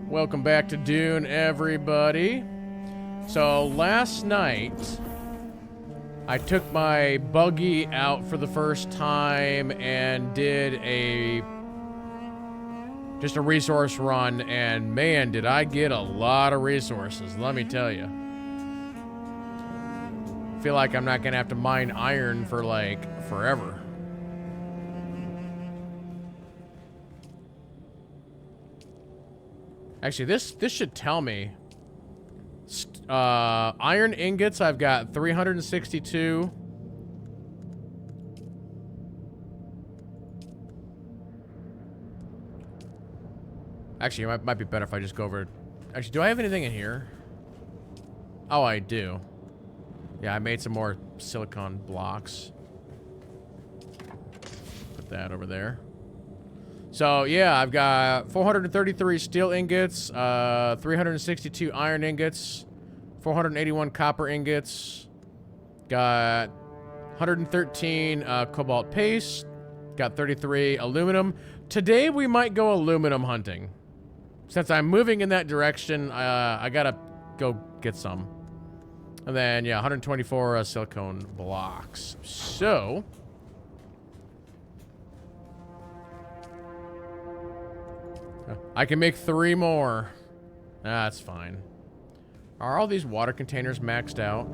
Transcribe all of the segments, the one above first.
Welcome back to Dune, everybody. So last night, I took my buggy out for the first time and did just a resource run, and man, did I get a lot of resources, let me tell you. I feel like I'm not gonna have to mine iron for like forever. Actually, this should tell me. Iron ingots, I've got 362. Actually, it might be better if I just go over. Actually, do I have anything in here? Oh, I do. Yeah, I made some more silicon blocks. Put that over there. So, yeah, I've got 433 steel ingots, 362 iron ingots, 481 copper ingots, got 113 cobalt paste, got 33 aluminum. Today, we might go aluminum hunting. Since I'm moving in that direction, I gotta go get some. And then, yeah, 124 silicone blocks. So... I can make 3 more. That's fine. Are all these water containers maxed out?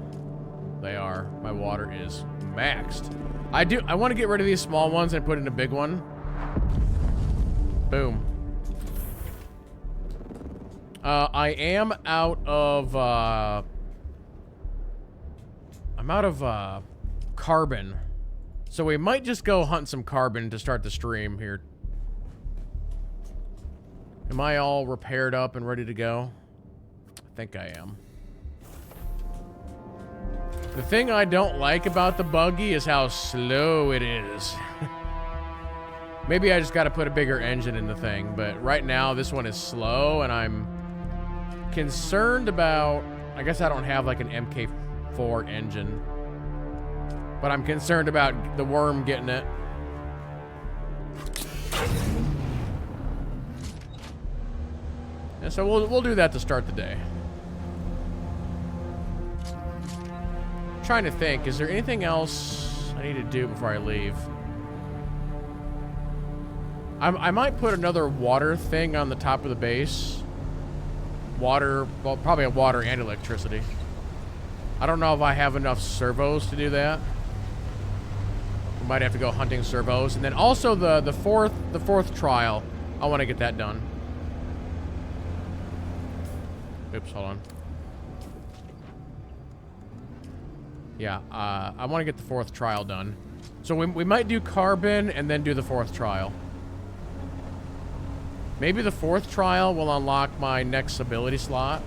They are. My water is maxed. I want to get rid of these small ones and put in a big one. Boom. I am out of, carbon. So we might just go hunt some carbon to start the stream here. Am I all repaired up and ready to go? I think I am. The thing I don't like about the buggy is how slow it is. Maybe I just got to put a bigger engine in the thing, but right now this one is slow and I'm concerned about... I guess I don't have like an MK4 engine, but I'm concerned about the worm getting it. And so we'll do that to start the day. I'm trying to think, is there anything else I need to do before I leave? I might put another water thing on the top of the base. Water, well, probably a water and electricity. I don't know if I have enough servos to do that. We might have to go hunting servos, and then also the fourth trial. I want to get that done. Oops, hold on. Yeah, I want to get the 4th trial done. So we might do carbon and then do the 4th trial. Maybe the 4th trial will unlock my next ability slot.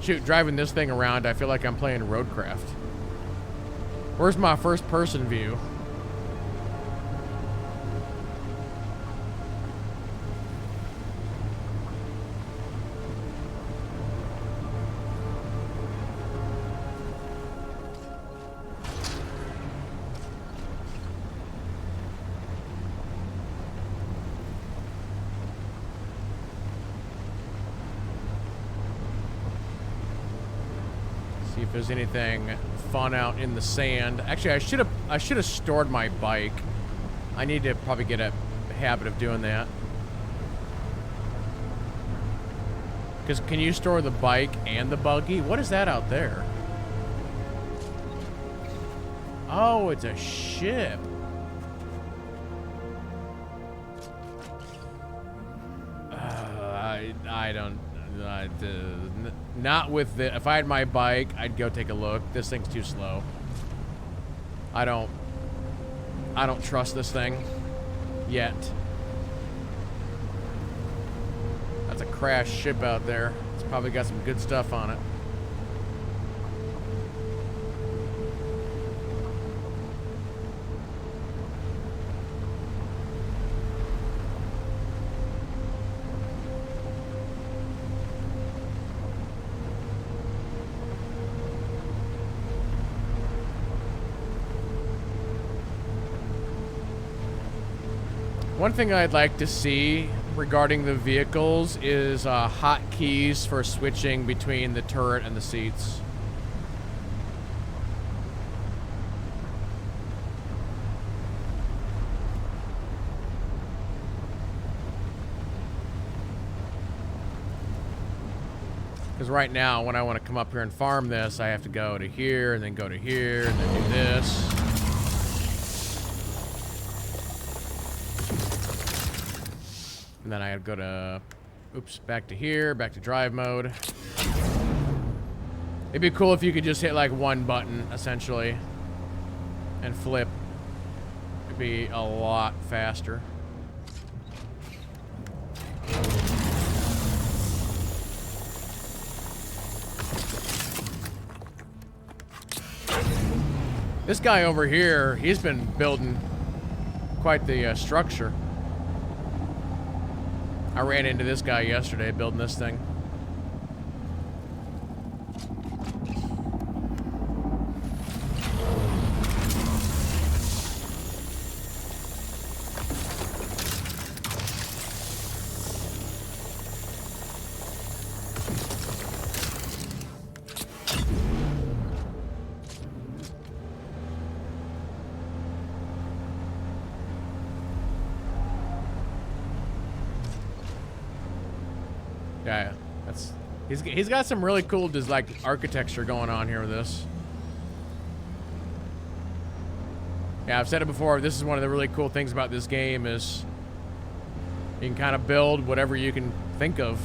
Shoot, driving this thing around, I feel like I'm playing Roadcraft. Where's my first-person view? If there's anything fun out in the sand. Actually, I should have stored my bike. I need to probably get a habit of doing that. Because can you store the bike and the buggy? What is that out there? Oh, it's a ship. I don't... not with the... If I had my bike, I'd go take a look. This thing's too slow. I don't trust this thing. Yet. That's a crashed ship out there. It's probably got some good stuff on it. One thing I'd like to see regarding the vehicles is hotkeys for switching between the turret and the seats. Because right now, when I want to come up here and farm this, I have to go to here, and then go to here, and then do this. And then I gotta go to, oops, back to here, back to drive mode. It'd be cool if you could just hit like one button, essentially, and flip. It'd be a lot faster. This guy over here, he's been building quite the structure. I ran into this guy yesterday building this thing. Yeah, that's he's got some really cool like architecture going on here with this. Yeah, I've said it before. This is one of the really cool things about this game is you can kind of build whatever you can think of.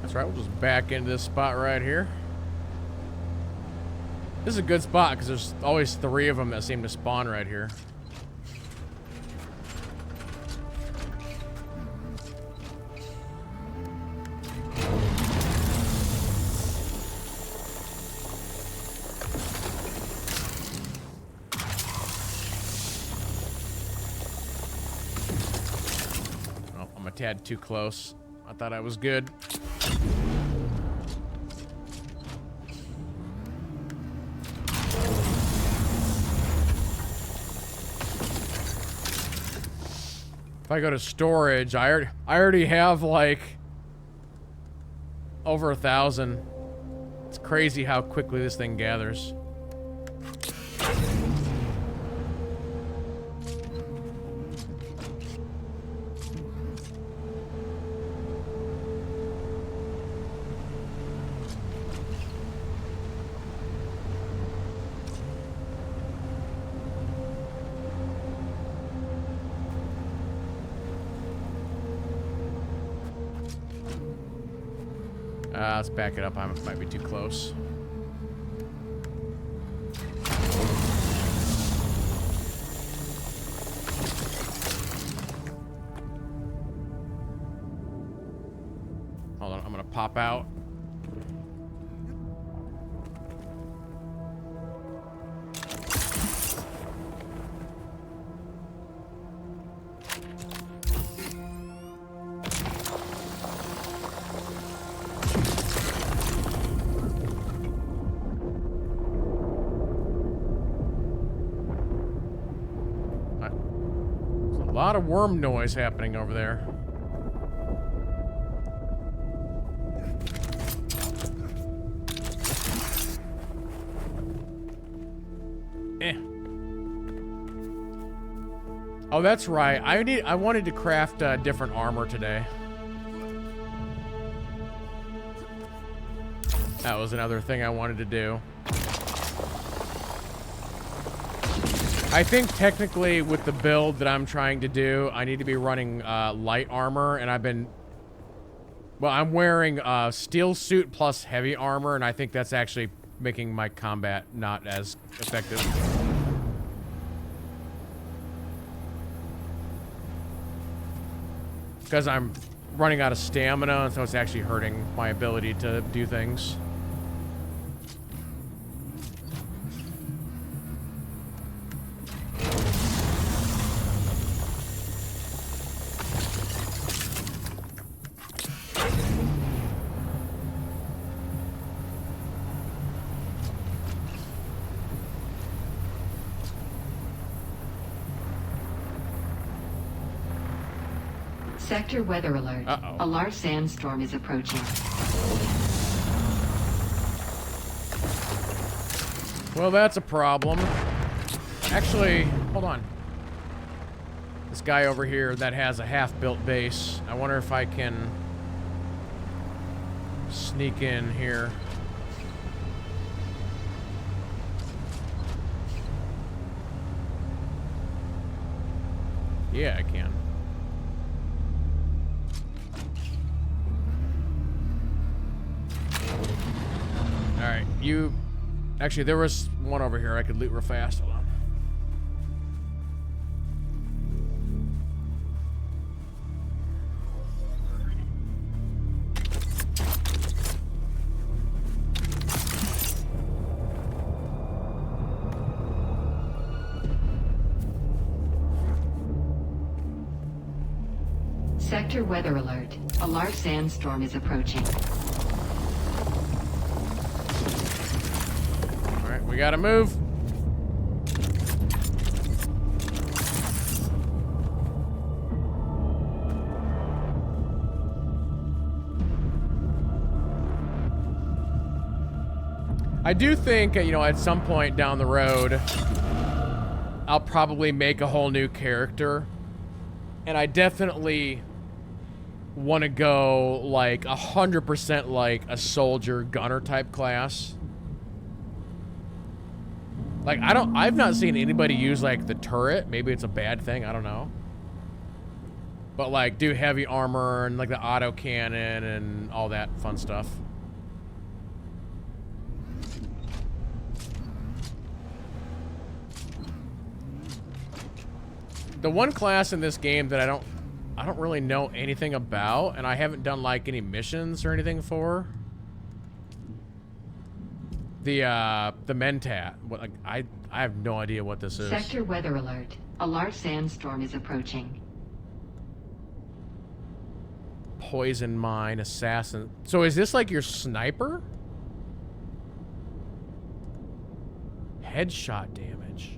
That's right, we'll just back into this spot right here. This is a good spot because there's always 3 of them that seem to spawn right here. Oh, I'm a tad too close. I thought I was good. If I go to storage, I already have like over 1,000. It's crazy how quickly this thing gathers. Let's back it up. I might be too close. Hold on, I'm gonna pop out. A lot of worm noise happening over there. Oh, that's right. I wanted to craft different armor today. That was another thing I wanted to do. I think technically with the build that I'm trying to do, I need to be running light armor, and I'm wearing steel suit plus heavy armor, and I think that's actually making my combat not as effective. Because I'm running out of stamina, and so it's actually hurting my ability to do things. Sector weather alert. Uh-oh. A large sandstorm is approaching. Well, that's a problem. Actually, hold on. This guy over here that has a half-built base. I wonder if I can sneak in here. Yeah, I can. Alright, you... Actually, there was one over here I could loot real fast. Hold on. Sector weather alert. A large sandstorm is approaching. Alright, we gotta move. I do think, you know, at some point down the road, I'll probably make a whole new character. And I definitely want to go, like, 100% like a soldier gunner type class. Like, I've not seen anybody use, like, the turret. Maybe it's a bad thing, I don't know. But, like, do heavy armor and, like, the auto cannon and all that fun stuff. The one class in this game that I don't really know anything about, and I haven't done, like, any missions or anything for. The Mentat. What, like, I have no idea what this is. Sector weather alert. A large sandstorm is approaching. Poison mine, assassin. So is this like your sniper? Headshot damage.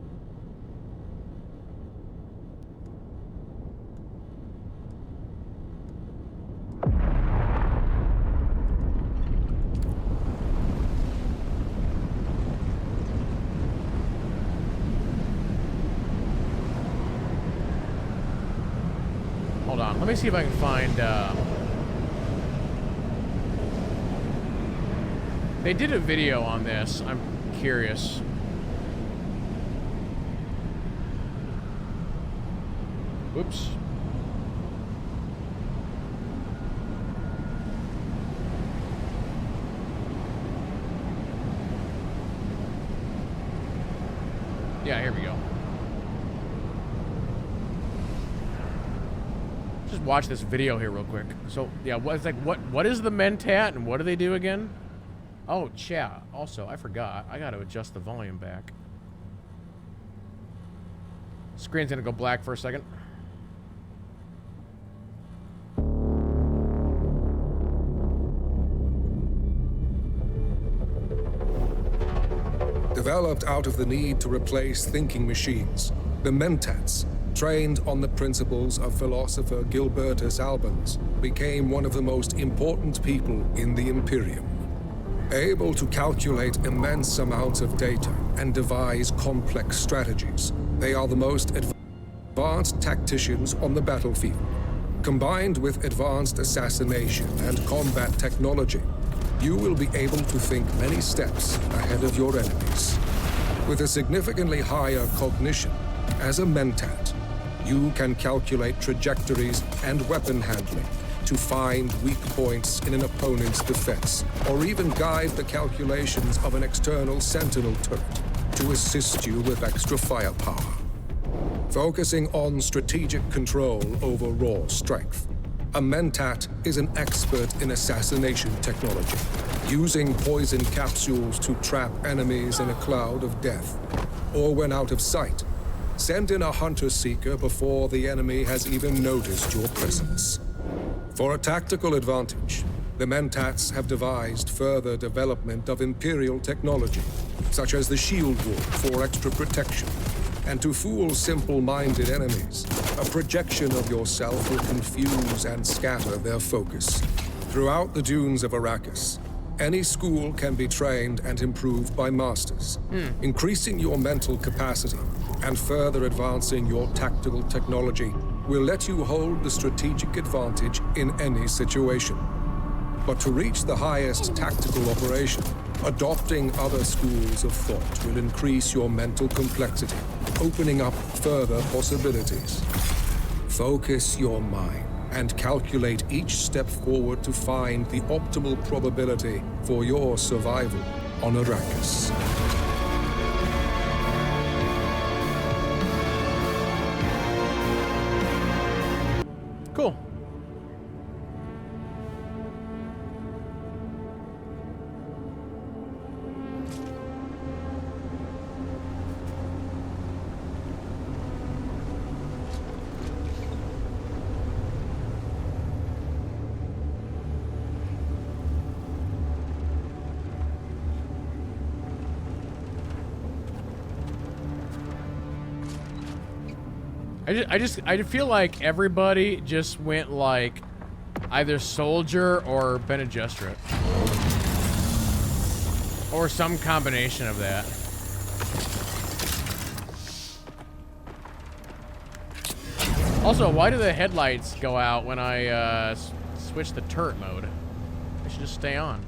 Hold on, let me see if I can find, they did a video on this, I'm curious. Whoops. Yeah, here we go. Just watch this video here real quick. So yeah, what is the Mentat and what do they do again? Oh, chat. Also, I forgot. I gotta adjust the volume back. Screen's gonna go black for a second. Developed out of the need to replace thinking machines, the Mentats, trained on the principles of philosopher Gilbertus Albans, became one of the most important people in the Imperium. Able to calculate immense amounts of data and devise complex strategies, they are the most advanced tacticians on the battlefield. Combined with advanced assassination and combat technology, you will be able to think many steps ahead of your enemies. With a significantly higher cognition, as a Mentat, you can calculate trajectories and weapon handling to find weak points in an opponent's defense, or even guide the calculations of an external sentinel turret to assist you with extra firepower. Focusing on strategic control over raw strength, a Mentat is an expert in assassination technology, using poison capsules to trap enemies in a cloud of death. Or when out of sight, send in a hunter-seeker before the enemy has even noticed your presence. For a tactical advantage, the Mentats have devised further development of Imperial technology, such as the shield wall for extra protection. And to fool simple-minded enemies, a projection of yourself will confuse and scatter their focus. Throughout the dunes of Arrakis, any school can be trained and improved by masters, increasing your mental capacity and further advancing your tactical technology will let you hold the strategic advantage in any situation. But to reach the highest tactical operation, adopting other schools of thought will increase your mental complexity, opening up further possibilities. Focus your mind and calculate each step forward to find the optimal probability for your survival on Arrakis. Cool. I feel like everybody just went like either soldier or Bene Gesserit. Or some combination of that. Also, why do the headlights go out when I switch the turret mode? They should just stay on.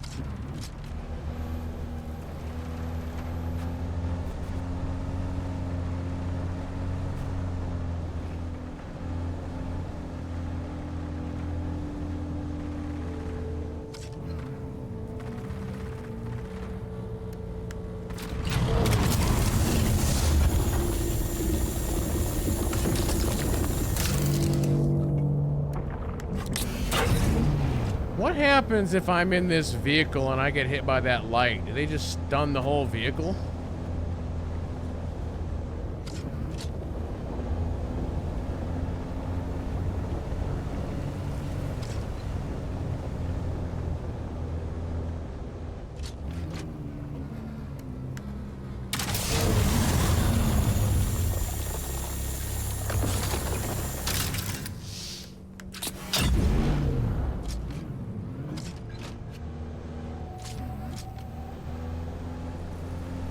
What happens if I'm in this vehicle and I get hit by that light? Do they just stun the whole vehicle?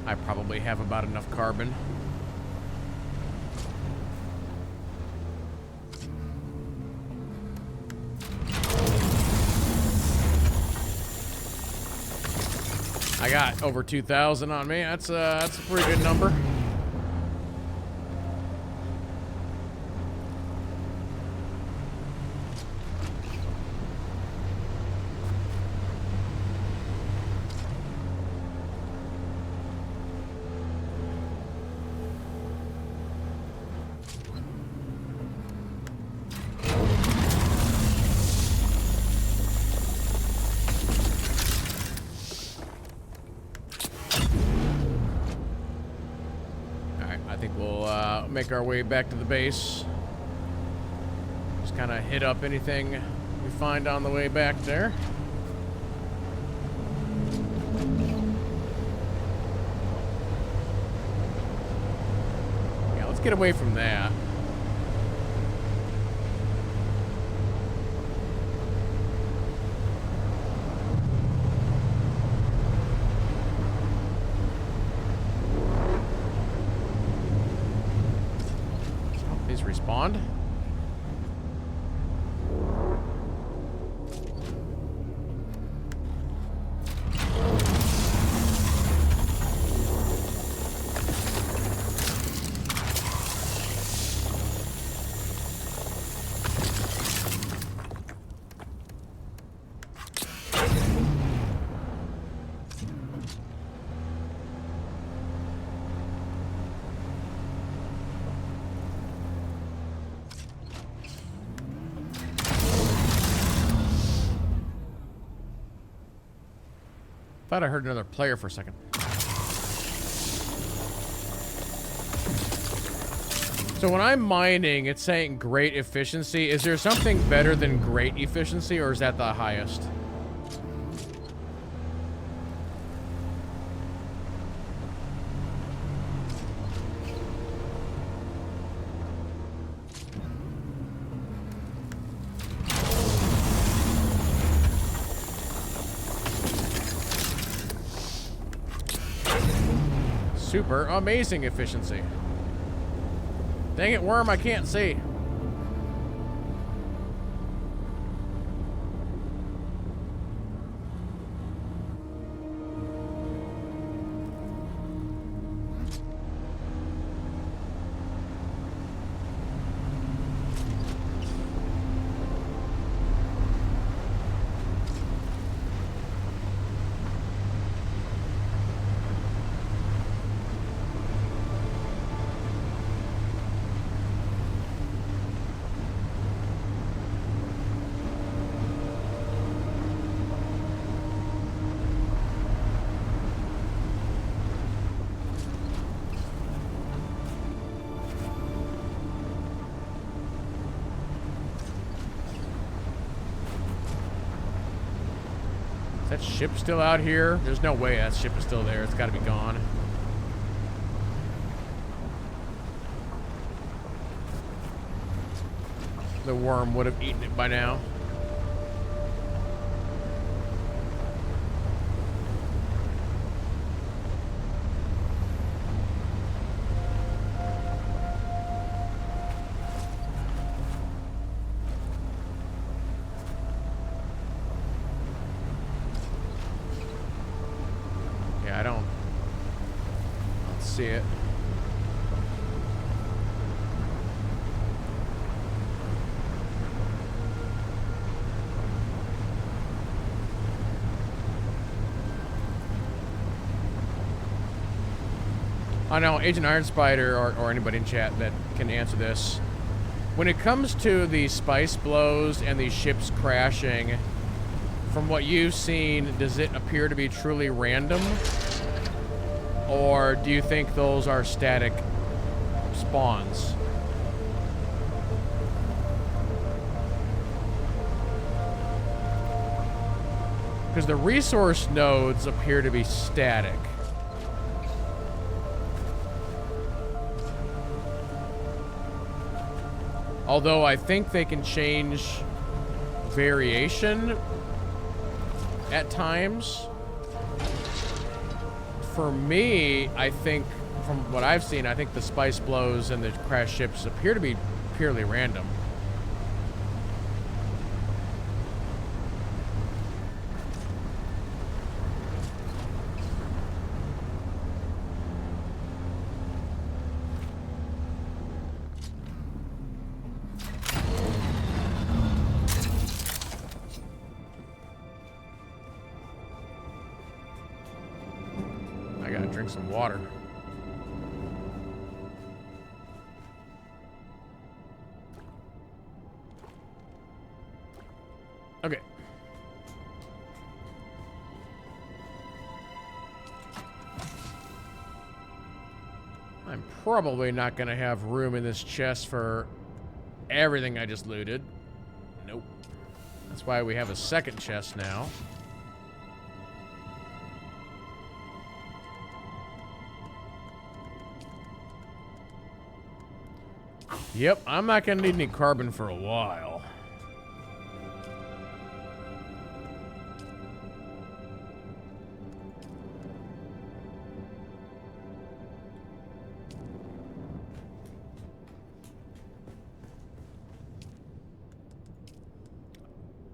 I probably have about enough carbon. I got over 2,000 on me. That's a pretty good number. Make our way back to the base. Just kind of hit up anything we find on the way back there. Yeah, let's get away from that. Respawned. Thought I heard another player for a second. So when I'm mining, it's saying great efficiency. Is there something better than great efficiency, or is that the highest? Super amazing efficiency. Dang it, worm, I can't see. That ship still out here? There's no way that ship is still there. It's got to be gone. The worm would have eaten it by now. I don't see it. I know, Agent Iron Spider or anybody in chat that can answer this. When it comes to the spice blows and the ships crashing, from what you've seen, does it appear to be truly random? Or do you think those are static spawns? Because the resource nodes appear to be static. Although I think they can change variation at times. For me, I think, from what I've seen, I think the spice blows and the crash ships appear to be purely random. Drink some water. Okay. I'm probably not going to have room in this chest for everything I just looted. Nope. That's why we have a second chest now. Yep, I'm not gonna need any carbon for a while.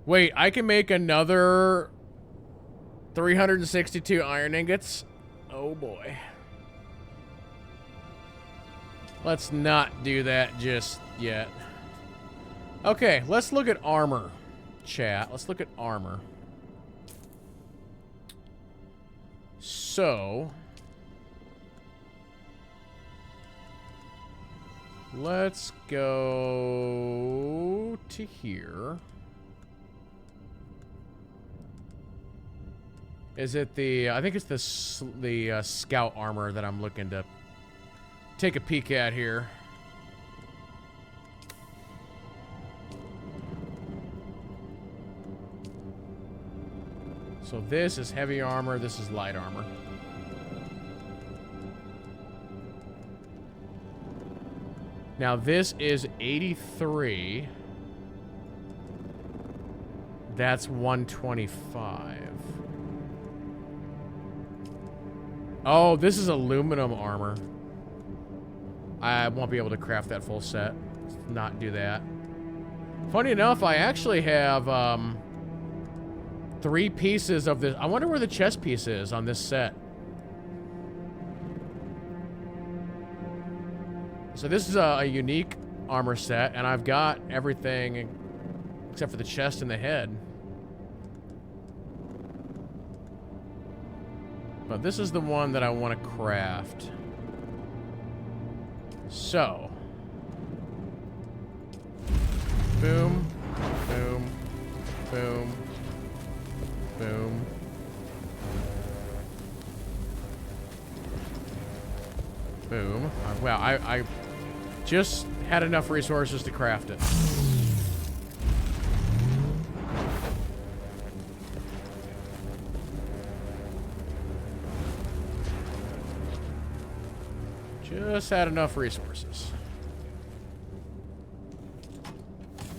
Wait, I can make another 362 iron ingots? Oh boy. Let's not do that just yet. Okay, let's look at armor, chat. Let's look at armor. So, let's go to here. Is it the... I think it's the scout armor that I'm looking to take a peek at here. So this is heavy armor, this is light armor. Now this is 83. That's 125. Oh, this is aluminum armor. I won't be able to craft that full set. Let's not do that. Funny enough, I actually have 3 pieces of this. I wonder where the chest piece is on this set. So this is a unique armor set, and I've got everything except for the chest and the head. But this is the one that I want to craft. So. Boom. Boom. Boom. Boom. Boom. Wow, I just had enough resources to craft it. Just had enough resources.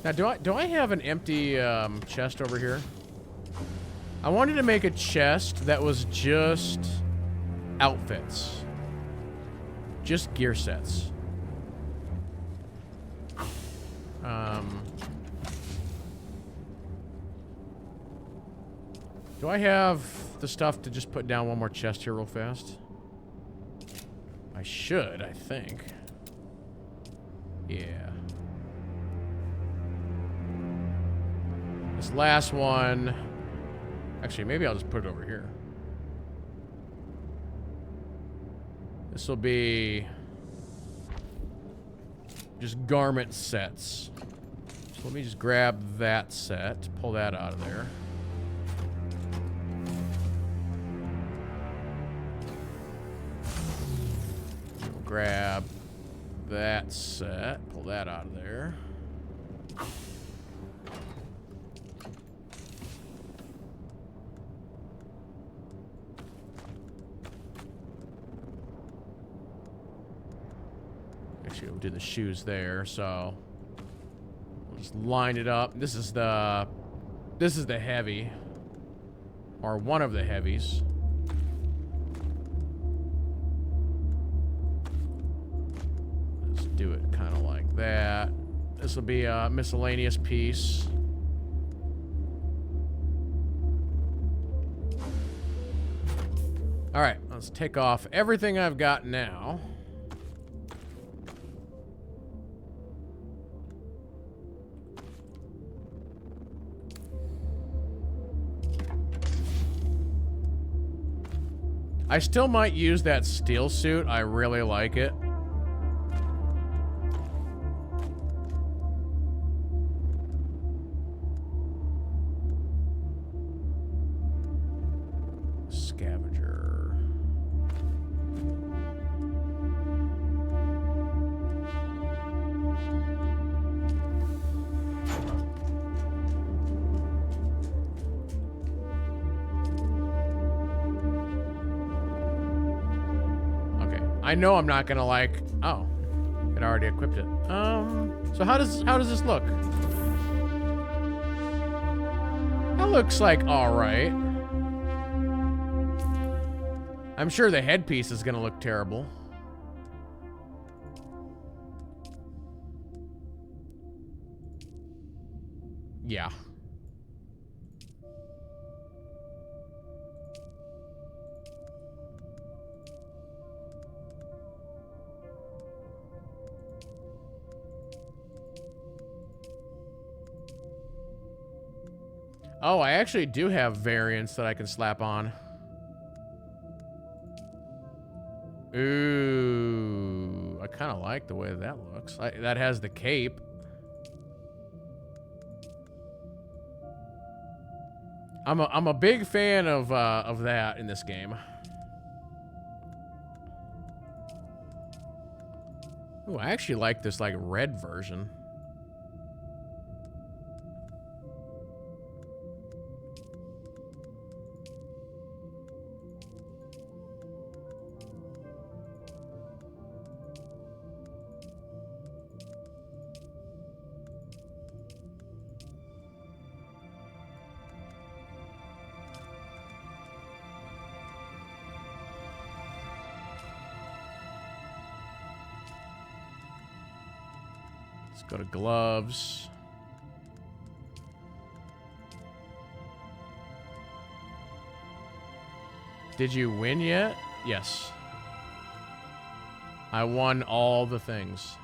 Now, do I have an empty chest over here? I wanted to make a chest that was just outfits. Just gear sets. Do I have the stuff to just put down one more chest here real fast? I should, I think. Yeah. This last one... Actually, maybe I'll just put it over here. This will be... just garment sets. So let me just grab that set, pull that out of there. We'll grab that set, pull that out of there. Actually, we'll do the shoes there, so we'll just line it up. This is the heavy, or one of the heavies. Let's do it kind of like that. This will be a miscellaneous piece. All right, let's take off everything I've got now. I still might use that steel suit. I really like it. Scavenger. I know I'm not gonna like... Oh, it already equipped it. So how does this look? That looks like all right. I'm sure the headpiece is gonna look terrible. Yeah. Oh, I actually do have variants that I can slap on. Ooh, I kind of like the way that looks. That has the cape. I'm a big fan of that in this game. Ooh, I actually like this like red version. Let's go to gloves. Did you win yet? Yes. I won all the things.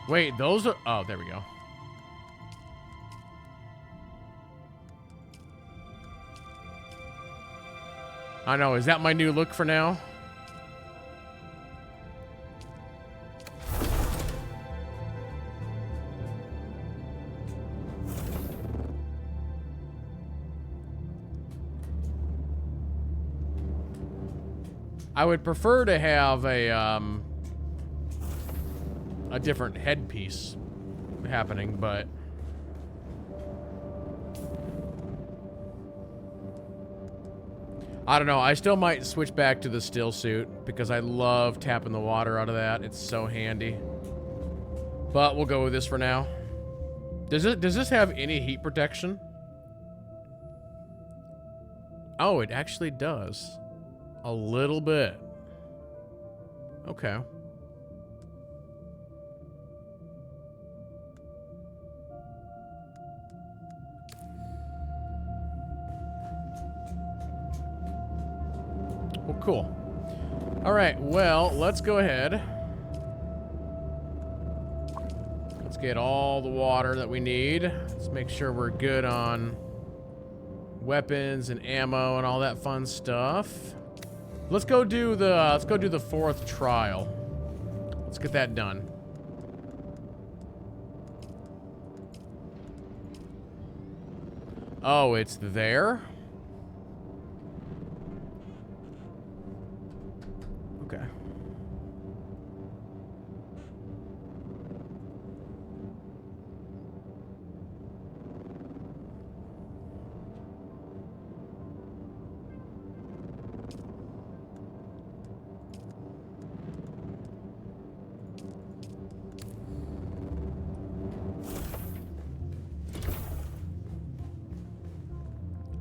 Wait, those are... Oh, there we go. I know, is that my new look for now? I would prefer to have a different headpiece happening, but I don't know. I still might switch back to the still suit because I love tapping the water out of that. It's so handy. But we'll go with this for now. Does this have any heat protection? Oh, it actually does. A little bit. Okay. Well, cool. All right, well, let's go ahead. Let's get all the water that we need. Let's make sure we're good on weapons and ammo and all that fun stuff. Let's go do the fourth trial. Let's get that done. Oh, it's there? Okay.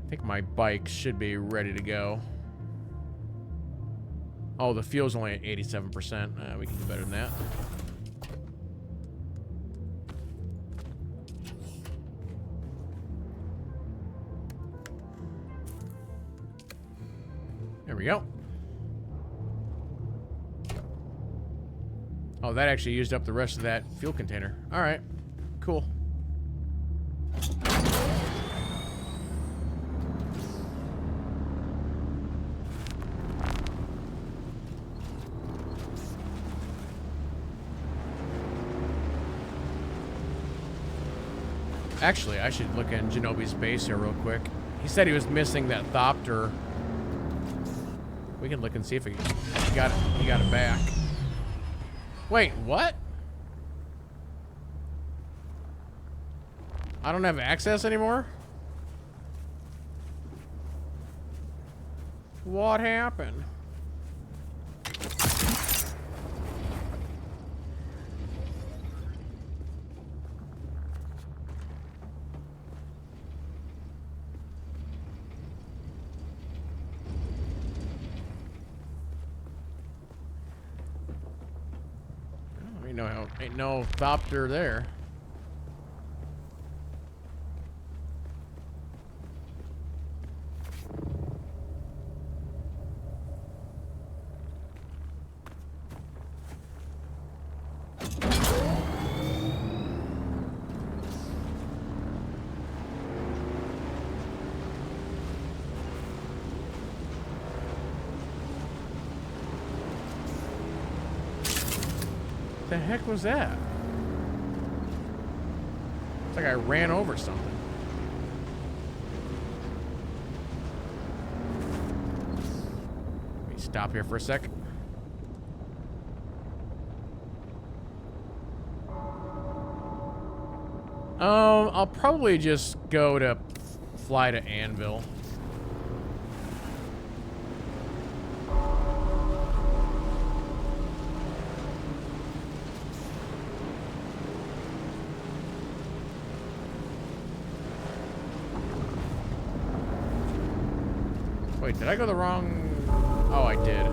I think my bike should be ready to go. Oh, the fuel's only at 87%. We can do better than that. There we go. Oh, that actually used up the rest of that fuel container. All right, cool. Actually, I should look in Genobi's base here real quick. He said he was missing that Thopter. We can look and see if he got it back. Wait, what? I don't have access anymore? What happened? Ain't no Thopter there. The heck was that? It's like I ran over something. Let me stop here for a sec. I'll probably just go to fly to Anvil. Wait, did I go the wrong... Oh, I did.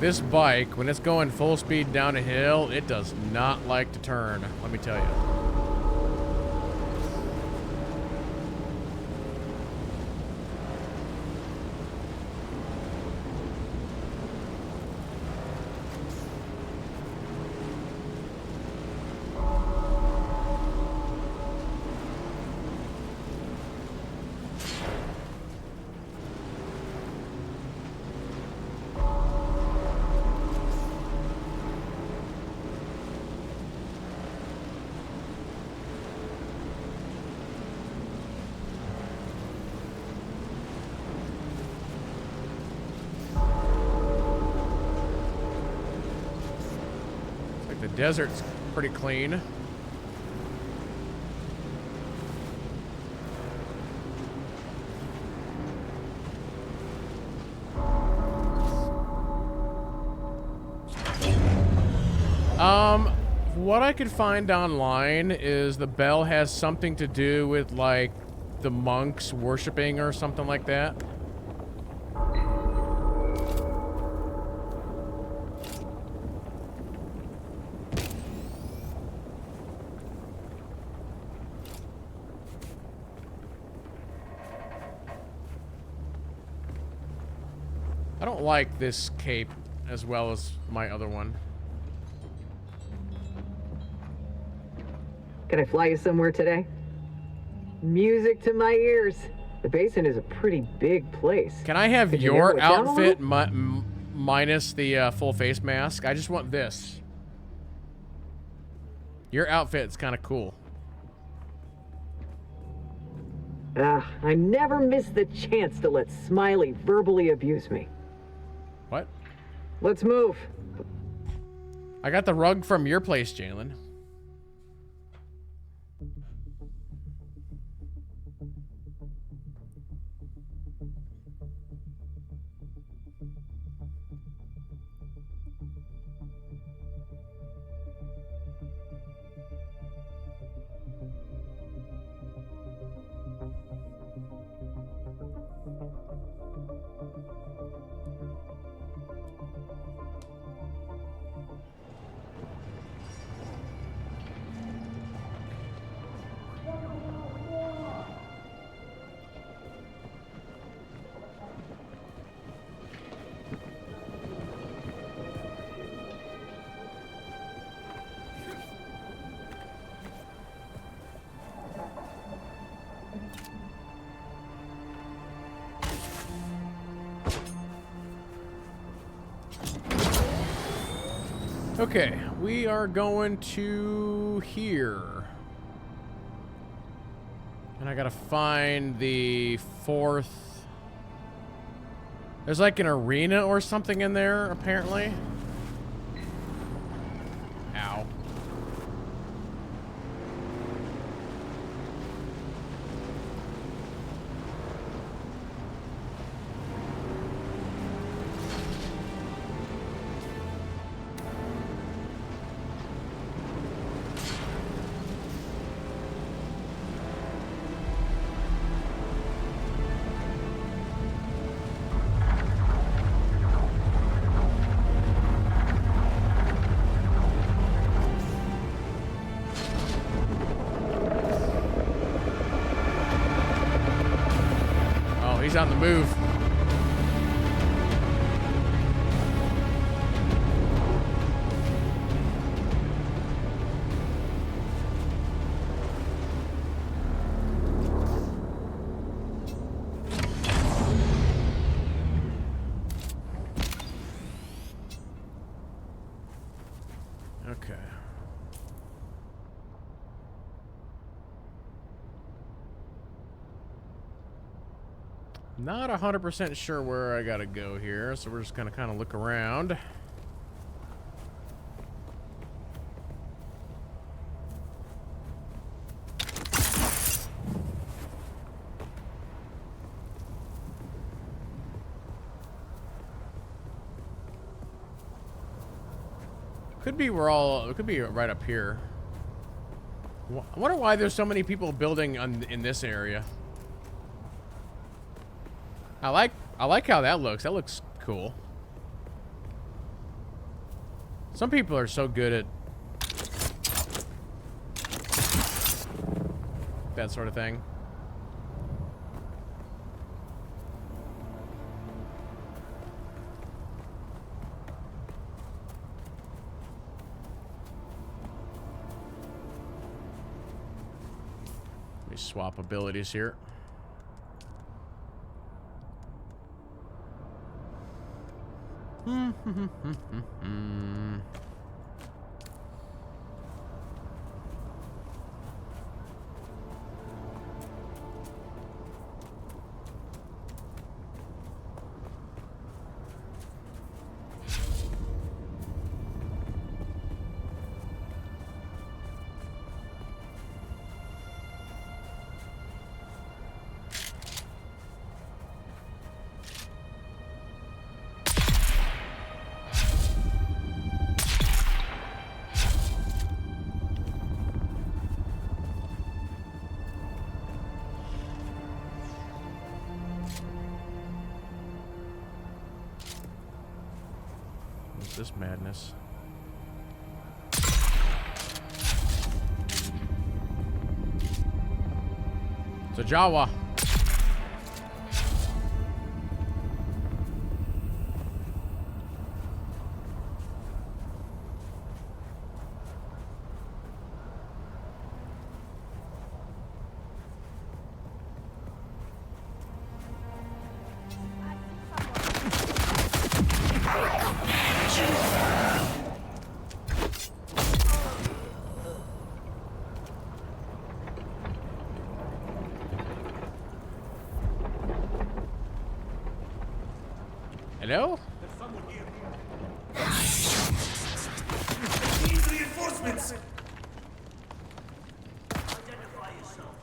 This bike, when it's going full speed down a hill, it does not like to turn, let me tell you. The desert's pretty clean. What I could find online is the bell has something to do with, like, the monks worshiping or something like that. I don't like this cape as well as my other one. Can I fly you somewhere today? Music to my ears. The basin is a pretty big place. Can I have Could you your narrow it down a outfit little? minus the full face mask? I just want this. Your outfit's kind of cool. I never miss the chance to let Smiley verbally abuse me. What? Let's move. I got the rug from your place, Jalen. Okay, we are going to here. And I gotta find the fourth... There's like an arena or something in there, apparently. Ow. He's on the move. Okay. Not 100% sure where I gotta go here, so we're just gonna kind of look around. Could be it could be right up here. I wonder why there's so many people building in this area. I like how that looks. That looks cool. Some people are so good at that sort of thing. Let me swap abilities here. What's this madness? It's a Jawa. Hello? There's someone here. Need reinforcements. Identify yourself.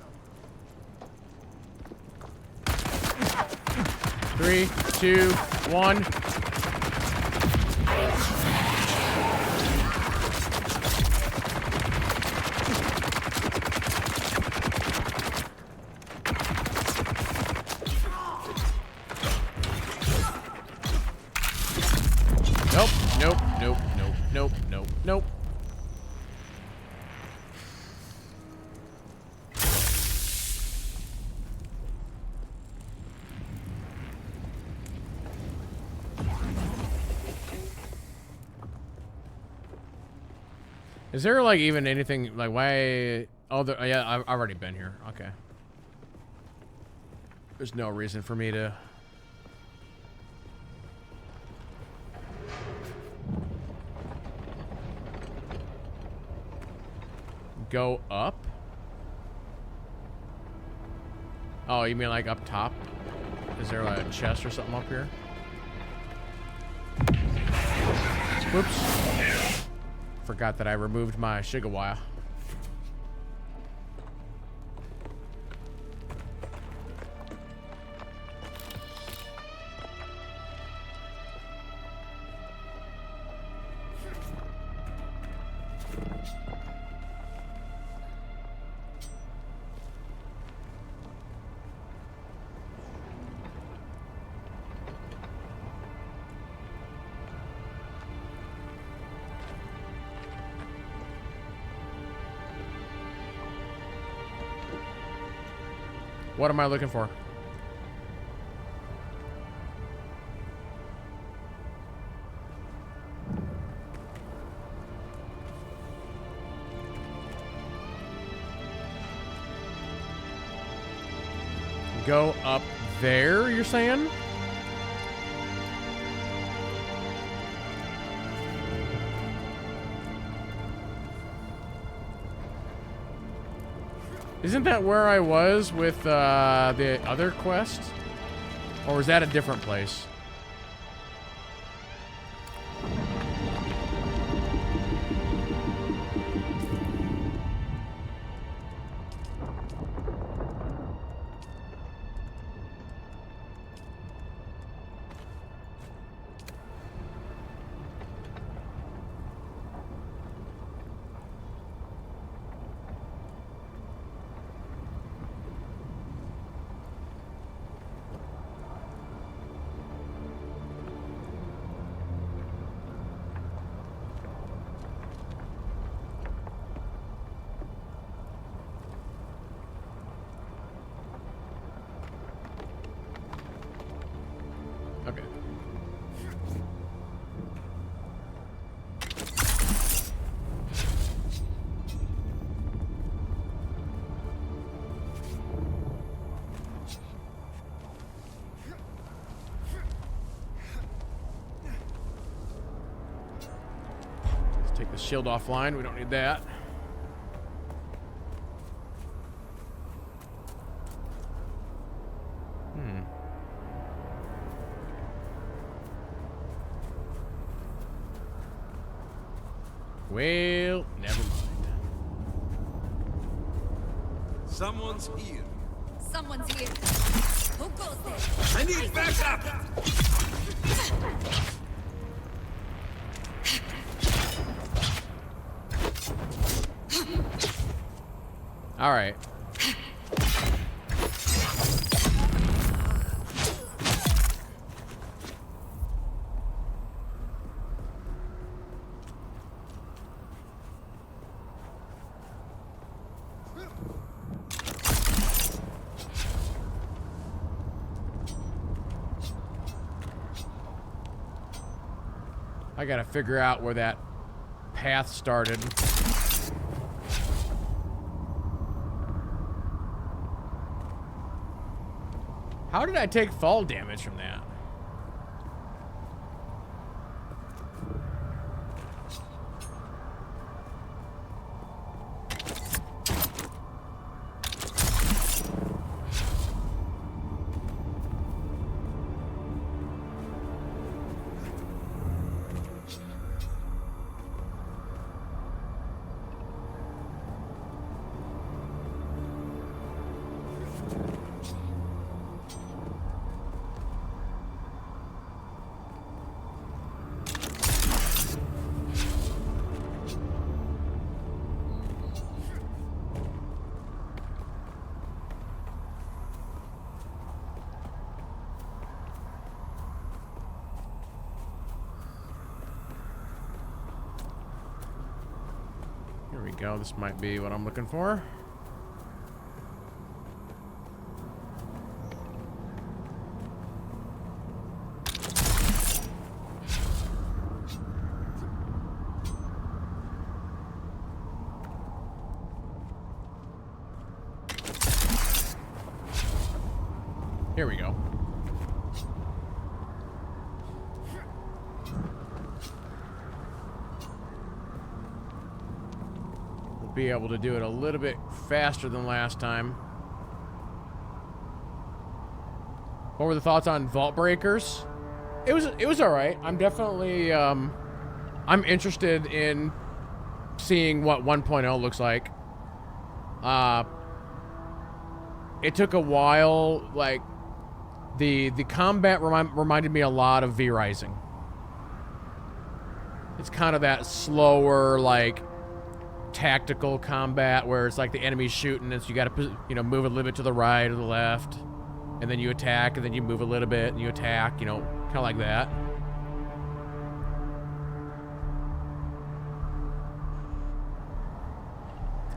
3, 2, 1. Nope, nope, nope, nope, nope, nope, nope. Is there like even anything like why? Oh, yeah, I've already been here. Okay. There's no reason for me to. Go up? Oh, you mean like up top? Is there like a chest or something up here? Whoops. Forgot that I removed my Shigawaya. What am I looking for? go up there, you're saying? Isn't that where I was with the other quest? Or was that a different place? Okay. Let's take the shield offline. We don't need that. Well, never mind. Someone's here. Someone's here. Who goes there? I need backup! All right. I gotta figure out where that path started. How did I take fall damage from that? Here we go. This might be what I'm looking for. Here we go. Be able to do it a little bit faster than last time. What were the thoughts on Vault Breakers? It was all right. I'm definitely I'm interested in seeing what 1.0 looks like. It took a while. Like the combat reminded me a lot of V-Rising. It's kind of that slower, like, tactical combat where it's like the enemy's shooting and so you got to, you know, move a little bit to the right or the left, and then you attack, and then you move a little bit and you attack, you know, kind of like that.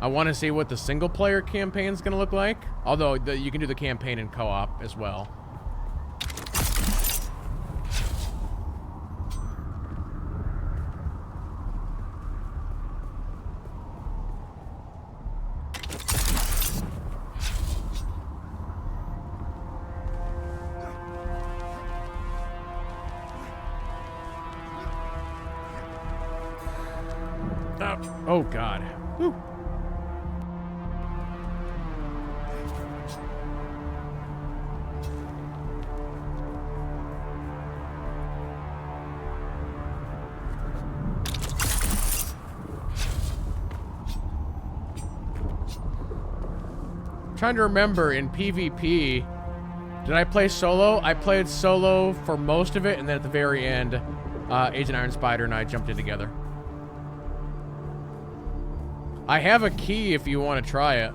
I want to see what the single player campaign is going to look like, although you can do the campaign in co-op as well. Oh, God. Whew. Trying to remember in PvP, did I play solo? I played solo for most of it, and then at the very end, Agent Iron Spider and I jumped in together. I have a key if you want to try it.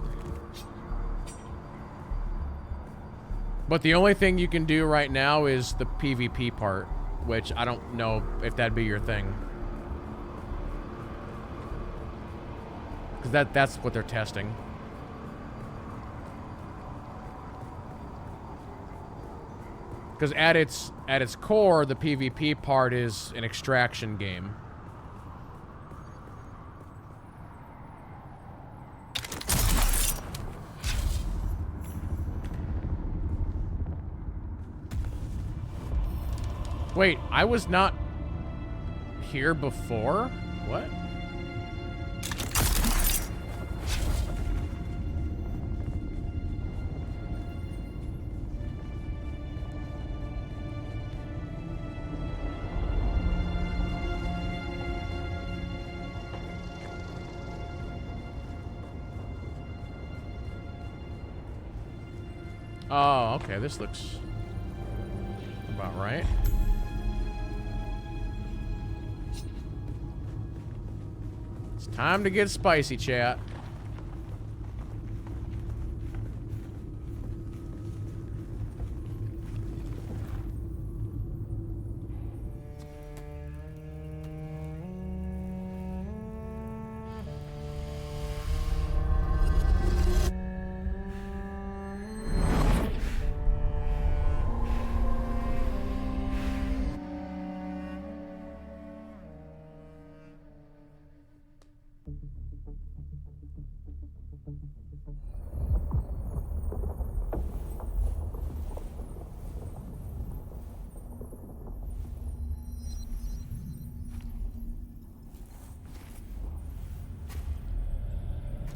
But the only thing you can do right now is the PvP part, which I don't know if that'd be your thing. Because that's what they're testing. Because at its core, the PvP part is an extraction game. Wait, I was not here before? What? Oh, okay, this looks about right. It's time to get spicy, chat.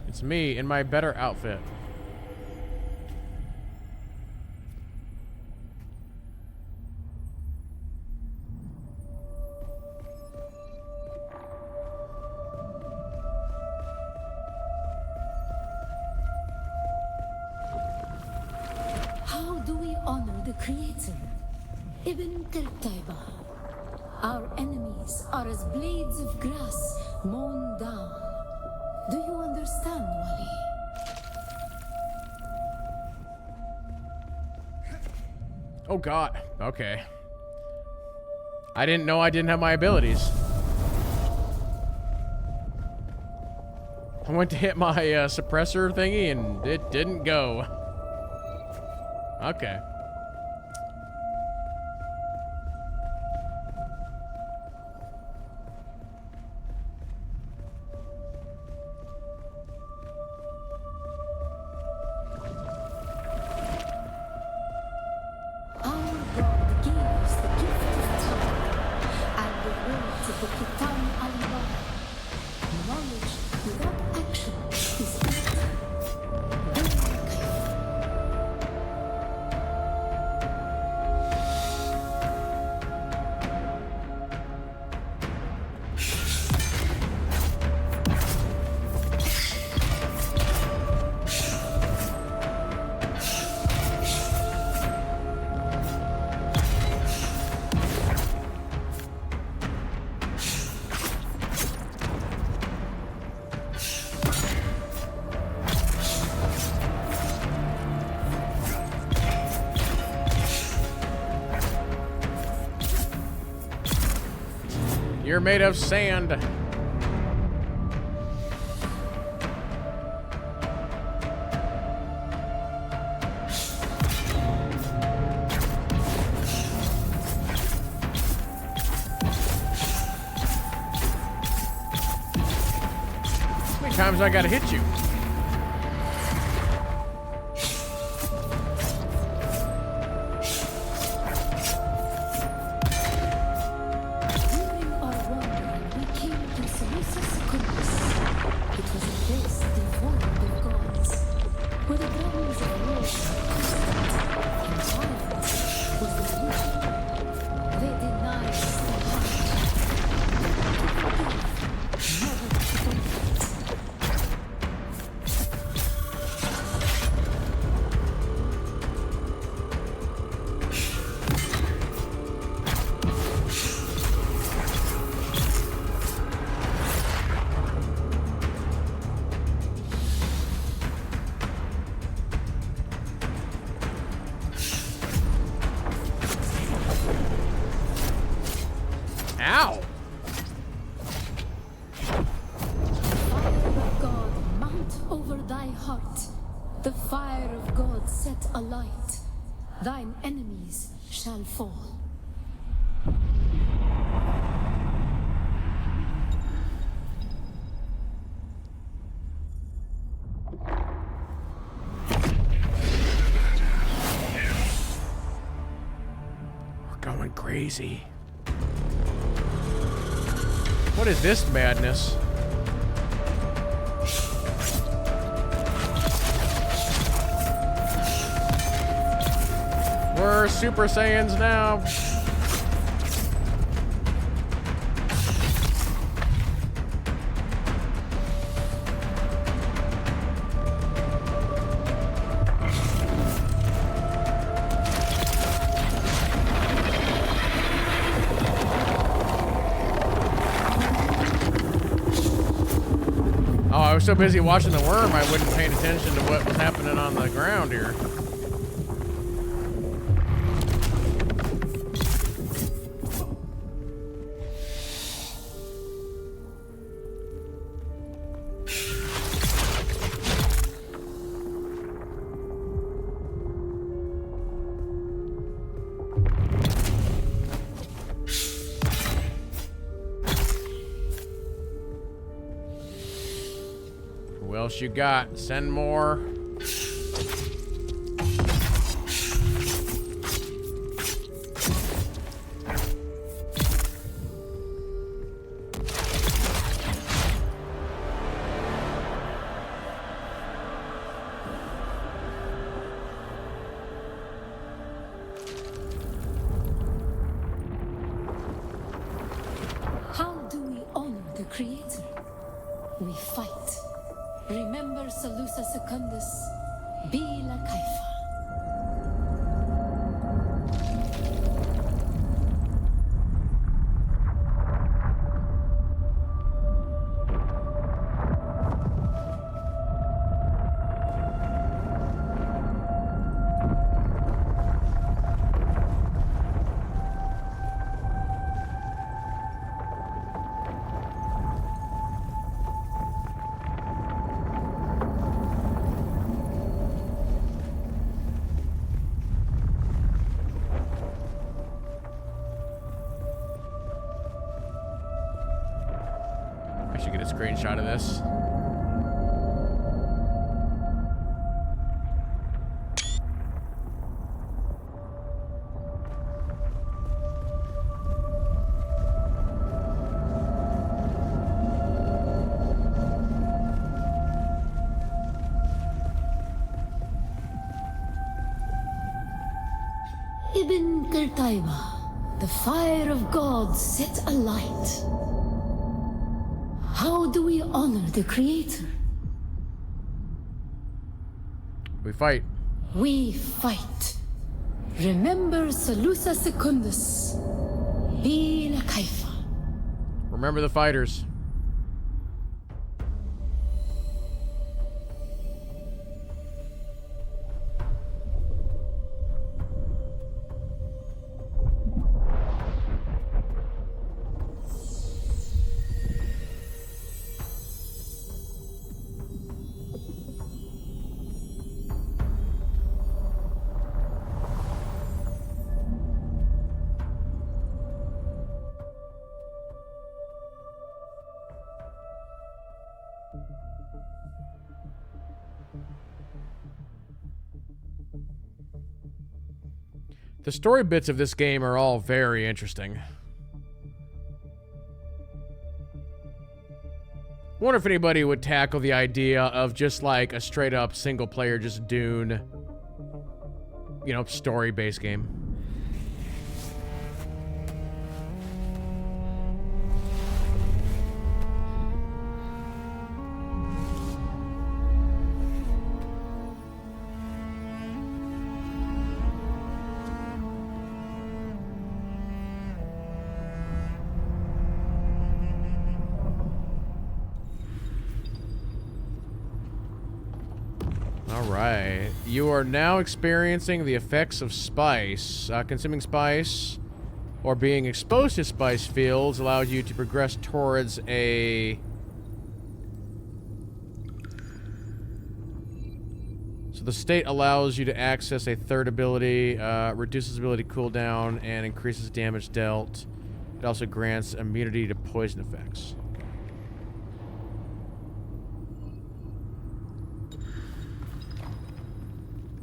It's me in my better outfit. How do we honor the Creator? Ibn Qurtayba. Our enemies are as blades of grass mown down. Do you understand, Wali? Oh God. Okay. I didn't know I didn't have my abilities. I went to hit my suppressor thingy and it didn't go. Okay. You're made of sand. How many times I gotta hit you? During our wandering, we came to Seleucus' Kunduz. Ow! Fire of God, mount over thy heart. The fire of God set alight. Thine enemies shall fall. We're going crazy. What is this madness? We're Super Saiyans now. Oh, I was so busy watching the worm, I wasn't paying attention to what was happening on the ground here. Who else you got? Send more. How do we honor the Creator? We fight. Remember Salusa Secundus, Bila Kaifa. I should get a screenshot of this. Ibn Qurtayba, the fire of God set alight. How do we honor the Creator? We fight. We fight. Remember Salusa Secundus, Bila Kaifa. Remember the fighters. The story bits of this game are all very interesting. Wonder if anybody would tackle the idea of just like a straight up single player, just Dune, you know, story based game. Alright, you are now experiencing the effects of spice. Consuming spice or being exposed to spice fields allows you to progress towards a... So the state allows you to access a third ability, reduces ability cooldown, and increases damage dealt. It also grants immunity to poison effects.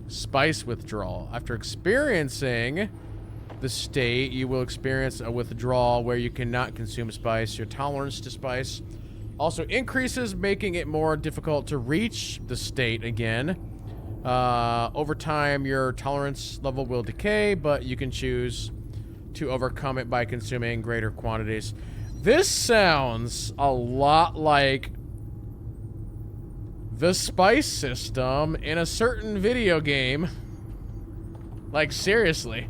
Spice withdrawal. After experiencing the state, you will experience a withdrawal where you cannot consume spice. Your tolerance to spice also increases, making it more difficult to reach the state again. Over time, your tolerance level will decay, but you can choose to overcome it by consuming greater quantities. This sounds a lot like the spice system in a certain video game. Like, seriously.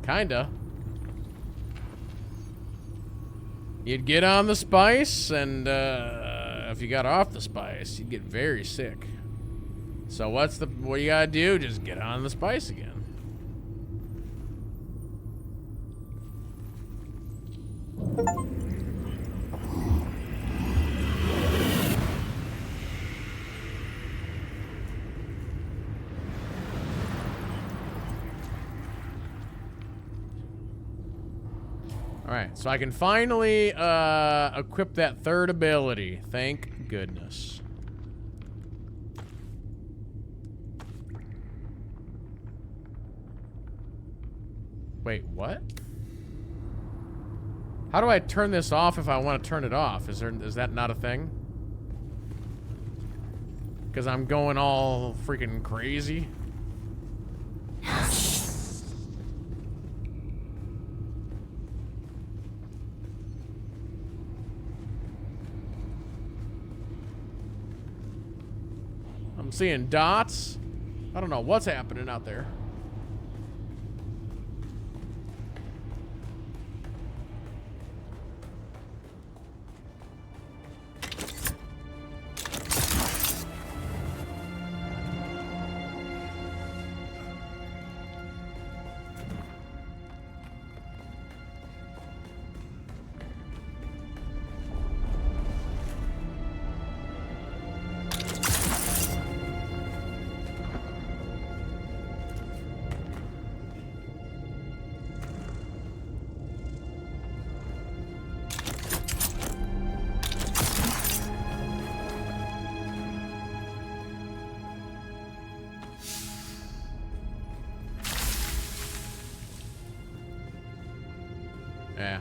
Kinda. You'd get on the spice, and if you got off the spice, you'd get very sick. So what you gotta do? Just get on the spice again. Alright, so I can finally equip that third ability. Thank goodness. Wait, what? How do I turn this off if I want to turn it off? Is that not a thing? Because I'm going all freaking crazy. I'm seeing dots. I don't know what's happening out there. Yeah.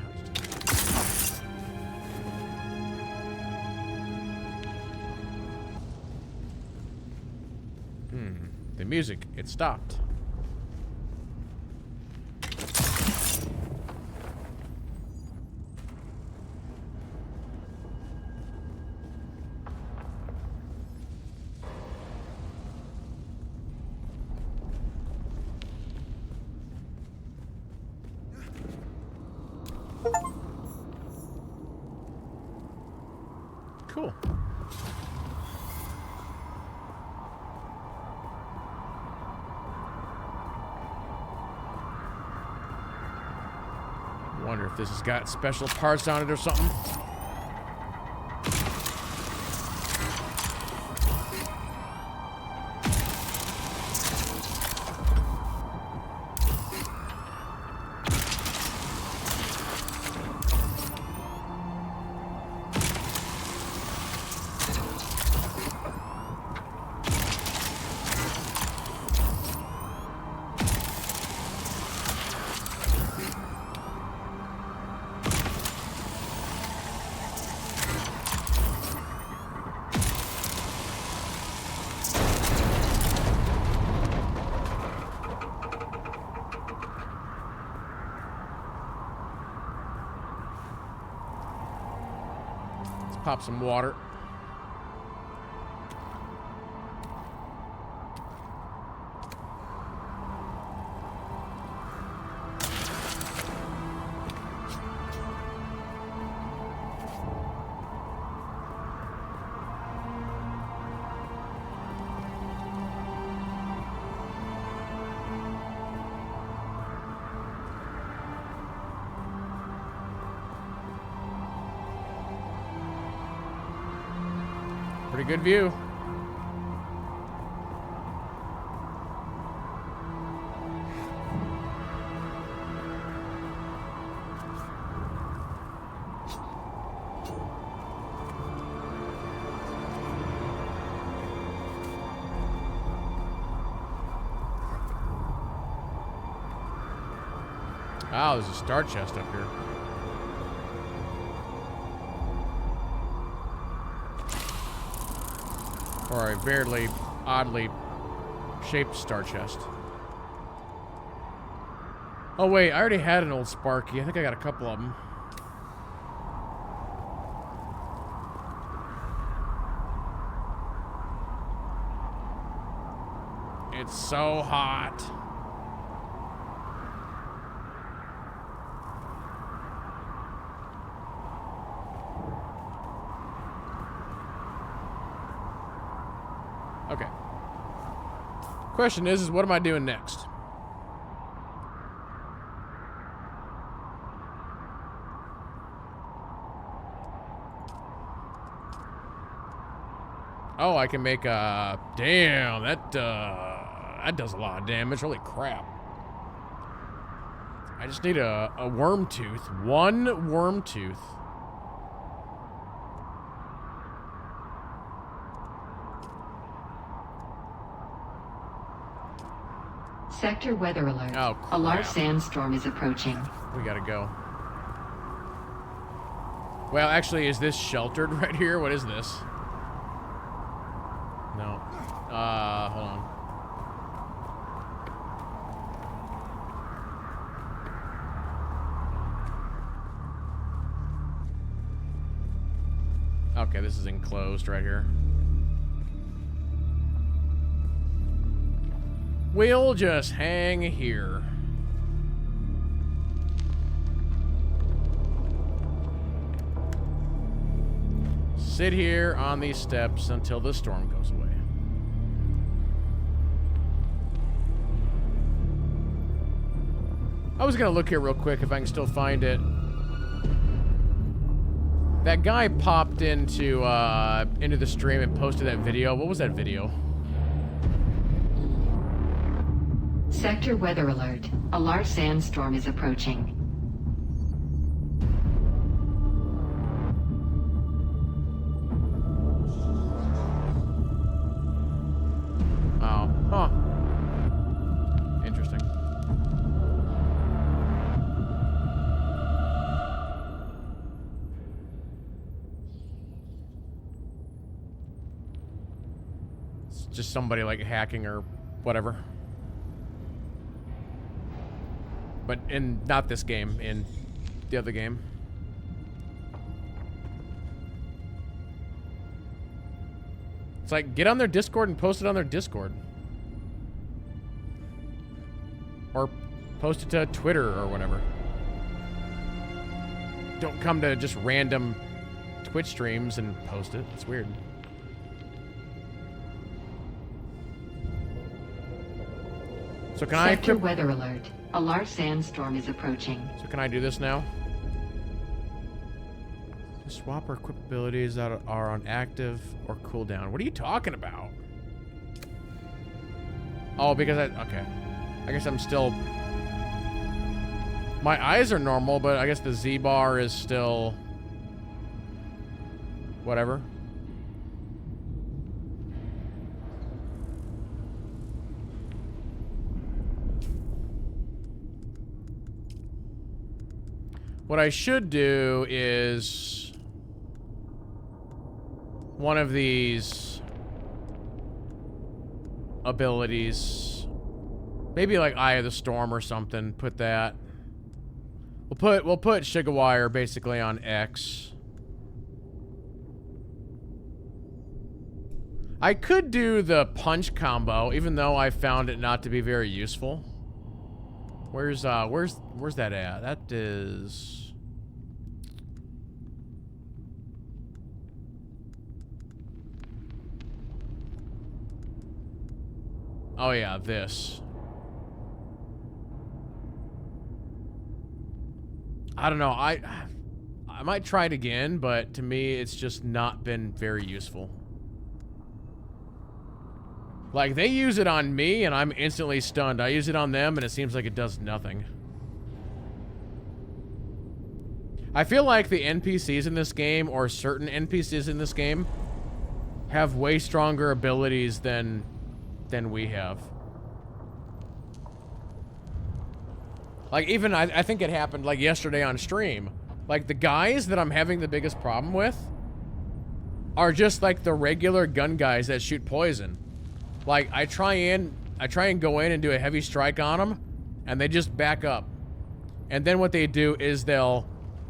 The music, it stopped. Cool. Wonder if this has got special parts on it or something. Pop some water. Pretty good view. Oh, there's a star chest up here. Or a very oddly shaped star chest. Oh wait, I already had an old Sparky. I think I got a couple of them. It's so hot. Okay. Question is what am I doing next? Oh, I can make a... Damn, that does a lot of damage. Holy crap. I just need a worm tooth. One worm tooth. Sector weather alert. Oh, A large crap. sandstorm is approaching. We gotta go. Well, actually, is this sheltered right here? What is this? No. Hold on. Okay, this is enclosed right here. We'll just hang here. Sit here on these steps until the storm goes away. I was gonna look here real quick if I can still find it. That guy popped into the stream and posted that video. What was that video? Sector weather alert. A large sandstorm is approaching. Oh, huh. Interesting. It's just somebody like hacking or whatever. But in not this game, in the other game. It's like, get on their Discord and post it on their Discord. Or post it to Twitter or whatever. Don't come to just random Twitch streams and post it. It's weird. So can I Sector equip... weather alert. A large sandstorm is approaching. So can I do this now? Swap or equip abilities that are on active or cooldown. What are you talking about? Oh, because okay. I guess I'm still... My eyes are normal, but I guess the Z bar is still... whatever. What I should do is one of these abilities, maybe like Eye of the Storm or something. Put that. We'll put Shigawire basically on X. I could do the punch combo, even though I found it not to be very useful. Where's that at? That is... Oh yeah, this. I don't know, I might try it again, but to me it's just not been very useful. Like, they use it on me, and I'm instantly stunned. I use it on them, and it seems like it does nothing. I feel like the NPCs in this game, or certain NPCs in this game, have way stronger abilities than we have. Like, even, I think it happened, like, yesterday on stream. Like, the guys that I'm having the biggest problem with are just, like, the regular gun guys that shoot poison. Like, I try and go in and do a heavy strike on them, and they just back up. And then what they do is they'll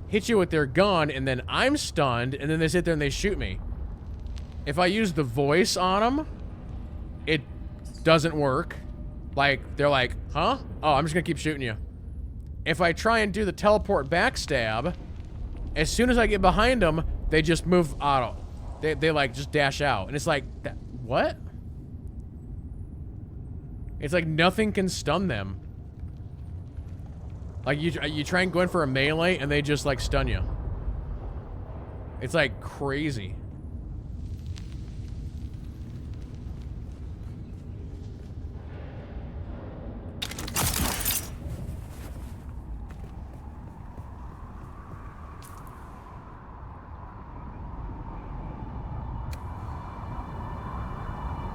hit you with their gun, and then I'm stunned, and then they sit there and they shoot me. If I use the voice on them, it doesn't work. Like, they're like, huh? Oh, I'm just gonna keep shooting you. If I try and do the teleport backstab, as soon as I get behind them, they just move auto. They like, just dash out. And it's like, what? It's like nothing can stun them. Like, you try and go in for a melee, and they just, like, stun you. It's, like, crazy.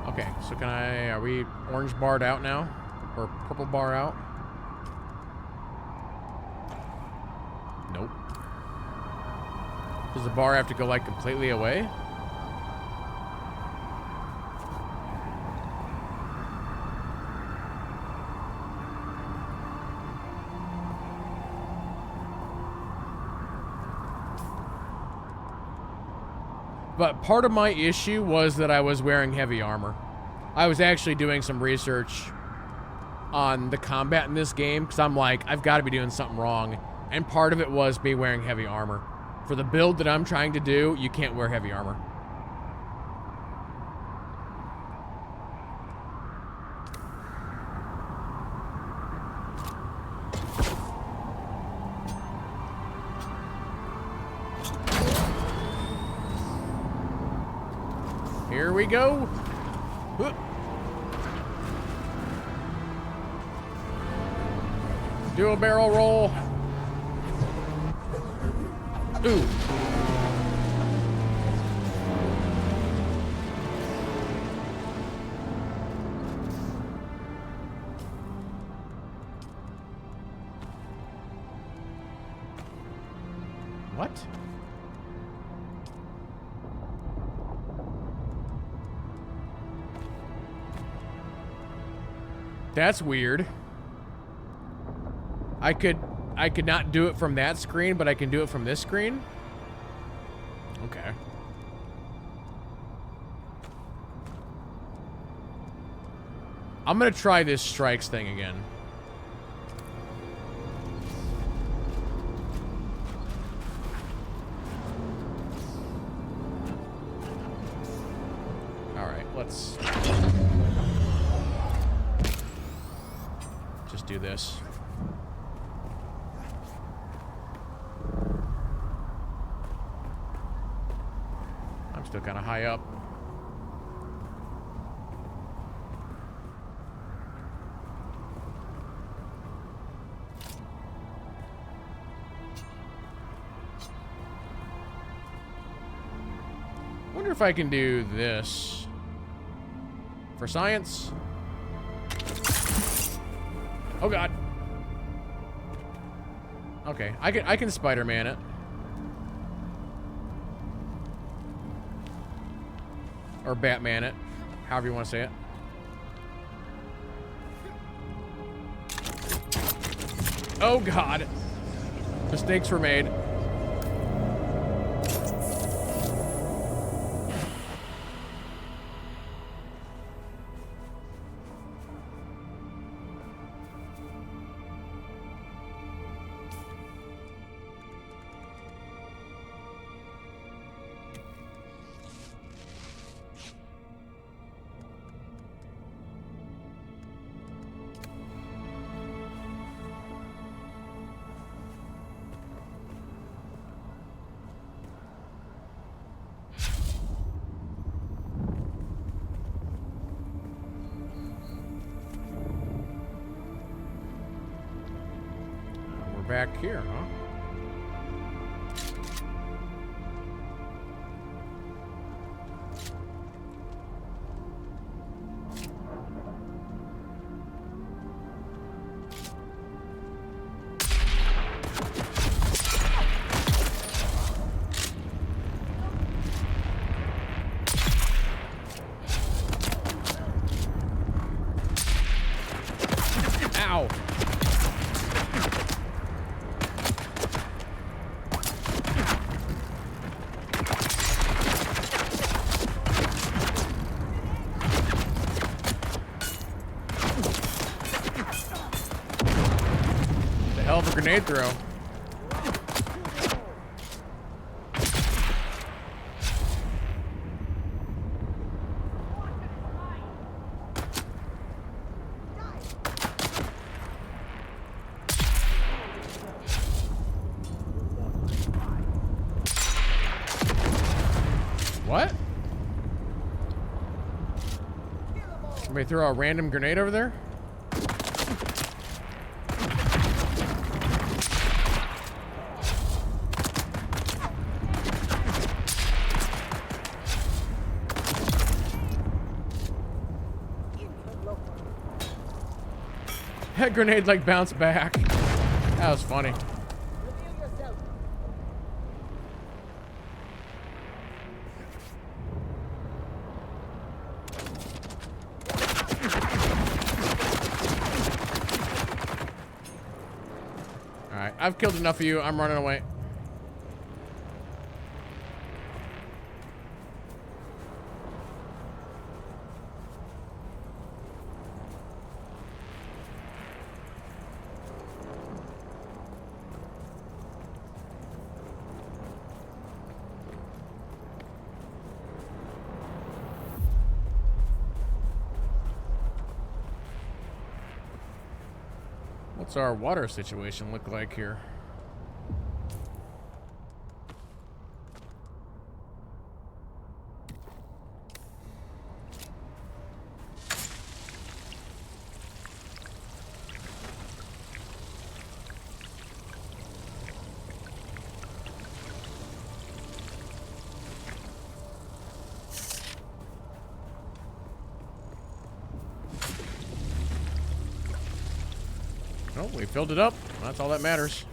Okay, so are we orange barred out now? Or purple bar out? Nope. Does the bar have to go, like, completely away? But part of my issue was that I was wearing heavy armor. I was actually doing some research on the combat in this game, because I'm like, I've got to be doing something wrong. And part of it was me wearing heavy armor. For the build that I'm trying to do, you can't wear heavy armor. Here we go. Do a barrel roll. Ooh. What? That's weird. I could not do it from that screen, but I can do it from this screen? Okay. I'm gonna try this strikes thing again. Alright, let's just do this. Still kind of high up. Wonder if I can do this for science. Oh God. Okay, I can Spider-Man it. Or Batman it. However you want to say it. Oh God. Mistakes were made. back here, huh? Ow! The hell of a grenade throw. What? Somebody throw a random grenade over there? That grenade like bounced back. That was funny. Alright, I've killed enough of you. I'm running away. What's our water situation look like here? Oh, we filled it up. That's all that matters.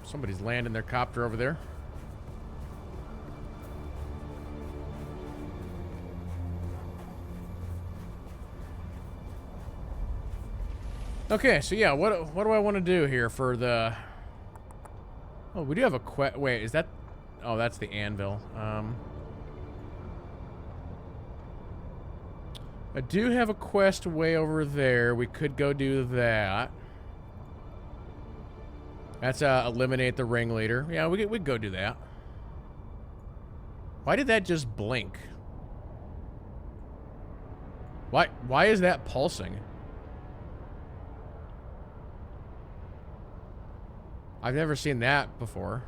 Somebody's landing their copter over there. Okay, so yeah, what do I want to do here for the... Oh, we do have a quest. Wait, is that... Oh, that's the anvil. I do have a quest way over there. We could go do that. That's eliminate the ringleader. Yeah, we could go do that. Why did that just blink? Why is that pulsing? I've never seen that before.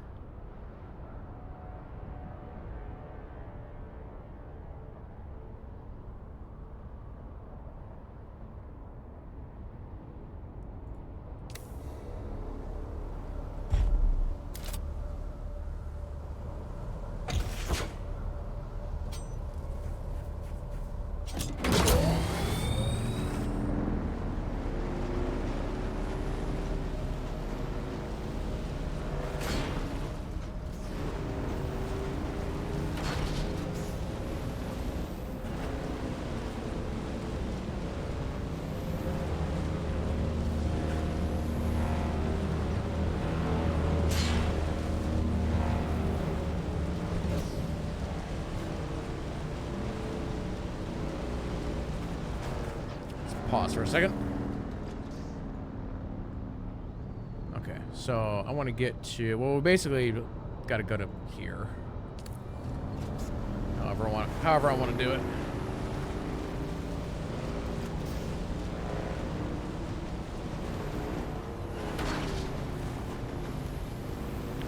Pause for a second. Okay, so I want to get to... Well, we basically got to go to here. However I want to do it.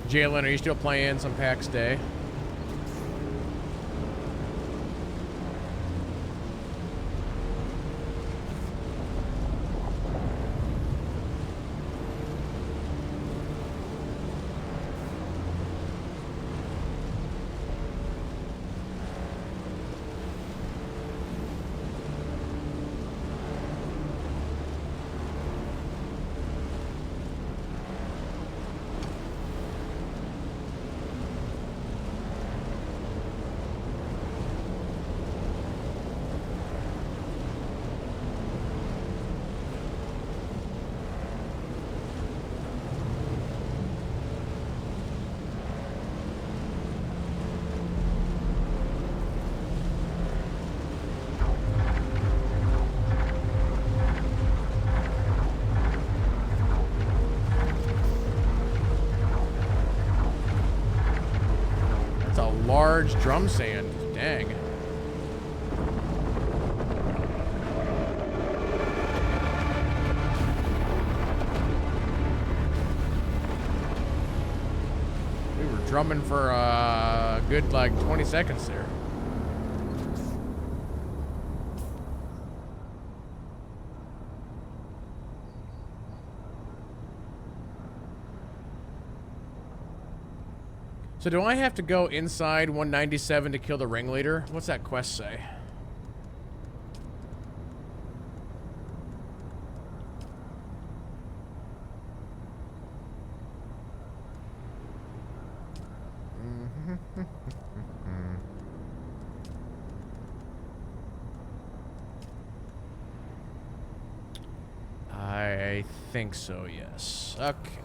Jalen, are you still playing some PAX Day? large drum sand. Dang. We were drumming for a good, like, 20 seconds there. So do I have to go inside 197 to kill the ringleader? What's that quest say? I think so, yes. Okay.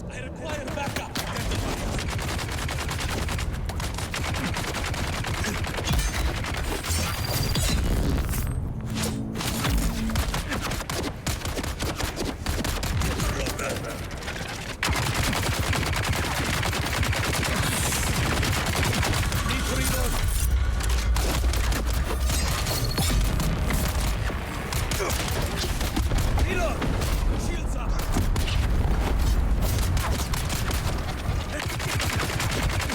I require backup. Reload! Shields up!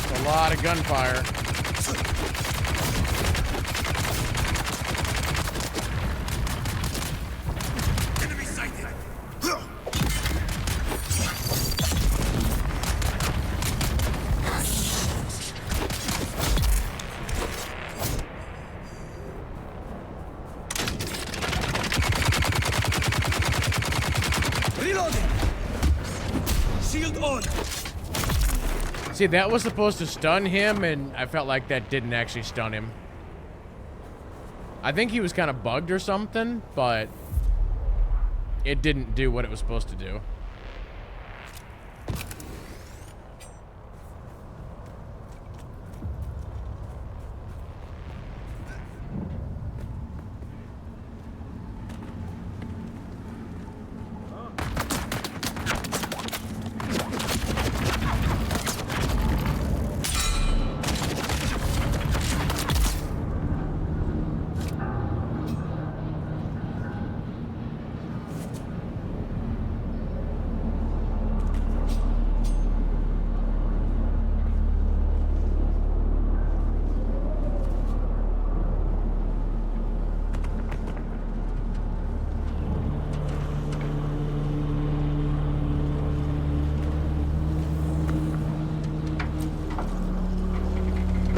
A lot of gunfire. Enemy sighted! Reloading! Shield on! See, that was supposed to stun him, and I felt like that didn't actually stun him. I think he was kind of bugged or something, but it didn't do what it was supposed to do.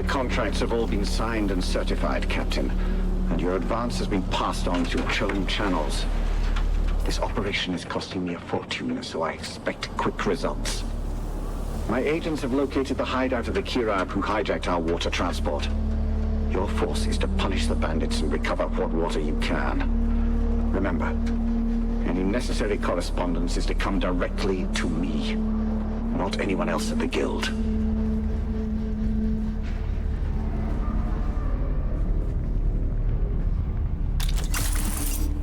Contracts have all been signed and certified, Captain, and your advance has been passed on through chosen channels. This operation is costing me a fortune, so I expect quick results. My agents have located the hideout of the Kirab who hijacked our water transport. Your force is to punish the bandits and recover what water you can. Remember, any necessary correspondence is to come directly to me, not anyone else at the Guild.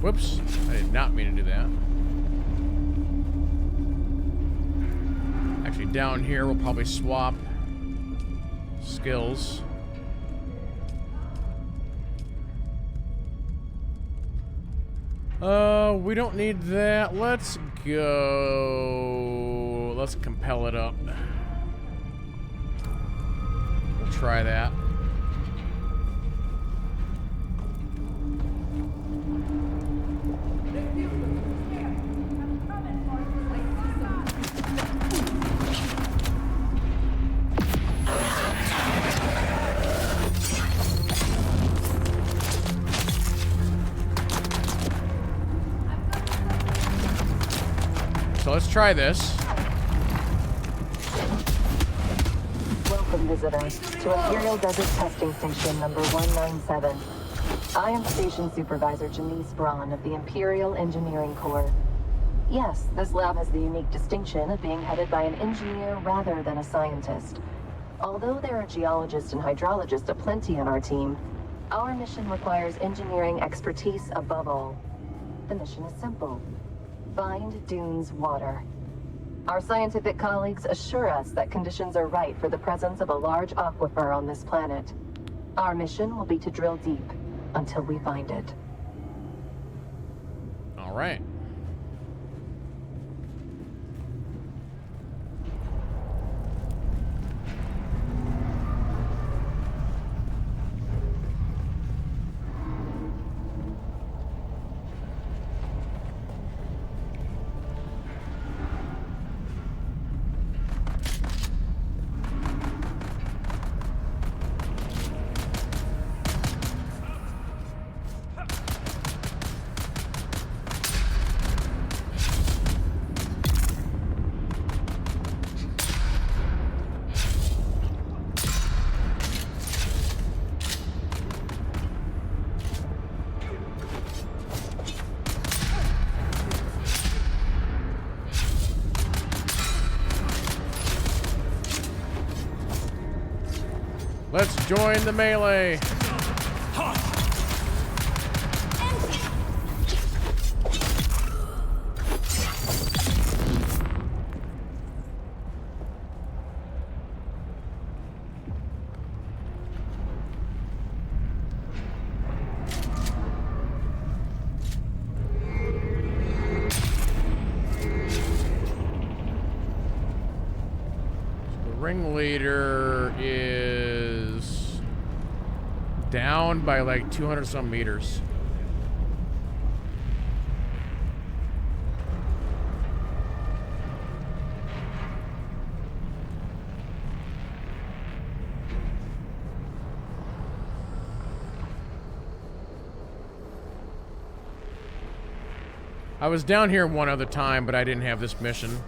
Whoops, I did not mean to do that. Actually, down here, we'll probably swap skills. We don't need that. Let's go. Let's compel it up. We'll try that. try this. Welcome, visitors, to Imperial Desert Testing Station number 197. I am Station Supervisor Janice Braun of the Imperial Engineering Corps. Yes, this lab has the unique distinction of being headed by an engineer rather than a scientist. Although there are geologists and hydrologists aplenty on our team, our mission requires engineering expertise above all. The mission is simple. Find Dune's water. Our scientific colleagues assure us that conditions are right for the presence of a large aquifer on this planet. Our mission will be to drill deep until we find it. All right. Let's join the melee. Ringleader is down by like 200 some meters. I was down here one other time, but I didn't have this mission.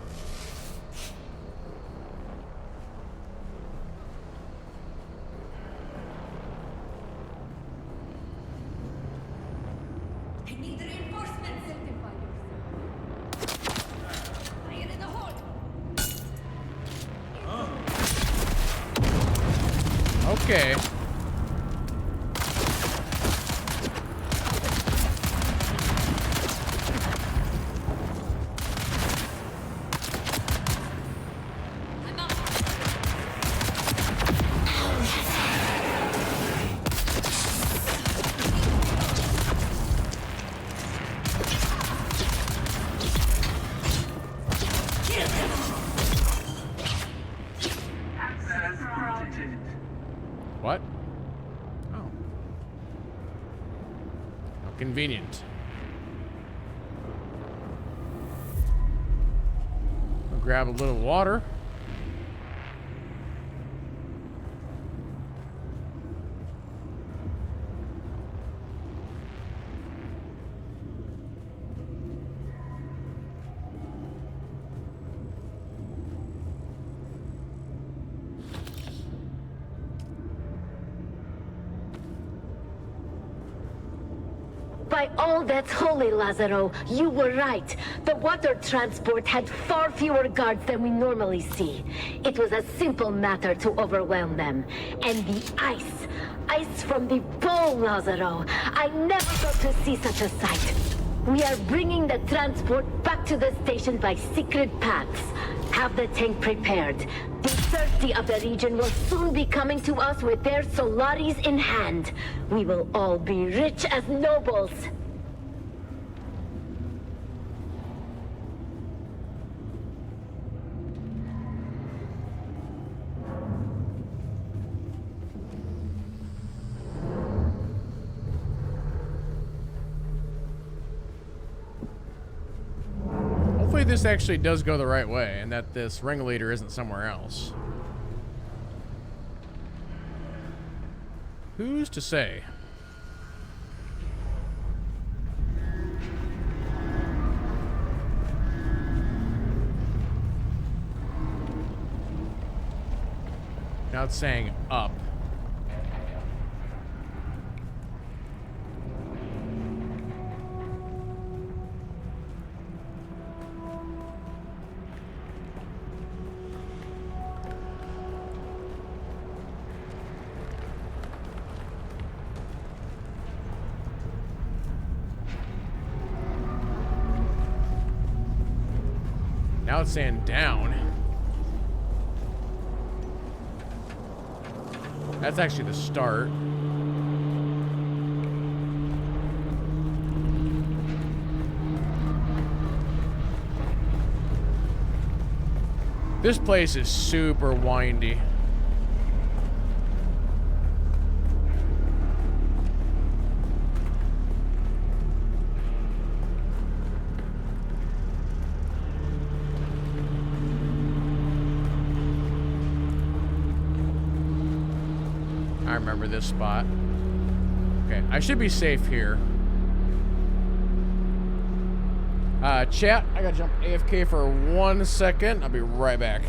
Okay. What? Oh. How convenient. I'll grab a little water. By all that's holy, Lazaro, you were right. The water transport had far fewer guards than we normally see. It was a simple matter to overwhelm them. And the ice from the pole, Lazaro. I never got to see such a sight. We are bringing the transport back to the station by secret paths. Have the tank prepared. The thirsty of the region will soon be coming to us with their Solaris in hand. We will all be rich as nobles. Hopefully this actually does go the right way and that this ringleader isn't somewhere else. Who's to say? Now it's saying up. Now it's saying down. That's actually the start. This place is super windy. I remember this spot. Okay, I should be safe here. Chat, I gotta jump AFK for 1 second. I'll be right back.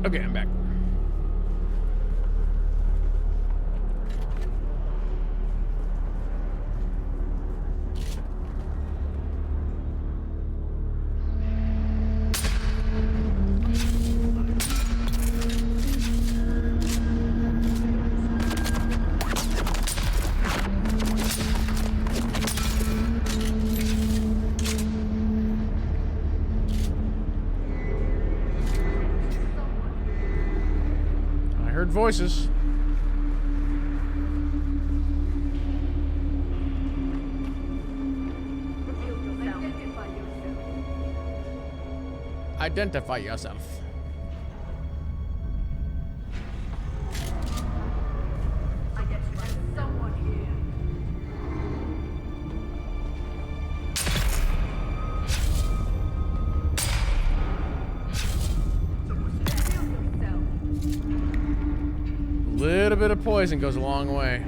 Okay, I'm back. Voices. Identify yourself. Little bit of poison goes a long way.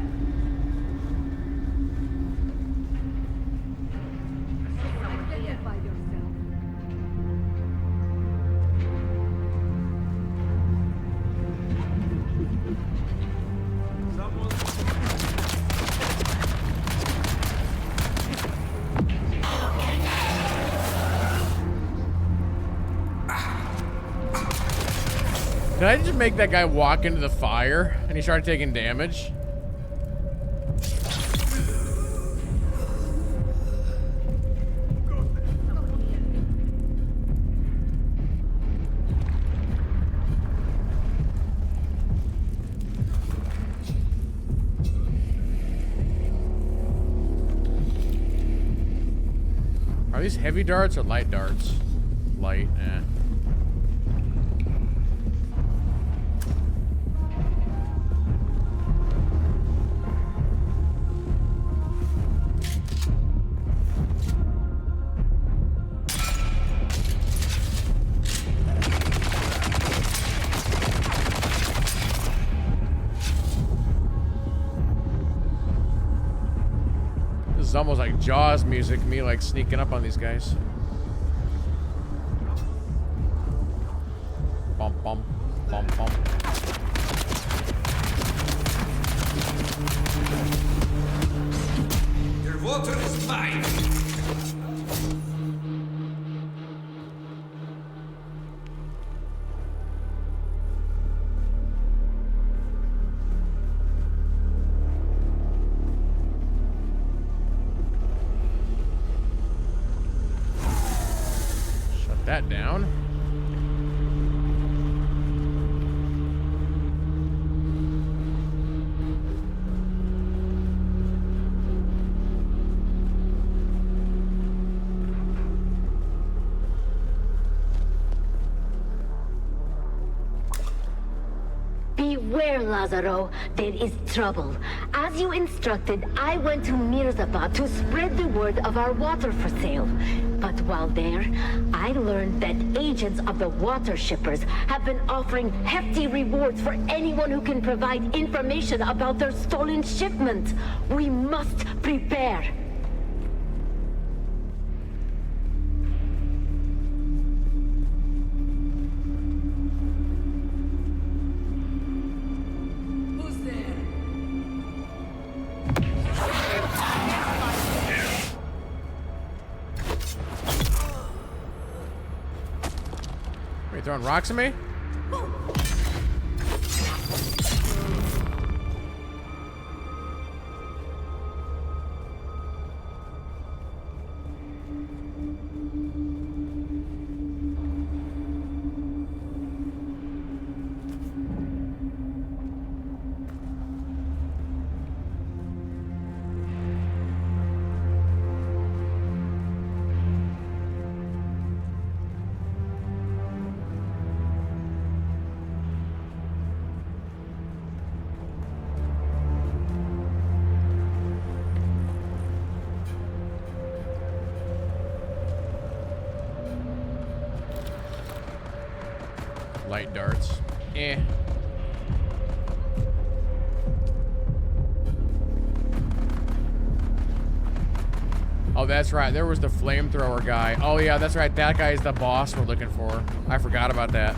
Did I just make that guy walk into the fire and he started taking damage? Are these heavy darts or light darts? Light, eh. It's almost like Jaws music, me like sneaking up on these guys. Bum bum bum bum. Your water is mine. That down. Beware, Lazaro. There is trouble. As you instructed, I went to Mirzapah to spread the word of our water for sale. But while there, I learned that agents of the water shippers have been offering hefty rewards for anyone who can provide information about their stolen shipment. We must prepare. Are you throwing rocks at me? Light darts. Eh. Oh, that's right. There was the flamethrower guy. Oh, yeah, that's right. That guy is the boss we're looking for. I forgot about that.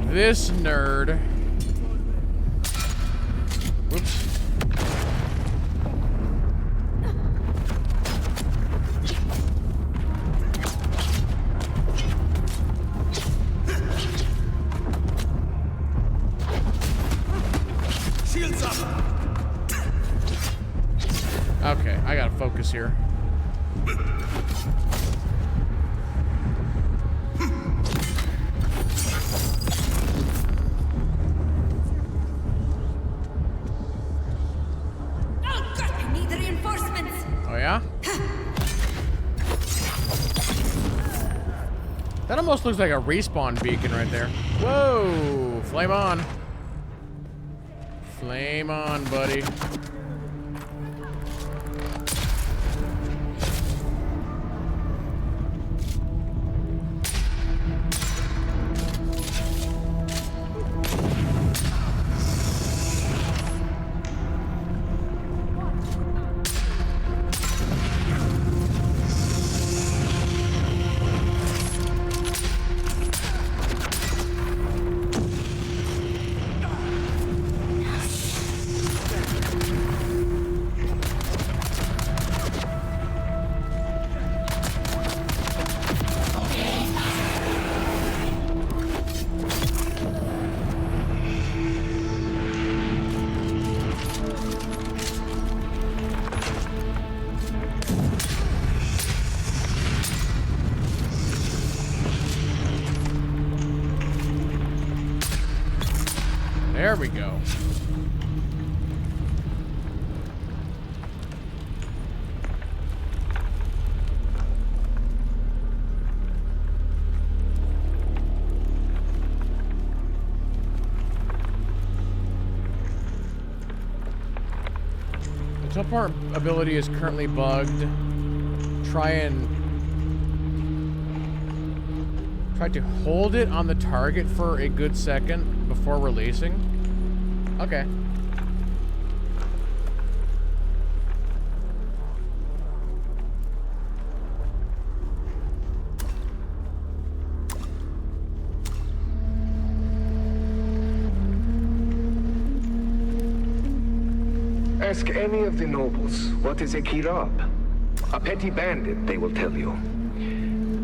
This nerd. Whoops. Shields up. Okay, I gotta focus here. I need reinforcements. Oh, yeah? That almost looks like a respawn beacon right there. Whoa! Flame on. Flame on, buddy. There we go. The teleport ability is currently bugged. Try to hold it on the target for a good second before releasing. Okay. Ask any of the nobles, what is a kirab? A petty bandit, they will tell you.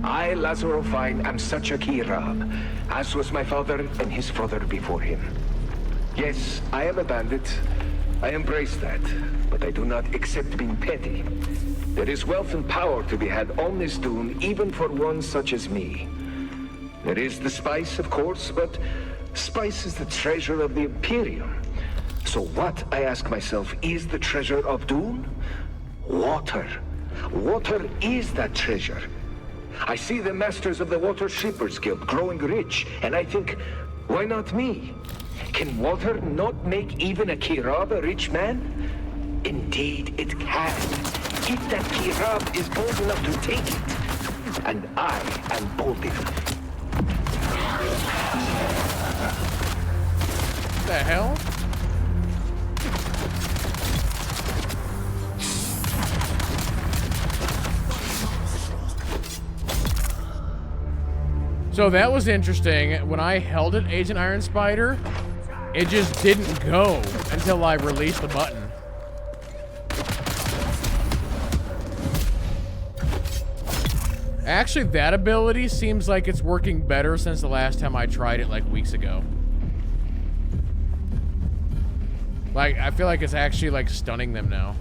I, Lazaro Fine, am such a kirab, as was my father and his father before him. Yes, I am a bandit. I embrace that, but I do not accept being petty. There is wealth and power to be had on this dune, even for one such as me. There is the spice, of course, but spice is the treasure of the Imperium. So what, I ask myself, is the treasure of Dune? Water. Water is that treasure. I see the masters of the Water Shippers Guild growing rich, and I think, why not me? Can water not make even a kirab a rich man? Indeed, it can. If that kirab is bold enough to take it. And I am bold enough. What the hell? So that was interesting. When I held it, Agent Iron Spider, it just didn't go until I released the button. Actually, that ability seems like it's working better since the last time I tried it, like, weeks ago. Like, I feel like it's actually, like, stunning them now.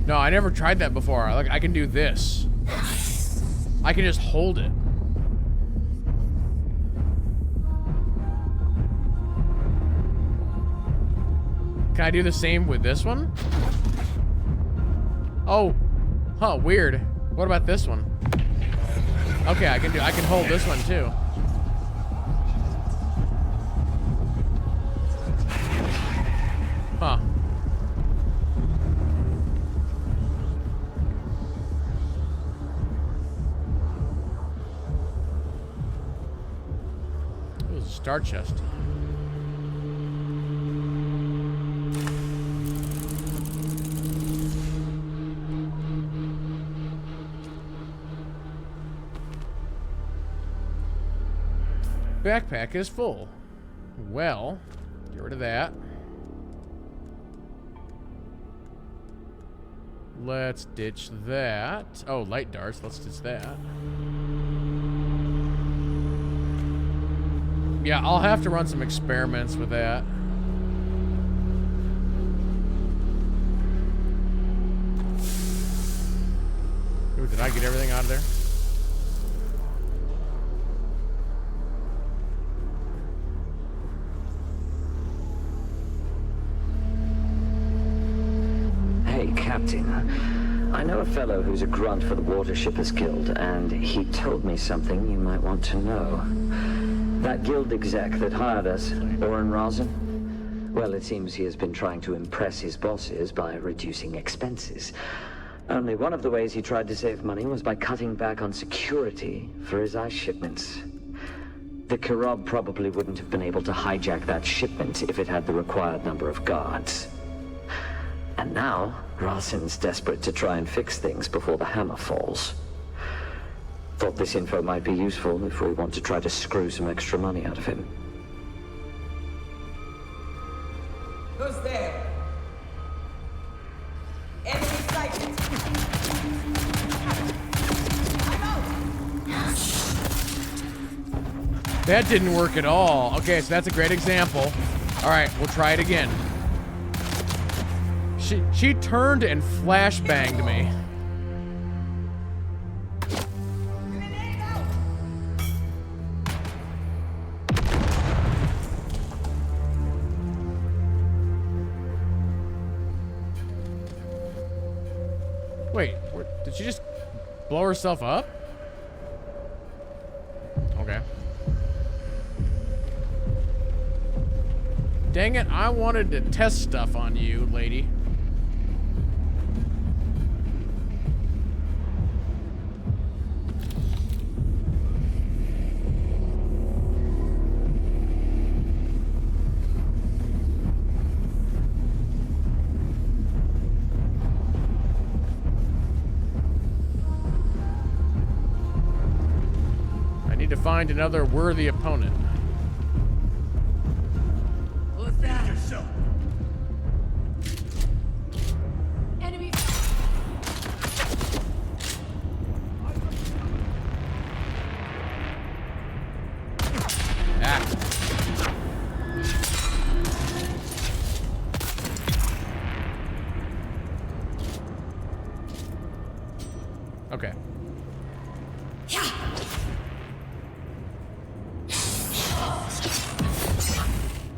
No, I never tried that before. Like, I can do this. I can just hold it. Can I do the same with this one? Oh. Huh, weird. What about this one? Okay, I can hold this one too. Huh. It was a star chest. Backpack is full. Well, get rid of that. Let's ditch that. Oh, light darts. Let's ditch that. Yeah, I'll have to run some experiments with that. Ooh, did I get everything out of there? Hey, Captain. I know a fellow who's a grunt for the Watershippers Guild, and he told me something you might want to know. That guild exec that hired us, Oren Rosin, well, it seems he has been trying to impress his bosses by reducing expenses. Only one of the ways he tried to save money was by cutting back on security for his ice shipments. The Kirab probably wouldn't have been able to hijack that shipment if it had the required number of guards. And now, Rosin's desperate to try and fix things before the hammer falls. Thought this info might be useful if we want to try to screw some extra money out of him. Who's there? Enemy sighted. I'm out. That didn't work at all. Okay, so that's a great example. All right, we'll try it again. She turned and flashbanged me. Wait, did she just blow herself up? Okay. Dang it, I wanted to test stuff on you, lady. To find another worthy opponent. Who's that? Enemy. Ah. Okay.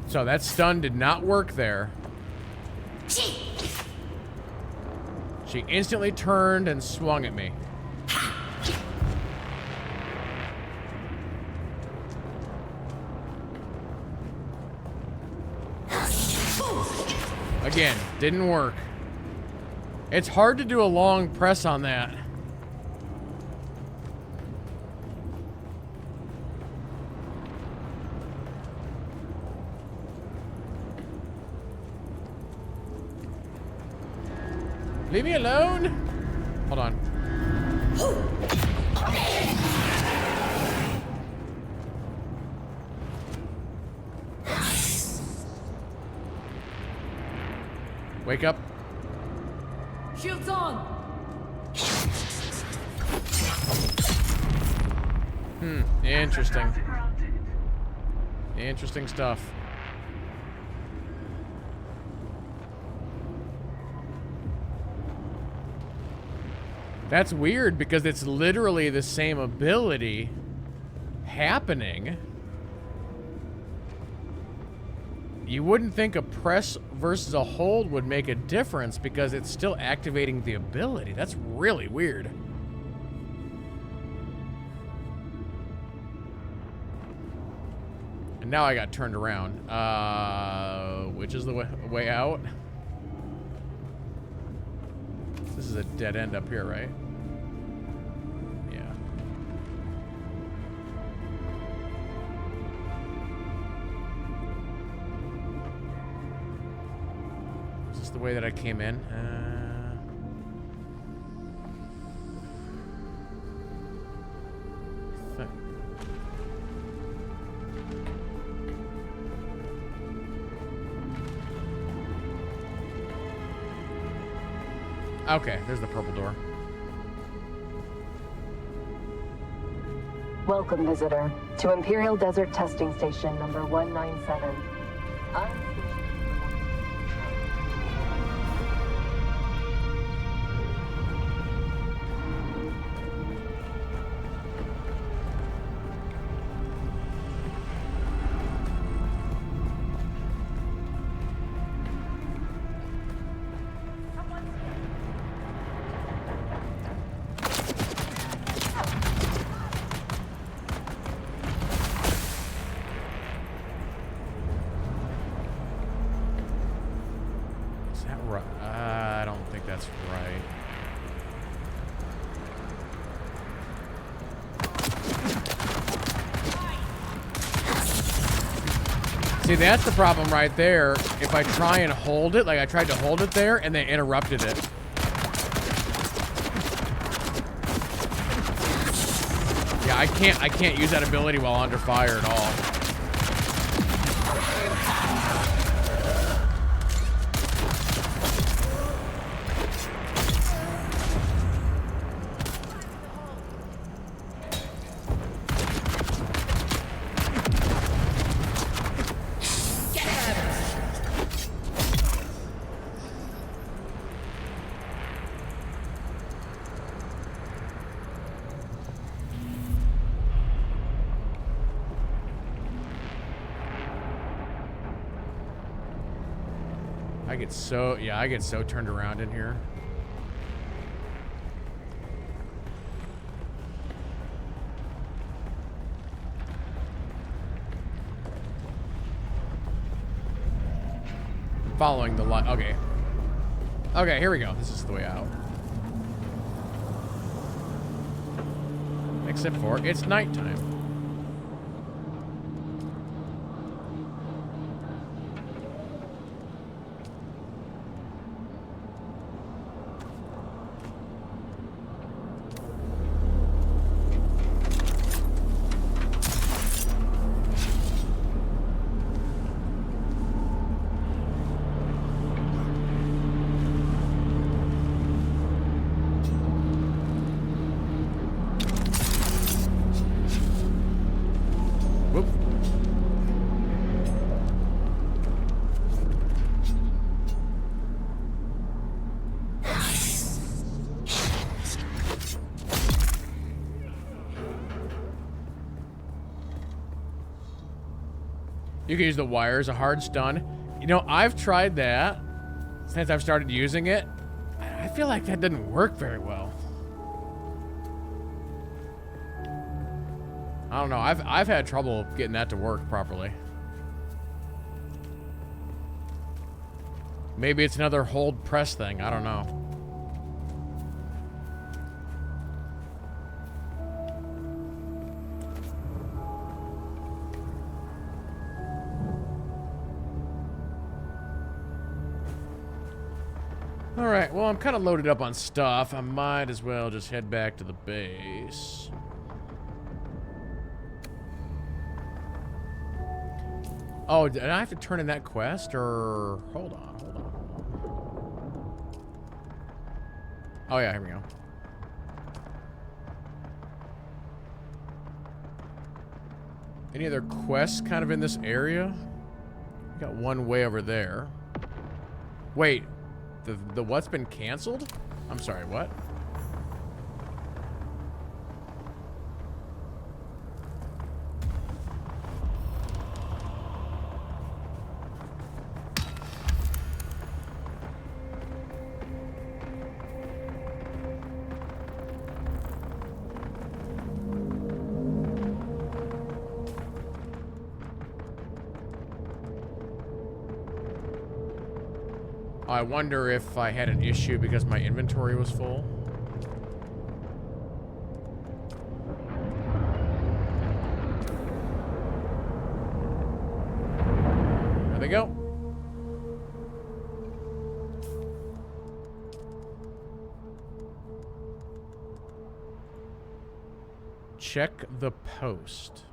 So that stun did not work there. She instantly turned and swung at me. Again, didn't work. It's hard to do a long press on that. Leave me alone. Hold on. Wake up. Shields on. Interesting. Interesting stuff. That's weird because it's literally the same ability happening. You wouldn't think a press versus a hold would make a difference because it's still activating the ability. That's really weird. And now I got turned around. Which is the way out? This is a dead end up here, right? Yeah. Is this the way that I came in? Okay, there's the purple door. Welcome, visitor, to Imperial Desert Testing Station number 197. Right. See, that's the problem right there. If I try and hold it, like I tried to hold it there, and they interrupted it. Yeah, I can't use that ability while under fire at all. I get so turned around in here. Following the light. Okay. Okay, here we go. This is the way out. Except for it's nighttime. You can use the wires, a hard stun. You know, I've tried that since I've started using it. I feel like that didn't work very well. I don't know. I've had trouble getting that to work properly. Maybe it's another hold press thing. I don't know. Alright, well, I'm kind of loaded up on stuff. I might as well just head back to the base. Oh, did I have to turn in that quest, or... Hold on. Oh, yeah, here we go. Any other quests kind of in this area? We got one way over there. Wait. The what's been canceled? I'm sorry, what? I wonder if I had an issue because my inventory was full. There they go. Check the post.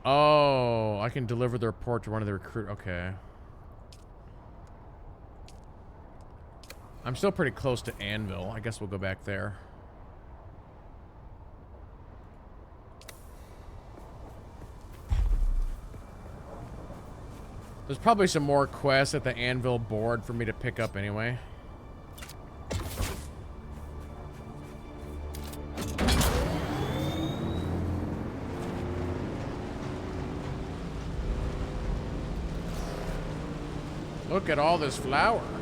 Oh, I can deliver the report to one of the recruit. Okay. I'm still pretty close to Anvil. I guess we'll go back there. There's probably some more quests at the Anvil board for me to pick up anyway. Look at all this flour. Oh,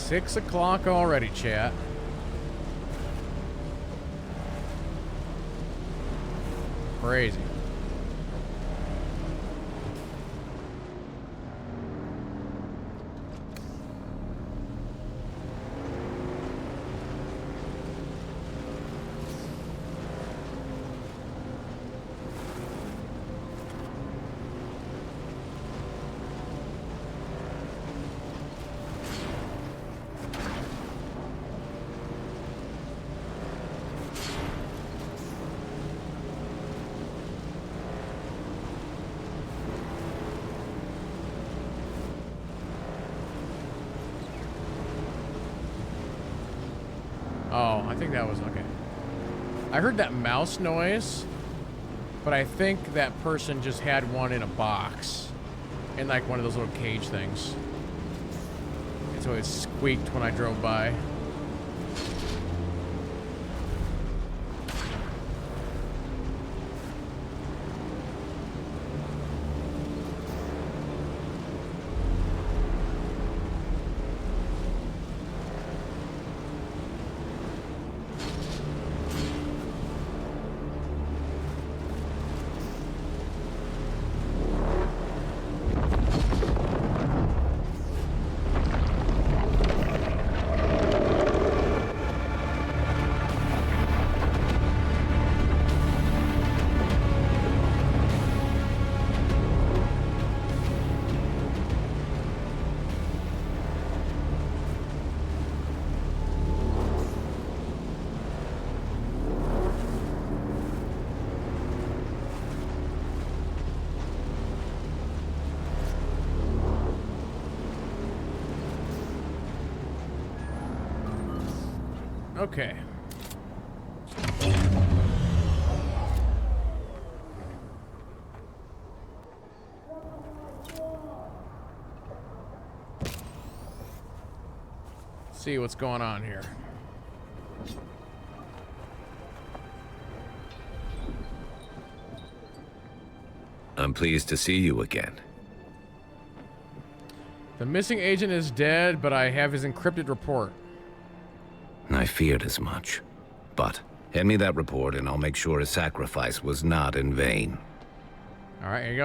6 o'clock already, chat. Crazy. Oh, I think that was okay. I heard that mouse noise, but I think that person just had one in a box, in like one of those little cage things. And so it squeaked when I drove by. Okay. See what's going on here. I'm pleased to see you again. The missing agent is dead, but I have his encrypted report. I feared as much. But hand me that report and I'll make sure his sacrifice was not in vain. All right, here you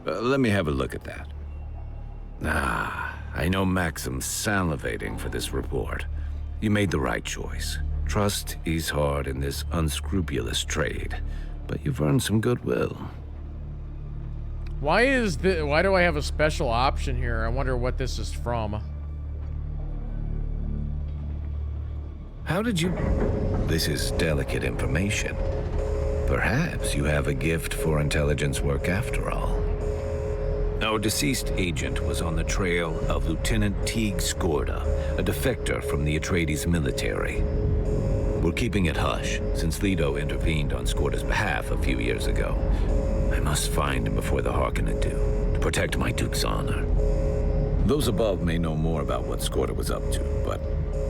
go. Let me have a look at that. Ah, I know Maxim's salivating for this report. You made the right choice. Trust is hard in this unscrupulous trade, but you've earned some goodwill. Why do I have a special option here? I wonder what this is from. How did you... This is delicate information. Perhaps you have a gift for intelligence work after all. Our deceased agent was on the trail of Lieutenant Teague Skorda, a defector from the Atreides military. We're keeping it hush, since Leto intervened on Skorda's behalf a few years ago. I must find him before the Harkonnen do, to protect my Duke's honor. Those above may know more about what Skorda was up to, but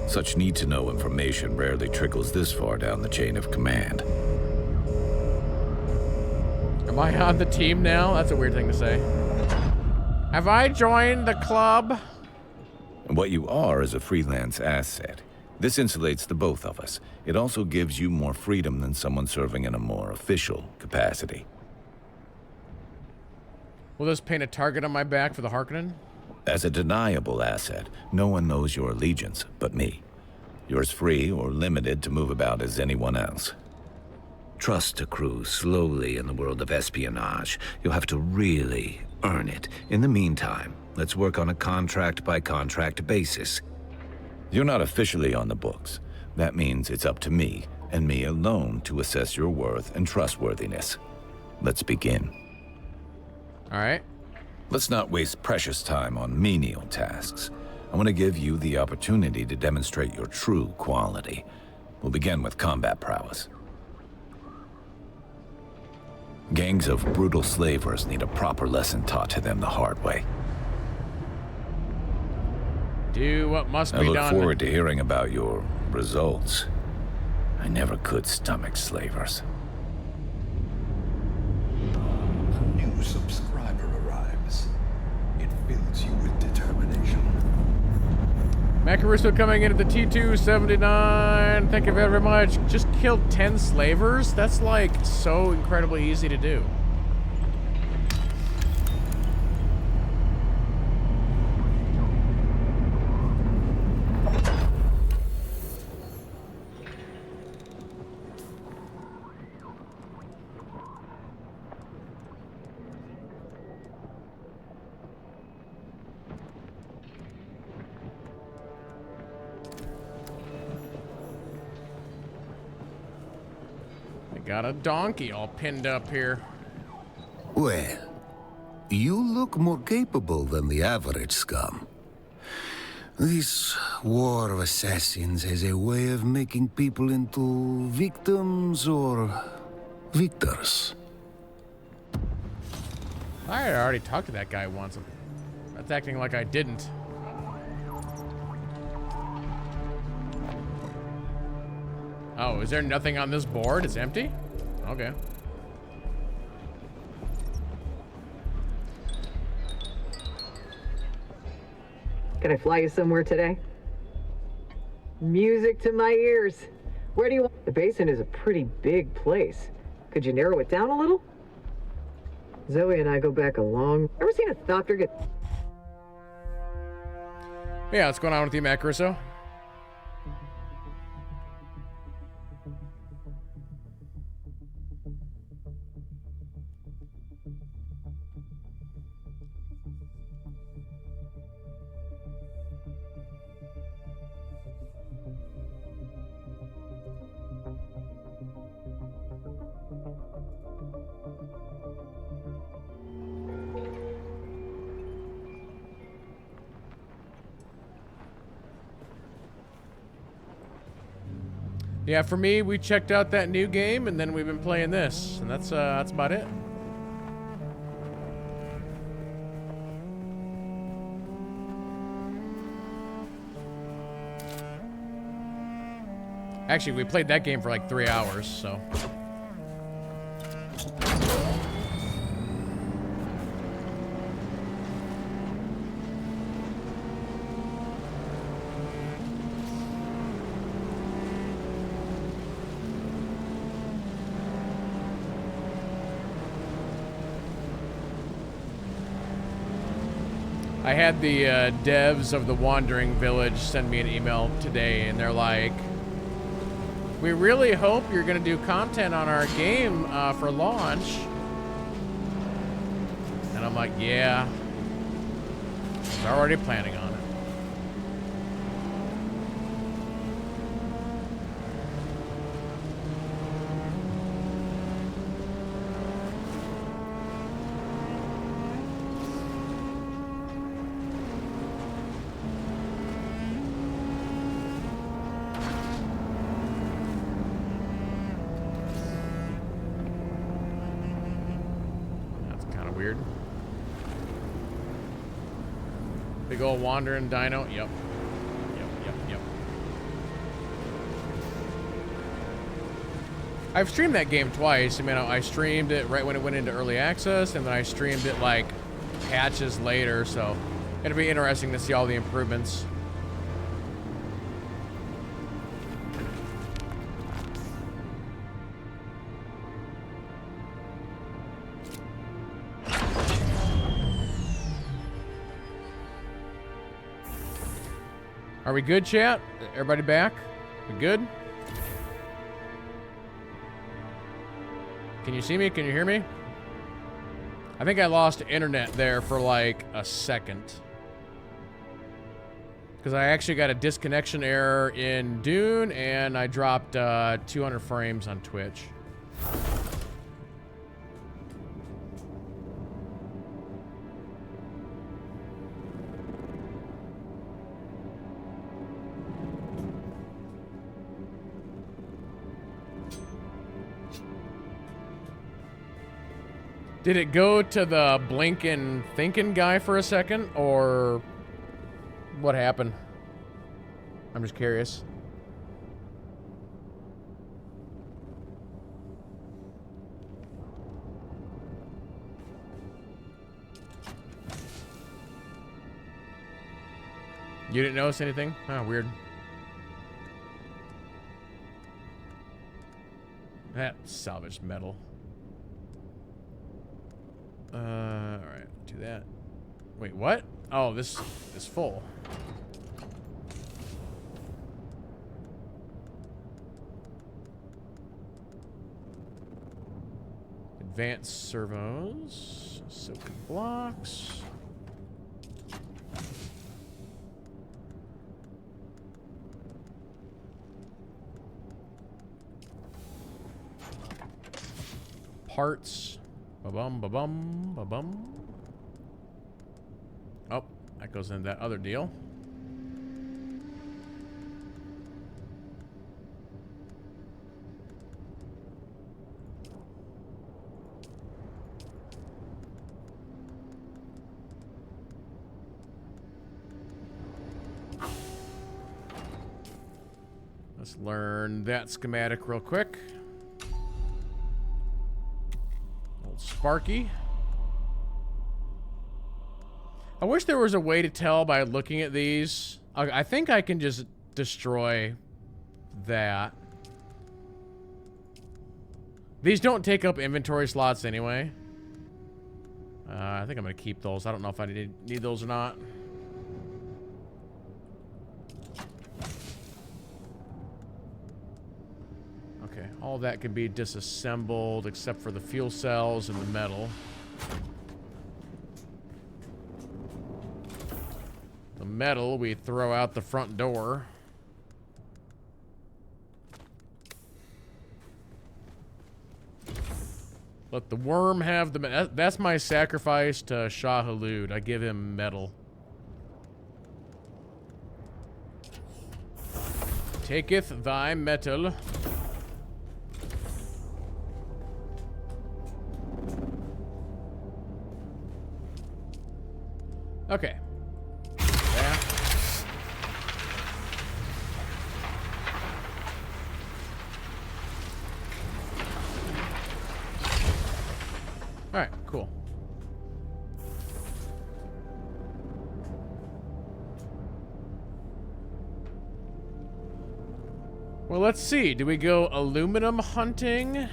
such need-to-know information rarely trickles this far down the chain of command. Am I on the team now? That's a weird thing to say. Have I joined the club? What you are is a freelance asset. This insulates the both of us. It also gives you more freedom than someone serving in a more official capacity. Will this paint a target on my back for the Harkonnen? As a deniable asset, no one knows your allegiance but me. You're as free or limited to move about as anyone else. Trust accrues slowly in the world of espionage. You'll have to really earn it. In the meantime, let's work on a contract-by-contract basis. You're not officially on the books. That means it's up to me, and me alone, to assess your worth and trustworthiness. Let's begin. All right. Let's not waste precious time on menial tasks. I want to give you the opportunity to demonstrate your true quality. We'll begin with combat prowess. Gangs of brutal slavers need a proper lesson taught to them the hard way. Do what must be done. I look forward to hearing about your results. I never could stomach slavers. A new subscriber arrives. It fills guides you with determination. Macaruso coming in at the T279. Thank you very much. Just killed 10 slavers? That's like so incredibly easy to do. Got a donkey all pinned up here. Well, you look more capable than the average scum. This war of assassins has a way of making people into victims or victors. I had already talked to that guy once. That's acting like I didn't. Oh, is there nothing on this board? It's empty? Okay. Can I fly you somewhere today? Music to my ears. Where do you want? The basin is a pretty big place. Could you narrow it down a little? Zoe and I go back a long... Ever seen a doctor get... Yeah, what's going on with you, Matt Caruso? Yeah, for me, we checked out that new game, and then we've been playing this, and that's about it. Actually, we played that game for like 3 hours, so... I had the devs of the Wandering Village send me an email today, and they're like, we really hope you're going to do content on our game for launch. And I'm like, yeah. I was already planning on it. Weird. Big old wandering dino. Yep. Yep. I've streamed that game twice. I mean, I streamed it right when it went into early access, and then I streamed it like patches later, so it'll be interesting to see all the improvements. Are we good, chat? Everybody back? We good? Can you see me? Can you hear me? I think I lost internet there for like a second. Because I actually got a disconnection error in Dune, and I dropped 200 frames on Twitch. Did it go to the blinking thinking guy for a second, or what happened? I'm just curious. You didn't notice anything? Oh, weird. That salvaged metal. Alright, do that. Wait, what? Oh, this is full. Advanced servos. Silken blocks. Parts. Ba-bum, ba-bum, ba-bum. Oh, that goes into that other deal. Let's learn that schematic real quick. Old Sparky. I wish there was a way to tell by looking at these. I think I can just destroy that. These don't take up inventory slots anyway. I think I'm gonna keep those. I don't know if I need those or not. Okay, all that can be disassembled except for the fuel cells and the metal. The metal we throw out the front door. Let the worm have the... That's my sacrifice to Shah Halud. I give him metal. Taketh thy metal. Okay. Alright, cool. Well, let's see. Do we go aluminum hunting?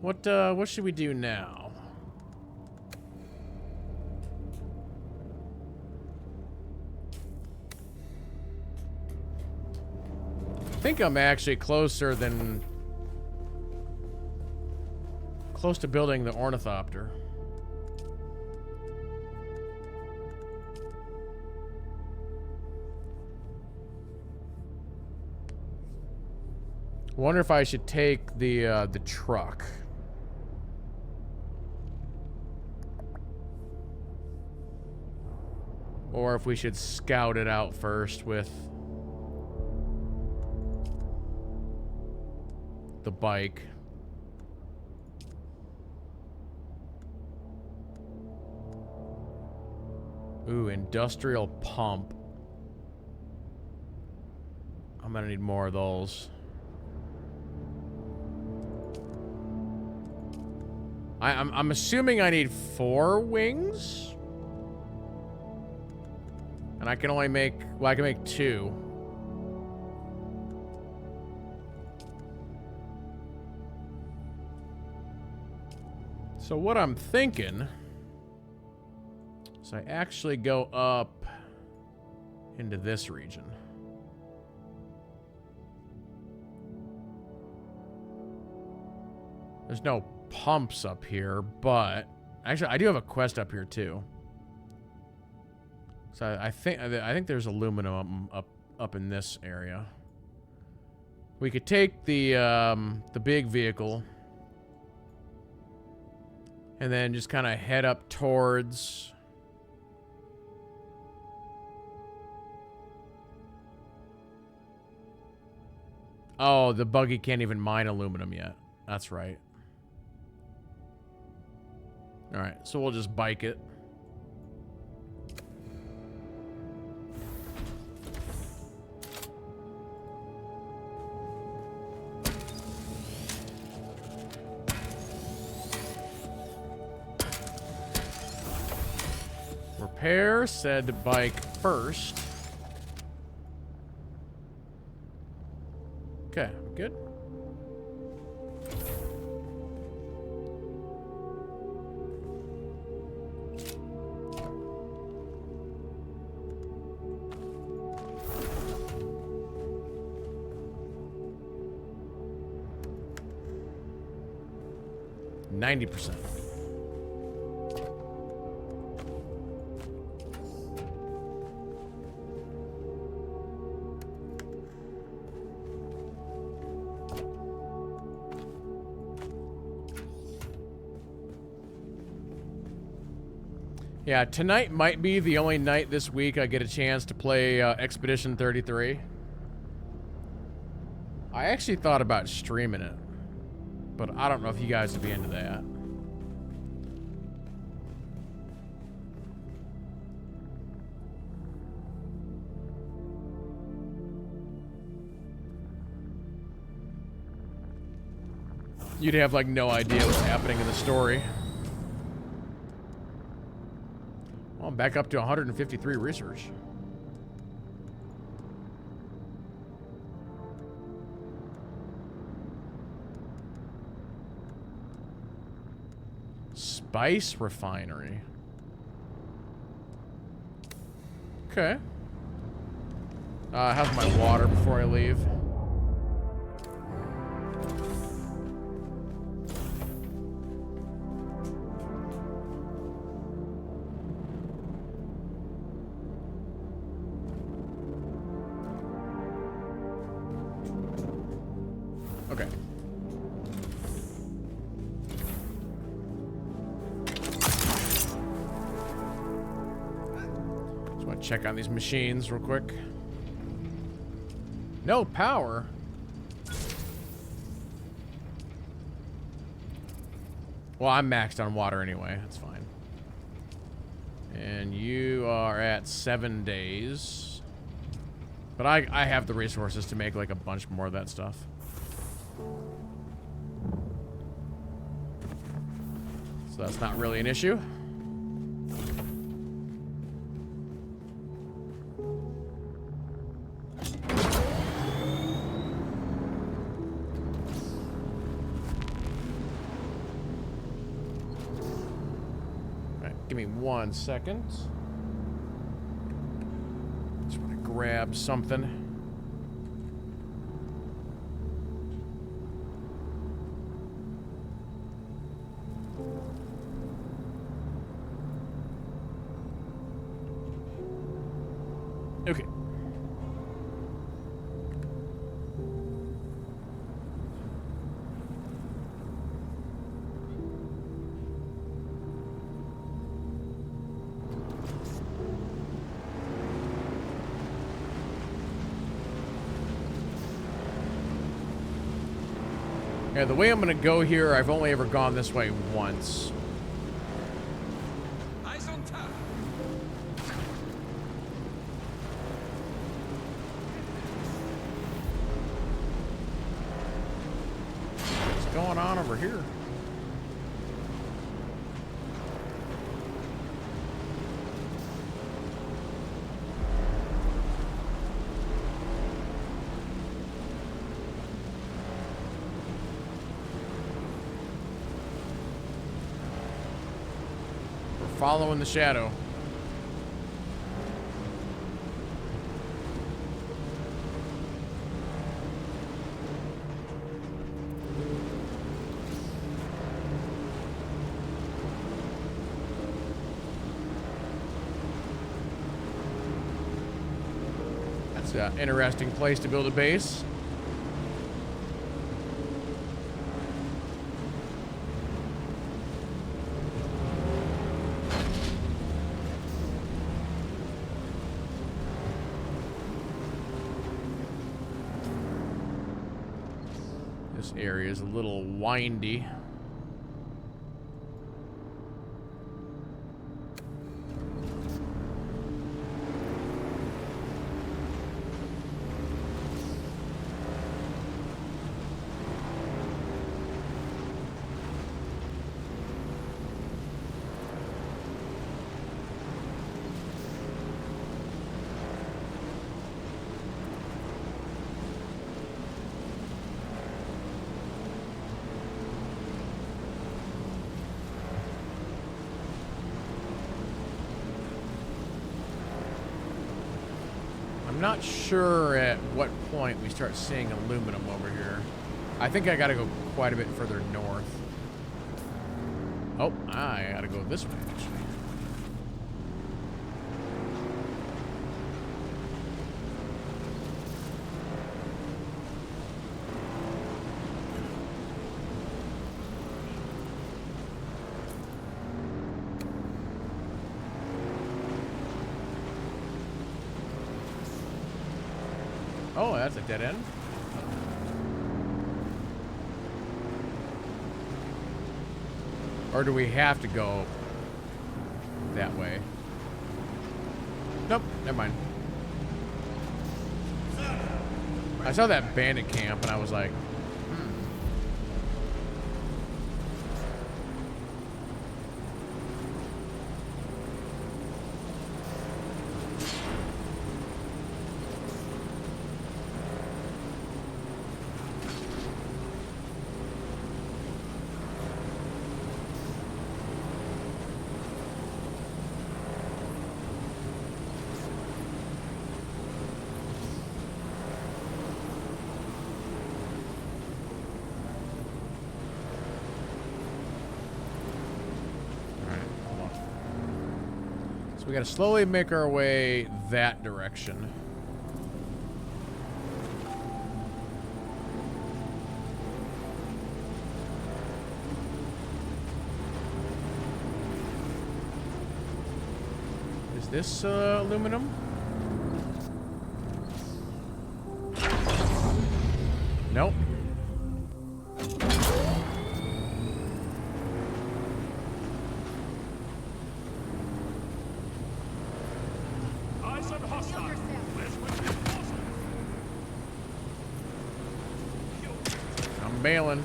What should we do now? I think I'm actually close to building the ornithopter. Wonder if I should take the truck. Or if we should scout it out first with the bike. Ooh, industrial pump. I'm gonna need more of those. I'm assuming I need 4 wings. And I can only make... Well, I can make 2. So what I'm thinking... So I actually go up into this region. There's no pumps up here, but actually I do have a quest up here too. So I think there's aluminum up in this area. We could take the big vehicle and then just kind of head up towards... Oh, the buggy can't even mine aluminum yet. That's right. Alright, so we'll just bike it. Repair said bike first. Okay, good. %. Yeah, tonight might be the only night this week I get a chance to play Expedition 33. I actually thought about streaming it, but I don't know if you guys would be into that. You'd have like no idea what's happening in the story. Well, I'm back up to 153 research. Spice refinery. Okay. How's my water before I leave? Okay. Just want to check on these machines real quick. No power. Well, I'm maxed on water anyway. That's fine. And you are at 7 days. But I have the resources to make like a bunch more of that stuff. So that's not really an issue. Give me 1 second. Just want to grab something. Okay. Yeah, the way I'm gonna go here, I've only ever gone this way once. Eyes on top. What's going on over here? Following the shadow. That's an interesting place to build a base. This area is a little windy. I'm not sure at what point we start seeing aluminum over here. I think I gotta go quite a bit further north. Oh, I gotta go this way, actually. Oh, that's a dead end. Or do we have to go that way? Nope, never mind. I saw that bandit camp and I was like, we gotta slowly make our way that direction. Is this aluminum? Nope. I'm bailing.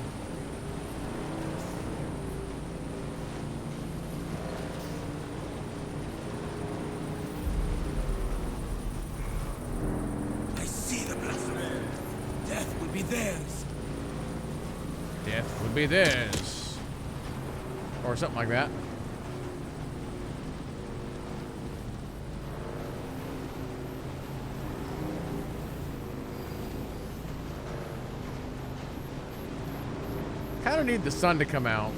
I see the platform. Death will be theirs. Death would be theirs. Or something like that. Kind of need the sun to come out.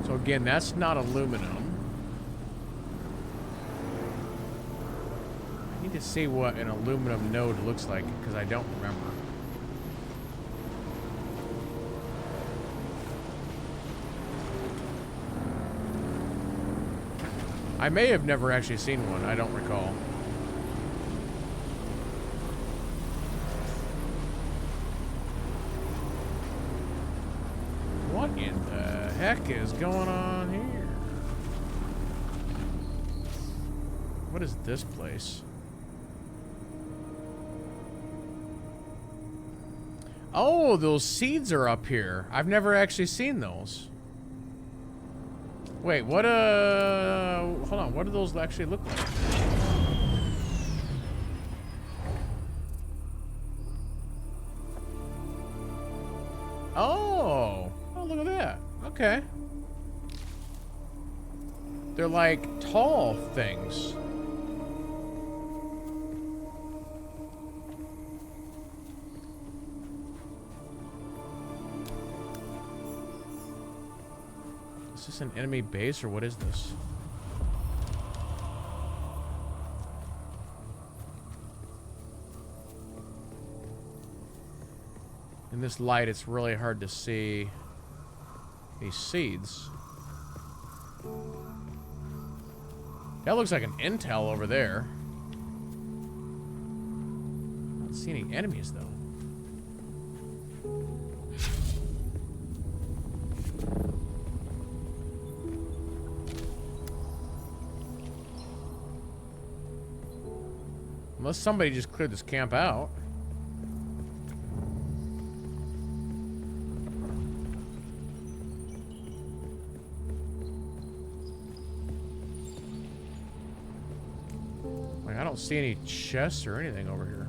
So again, that's not aluminum. I need to see what an aluminum node looks like because I don't remember. I may have never actually seen one. I don't recall. What in the heck is going on here? What is this place? Oh, those seeds are up here. I've never actually seen those. Wait, what, hold on, what do those actually look like? Oh, look at that. Okay. They're like tall things. Is this an enemy base or what is this? In this light, it's really hard to see these seeds. That looks like an intel over there. I don't see any enemies, though. Unless somebody just cleared this camp out. Like, I don't see any chests or anything over here.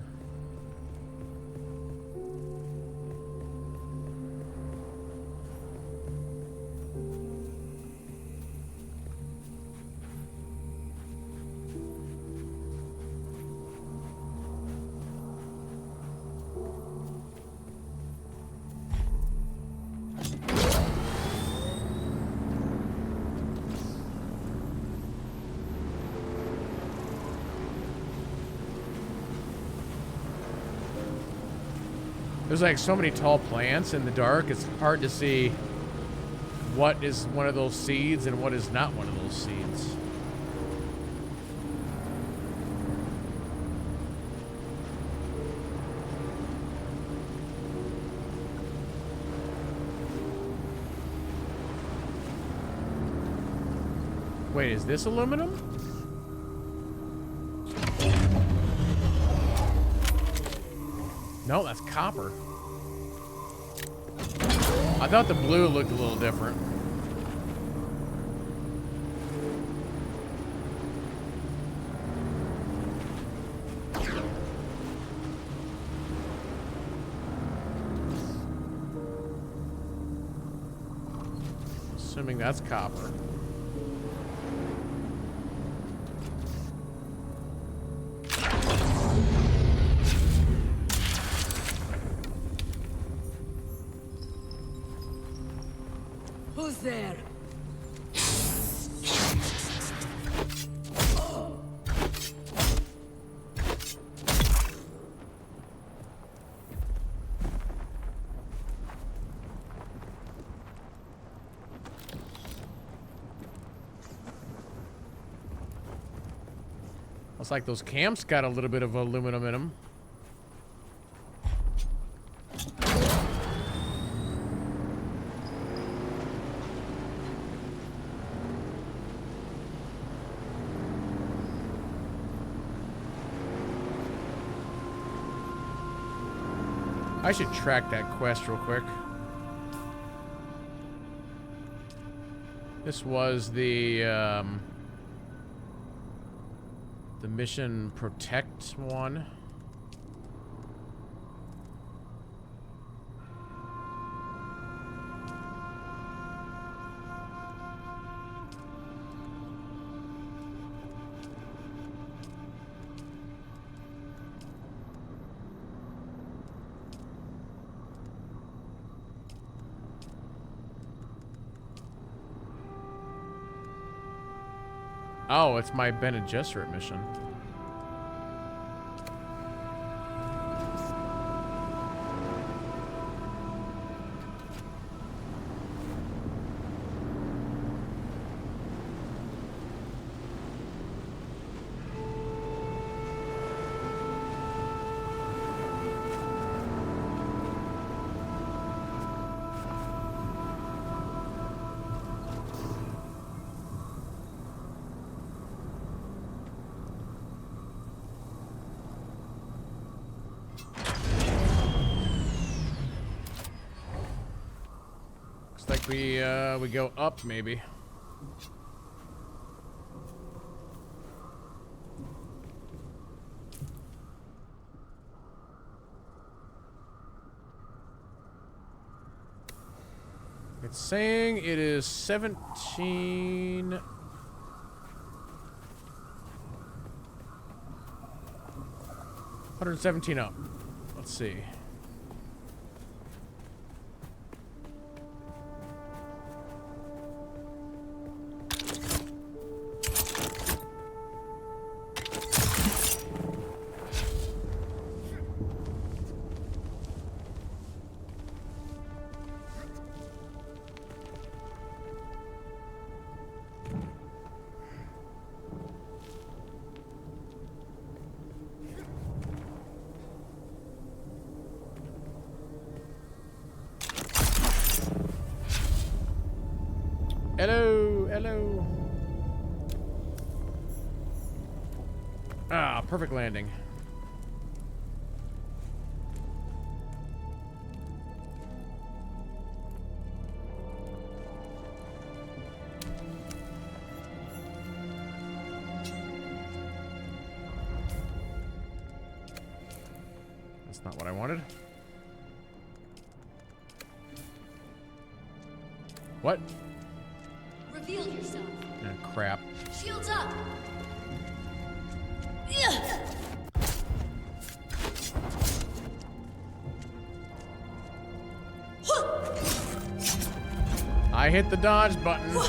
There's like so many tall plants in the dark, it's hard to see what is one of those seeds and what is not one of those seeds. Wait, is this aluminum? No, that's copper. I thought the blue looked a little different. Assuming that's copper. Who's there? Looks like those camps got a little bit of aluminum in them. I should track that quest real quick. This was the mission protect one. Oh, it's my Bene Gesserit mission. Like we go up maybe. It's saying it is 17. 117 up. Let's see. Hello, hello. Ah, perfect landing. That's not what I wanted. What? Reveal yourself. Oh, crap. Shields up. I hit the dodge button. Or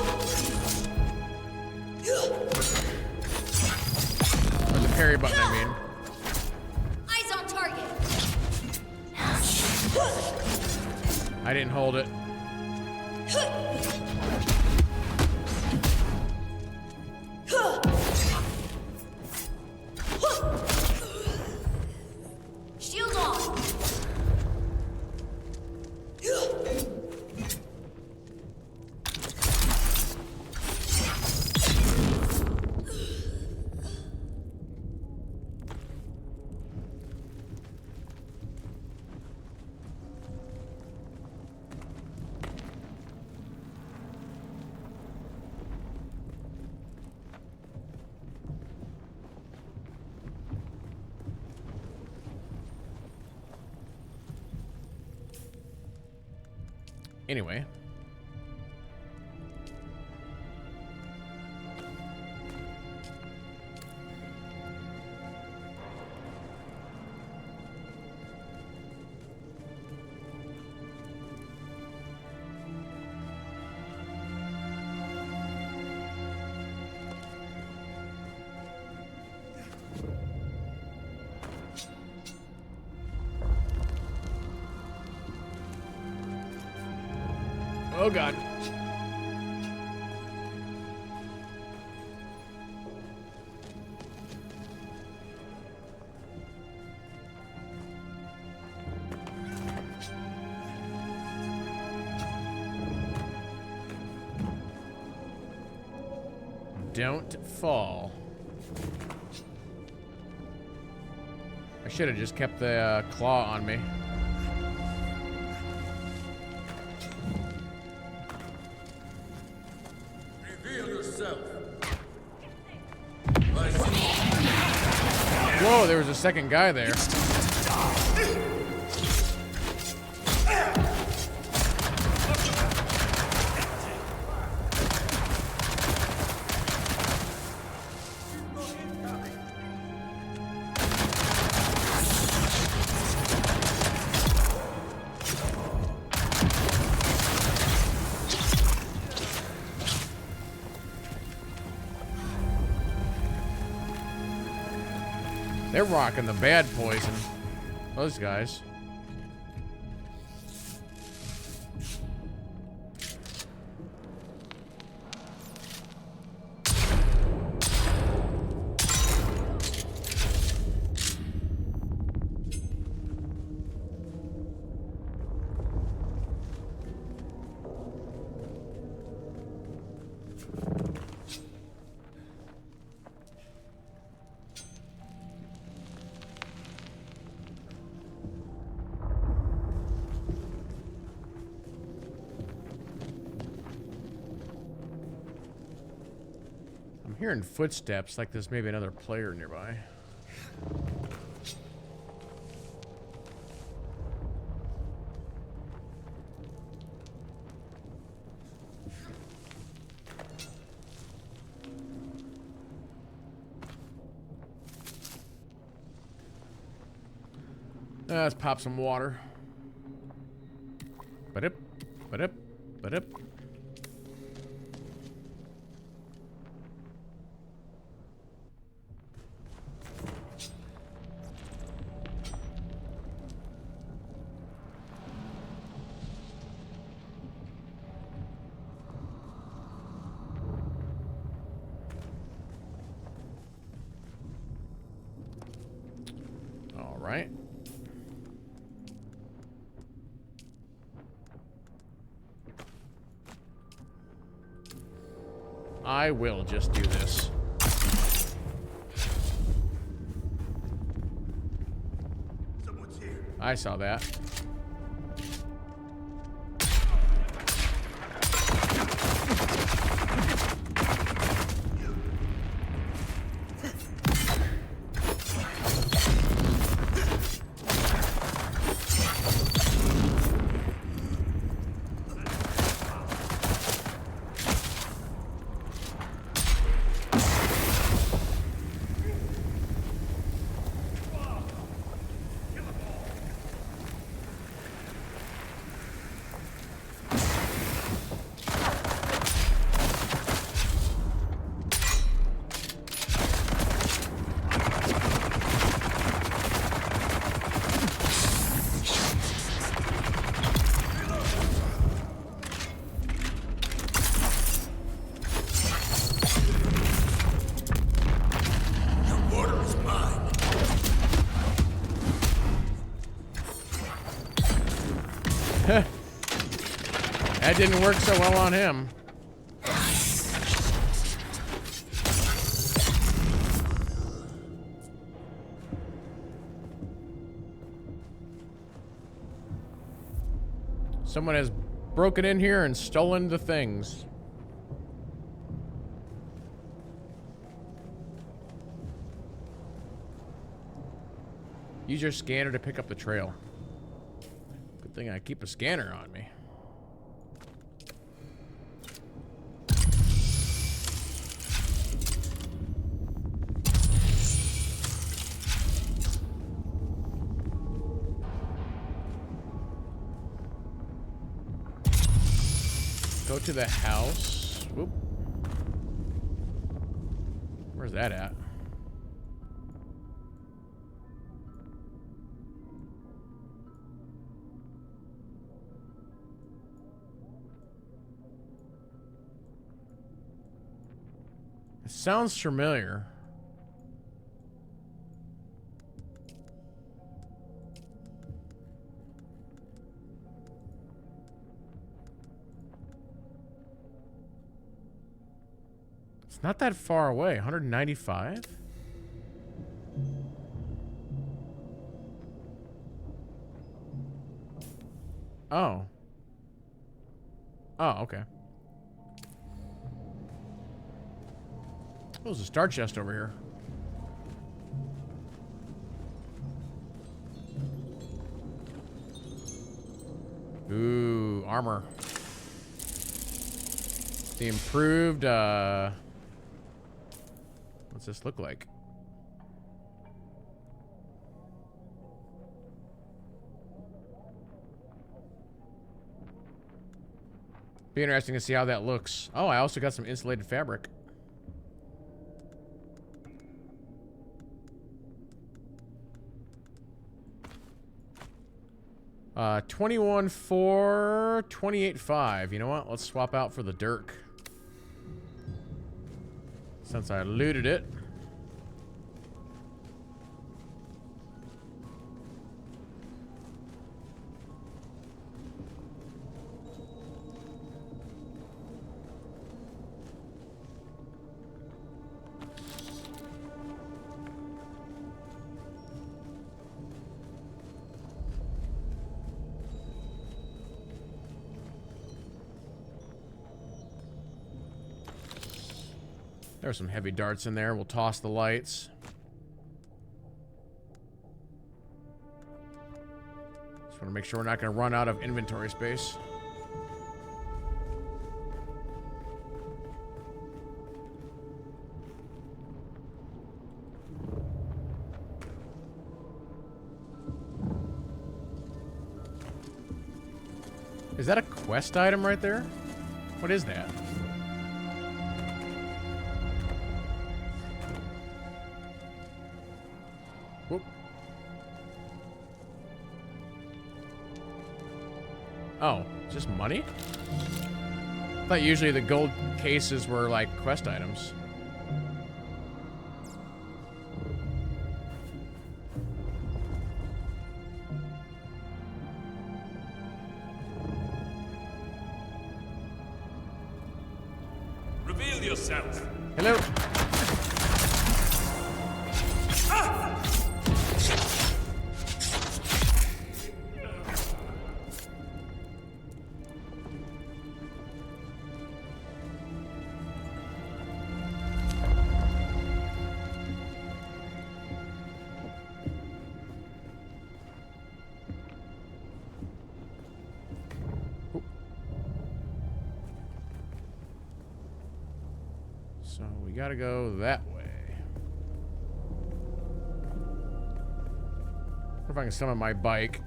the parry button, I mean. Eyes on target. I didn't hold it. Shield on. Anyway. Oh God. Don't fall. I should have just kept the claw on me. Whoa, there was a second guy there. They're rocking the bad poison. Those guys. Hearing footsteps, like there's maybe another player nearby. Let's pop some water. Ba-dip, ba-dip, ba-dip. Right. I will just do this. Someone's here. I saw that. That didn't work so well on him. Someone has broken in here and stolen the things. Use your scanner to pick up the trail. Good thing I keep a scanner on me. Go to the house. Whoop. Where's that at? It sounds familiar. It's not that far away. 195? Oh. Oh, okay. Oh, there's a star chest over here. Ooh, armor. The improved, what's this look like? Be interesting to see how that looks. Oh, I also got some insulated fabric. Uh, 21.4, 28.5. You know what? Let's swap out for the Dirk. Since I looted it. There's some heavy darts in there. We'll toss the lights. Just want to make sure we're not going to run out of inventory space. Is that a quest item right there? What is that? Whoop. Oh, just money? I thought usually the gold cases were like quest items. Reveal yourself. Hello. So we gotta go that way. What if I can summon my bike?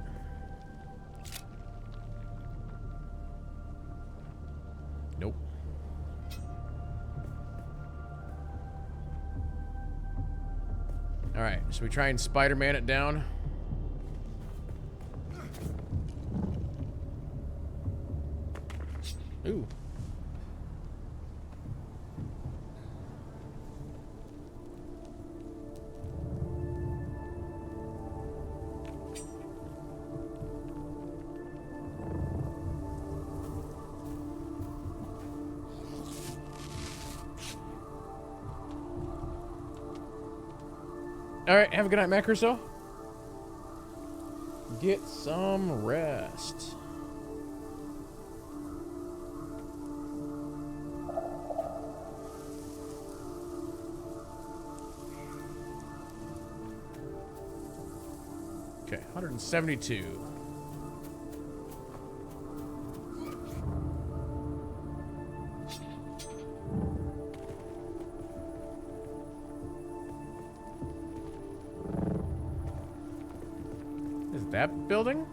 Nope. Alright, so we try and Spider-Man it down. Ooh. Alright, have a good night, Mac Crusoe. Get some rest. Okay, 172. Is that building?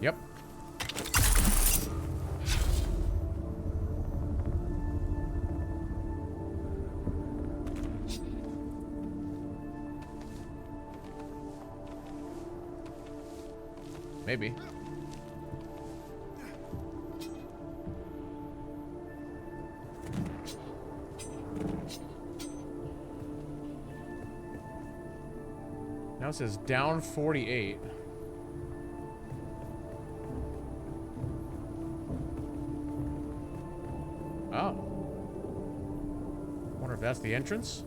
Yep. Maybe. Now it says down 48. Oh. Wonder if that's the entrance?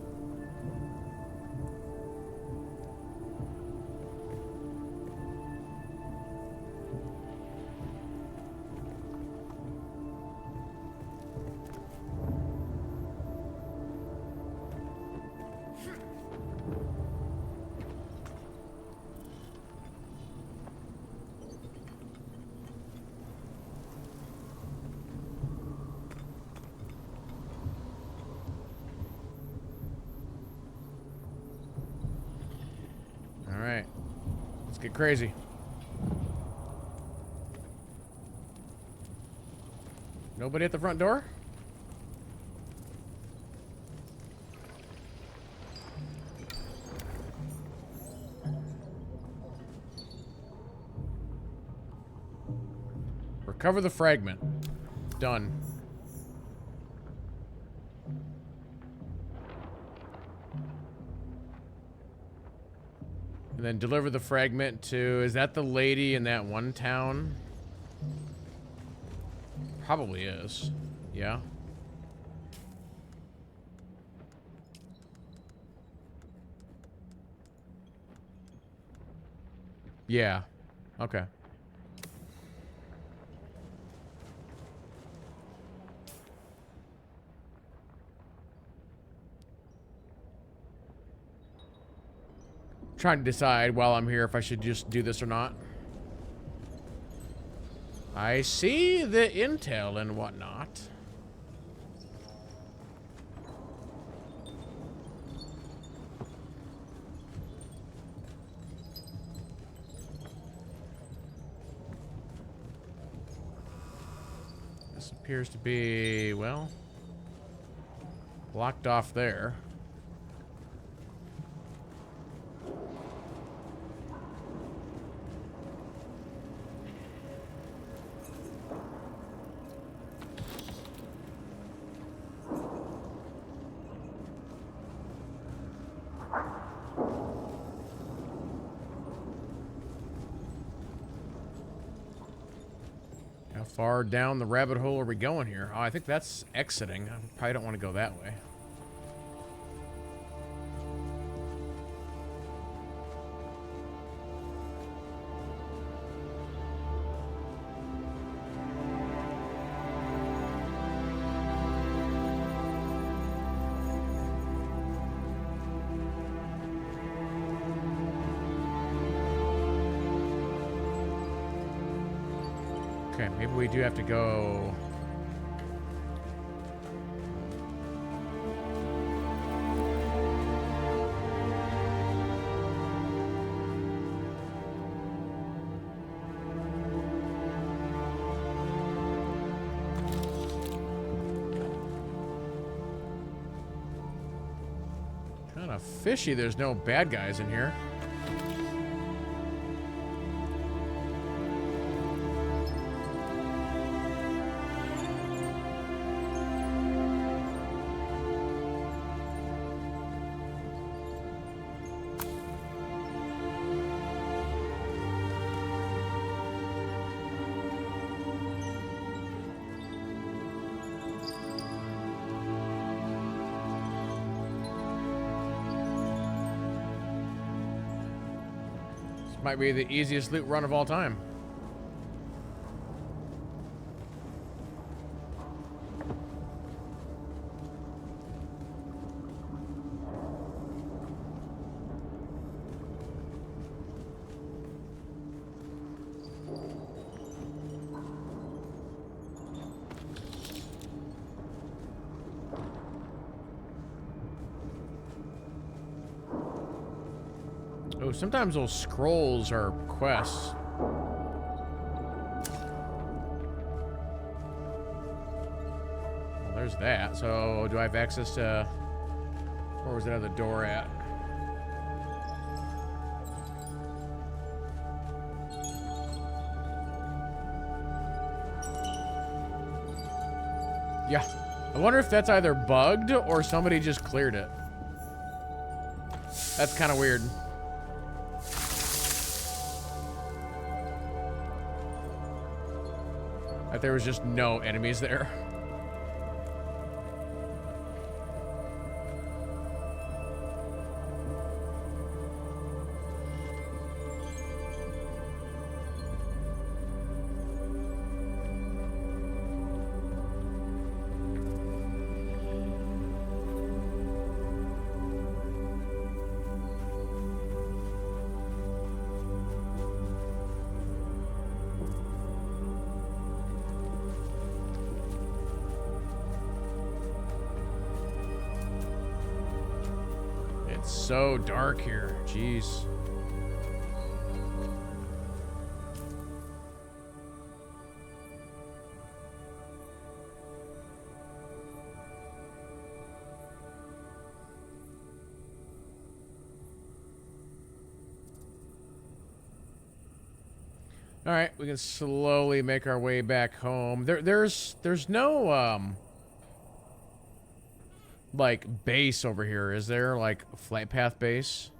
Alright. Let's get crazy. Nobody at the front door? Recover the fragment. Done. And then deliver the fragment to... Is that the lady in that one town? Probably is. Yeah. Yeah. Okay. Trying to decide while I'm here if I should just do this or not. I see the intel and whatnot. This appears to be, well, blocked off there. How far down the rabbit hole are we going here? Oh, I think that's exiting. I probably don't want to go that way. Okay, maybe we do have to go... Kind of fishy there's no bad guys in here. Might be the easiest loot run of all time. Oh, sometimes those scrolls are quests. Well, there's that. So, do I have access to... Where was that other door at? Yeah. I wonder if that's either bugged or somebody just cleared it. That's kind of weird. Like there was just no enemies there. So dark here. Jeez. All right, we can slowly make our way back home. There's no like base over here, is there? Like flight path base?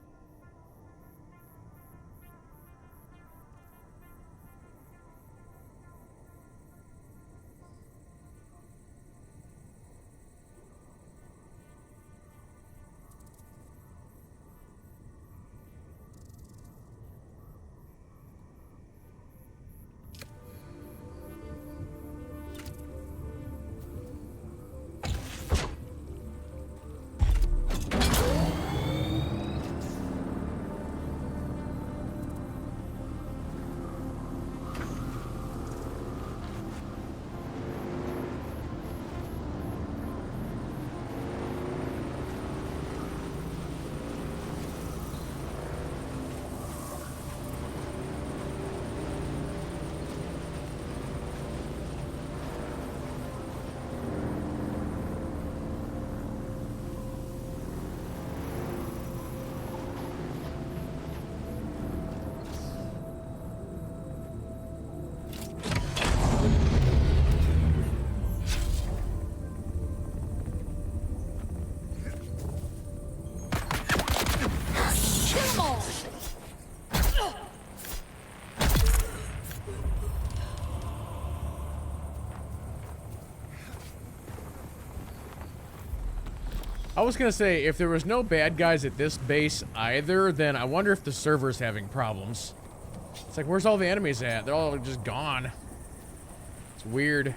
I was gonna say, if there was no bad guys at this base either, then I wonder if the server's having problems. It's like, where's all the enemies at? They're all just gone. It's weird.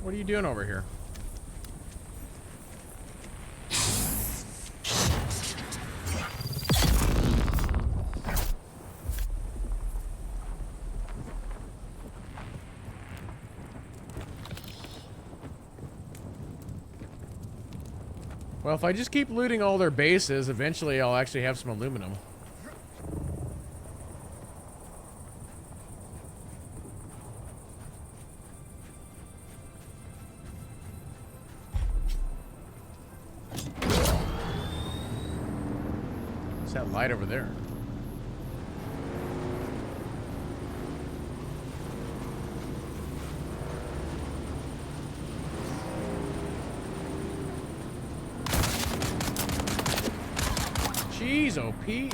What are you doing over here? Well, if I just keep looting all their bases, eventually I'll actually have some aluminum. What's that light over there? Pete.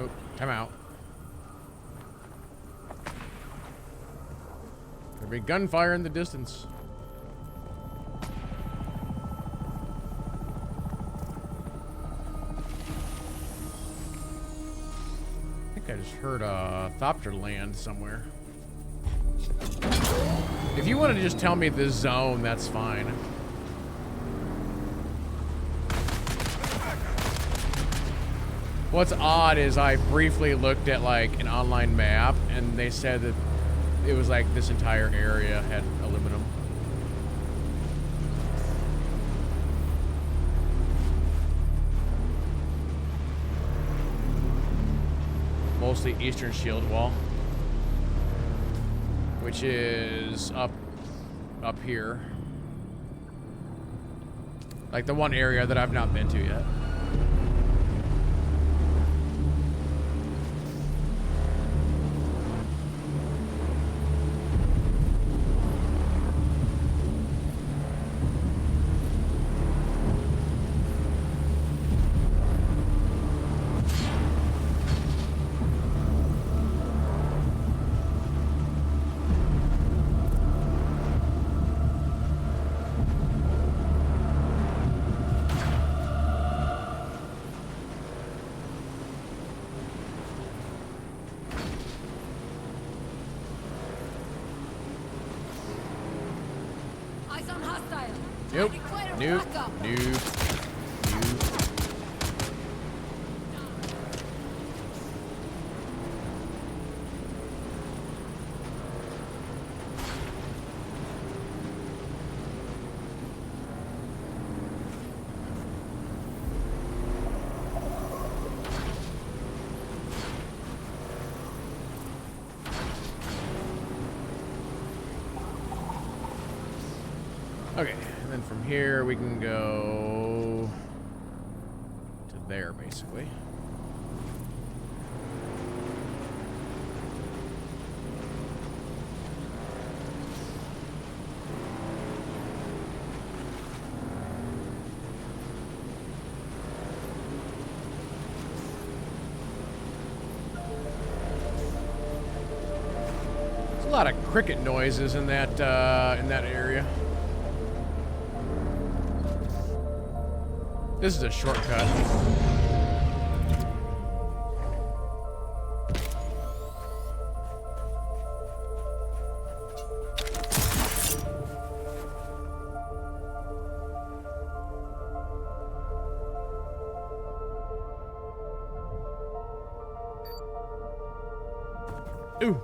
Oh, time out. There'll be gunfire in the distance. I think I just heard a Thopter land somewhere. If you want to just tell me this zone, that's fine. What's odd is I briefly looked at like an online map and they said that it was like this entire area had aluminum. Mostly Eastern Shield Wall, which is up here. Like the one area that I've not been to yet. Eyes on hostile. Nope. I declare Nope. backup. Nope. Nope. Okay, and then from here we can go to there, basically. There's a lot of cricket noises in that area. This is a shortcut. Ooh.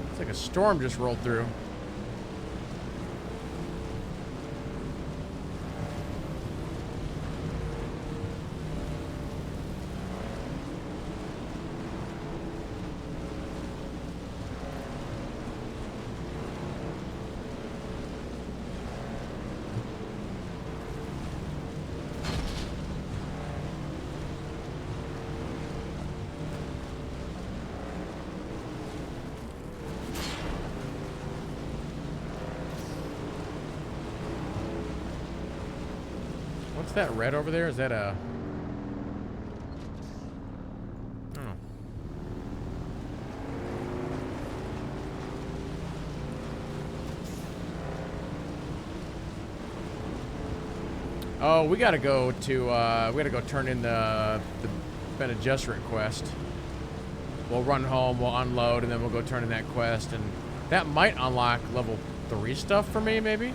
It's like a storm just rolled through. What's that red over there? Is that a... Oh, we gotta go to, we gotta go turn in the Bene Gesserit quest. We'll run home, we'll unload, and then we'll go turn in that quest, and that might unlock level 3 stuff for me, maybe?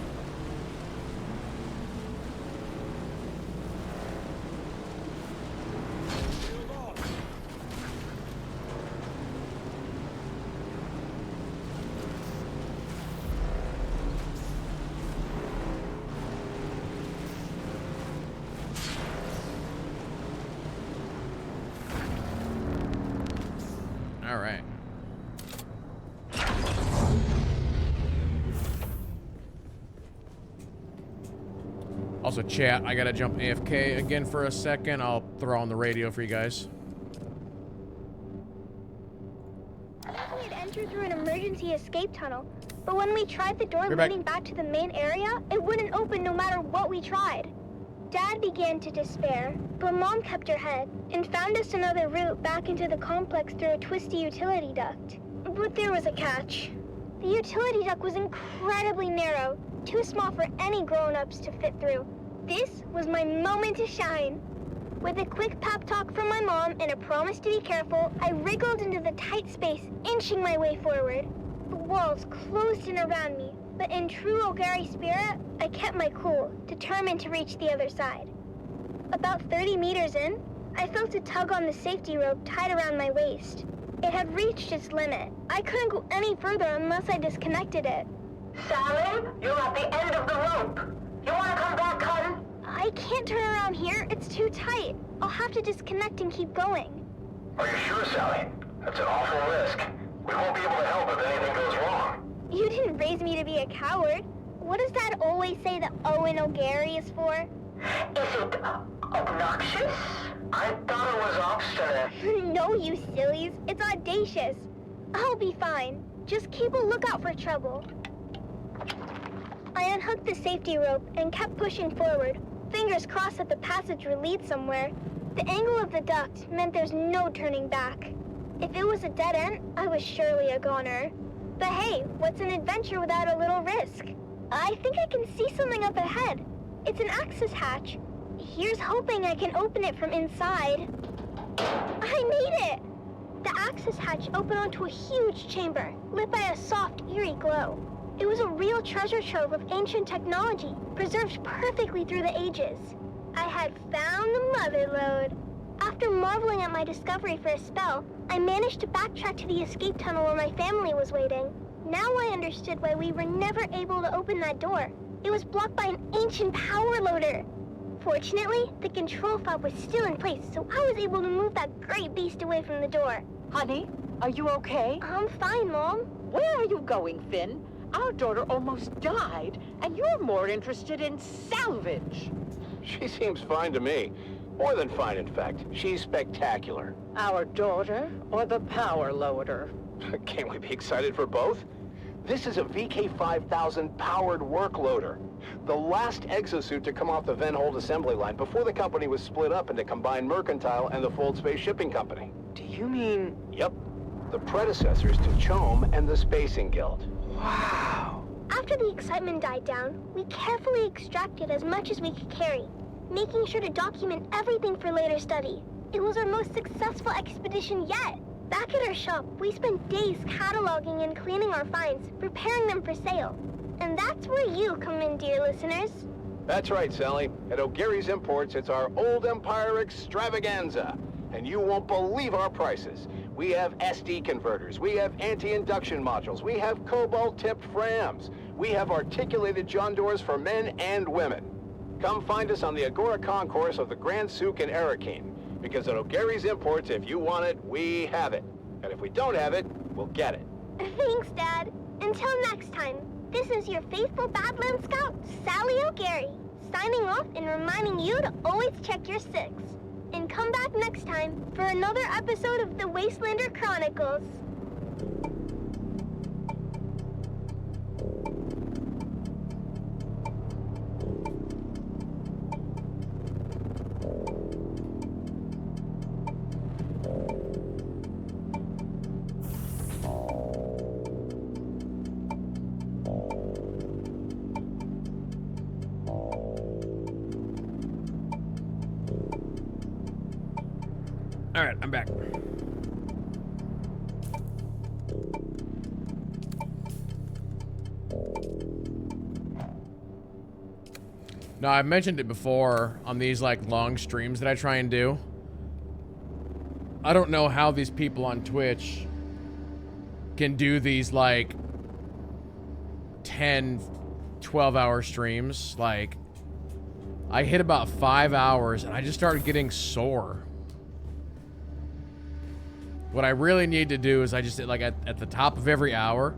Alright. Also, chat, I gotta jump AFK again for a second. I'll throw on the radio for you guys. We had entered through an emergency escape tunnel, but when we tried the door leading back to the main area, it wouldn't open no matter what we tried. Dad began to despair, but Mom kept her head and found us another route back into the complex through a twisty utility duct. But there was a catch. The utility duct was incredibly narrow, too small for any grown-ups to fit through. This was my moment to shine. With a quick pep talk from my mom and a promise to be careful, I wriggled into the tight space, inching my way forward. The walls closed in around me, but in true O'Gary spirit, I kept my cool, determined to reach the other side. About 30 meters in, I felt a tug on the safety rope tied around my waist. It had reached its limit. I couldn't go any further unless I disconnected it. Sally, you're at the end of the rope. You want to come back, hun? I can't turn around here. It's too tight. I'll have to disconnect and keep going. Are you sure, Sally? That's an awful risk. We won't be able to help if anything goes wrong. You didn't raise me to be a coward. What does Dad always say that Owen O'Gary is for? Is it obnoxious? I thought it was obstinate. No, you sillies. It's audacious. I'll be fine. Just keep a lookout for trouble. I unhooked the safety rope and kept pushing forward, fingers crossed that the passage would lead somewhere. The angle of the duct meant there's no turning back. If it was a dead end, I was surely a goner. But hey, what's an adventure without a little risk? I think I can see something up ahead. It's an access hatch. Here's hoping I can open it from inside. I made it! The access hatch opened onto a huge chamber, lit by a soft, eerie glow. It was a real treasure trove of ancient technology, preserved perfectly through the ages. I had found the mother lode. After marveling at my discovery for a spell, I managed to backtrack to the escape tunnel where my family was waiting. Now I understood why we were never able to open that door. It was blocked by an ancient power loader. Fortunately, the control fob was still in place, so I was able to move that great beast away from the door. Honey, are you okay? I'm fine, Mom. Where are you going, Finn? Our daughter almost died, and you're more interested in salvage. She seems fine to me. More than fine, in fact. She's spectacular. Our daughter or the power loader? Can't we be excited for both? This is a VK5000 powered work loader. The last exosuit to come off the Venhold assembly line before the company was split up into Combined Mercantile and the Fold Space Shipping Company. Do you mean... Yep. The predecessors to CHOAM and the Spacing Guild. Wow. After the excitement died down, we carefully extracted as much as we could carry, making sure to document everything for later study. It was our most successful expedition yet. Back at our shop, we spent days cataloging and cleaning our finds, preparing them for sale. And that's where you come in, dear listeners. That's right, Sally. At O'Gary's Imports, it's our Old Empire extravaganza. And you won't believe our prices. We have SD converters, we have anti-induction modules, we have cobalt-tipped frams, we have articulated John doors for men and women. Come find us on the Agora Concourse of the Grand Souk in Arakeen. Because at O'Gary's Imports, if you want it, we have it. And if we don't have it, we'll get it. Thanks, Dad. Until next time, this is your faithful Badland Scout, Sally O'Gary, signing off and reminding you to always check your six. And come back next time for another episode of the Wastelander Chronicles. All right, I'm back. No, I've mentioned it before on these like long streams that I try and do. I don't know how these people on Twitch can do these like 10, 12-hour streams. Like, I hit about 5 hours and I just started getting sore. What I really need to do is I just, like, at the top of every hour,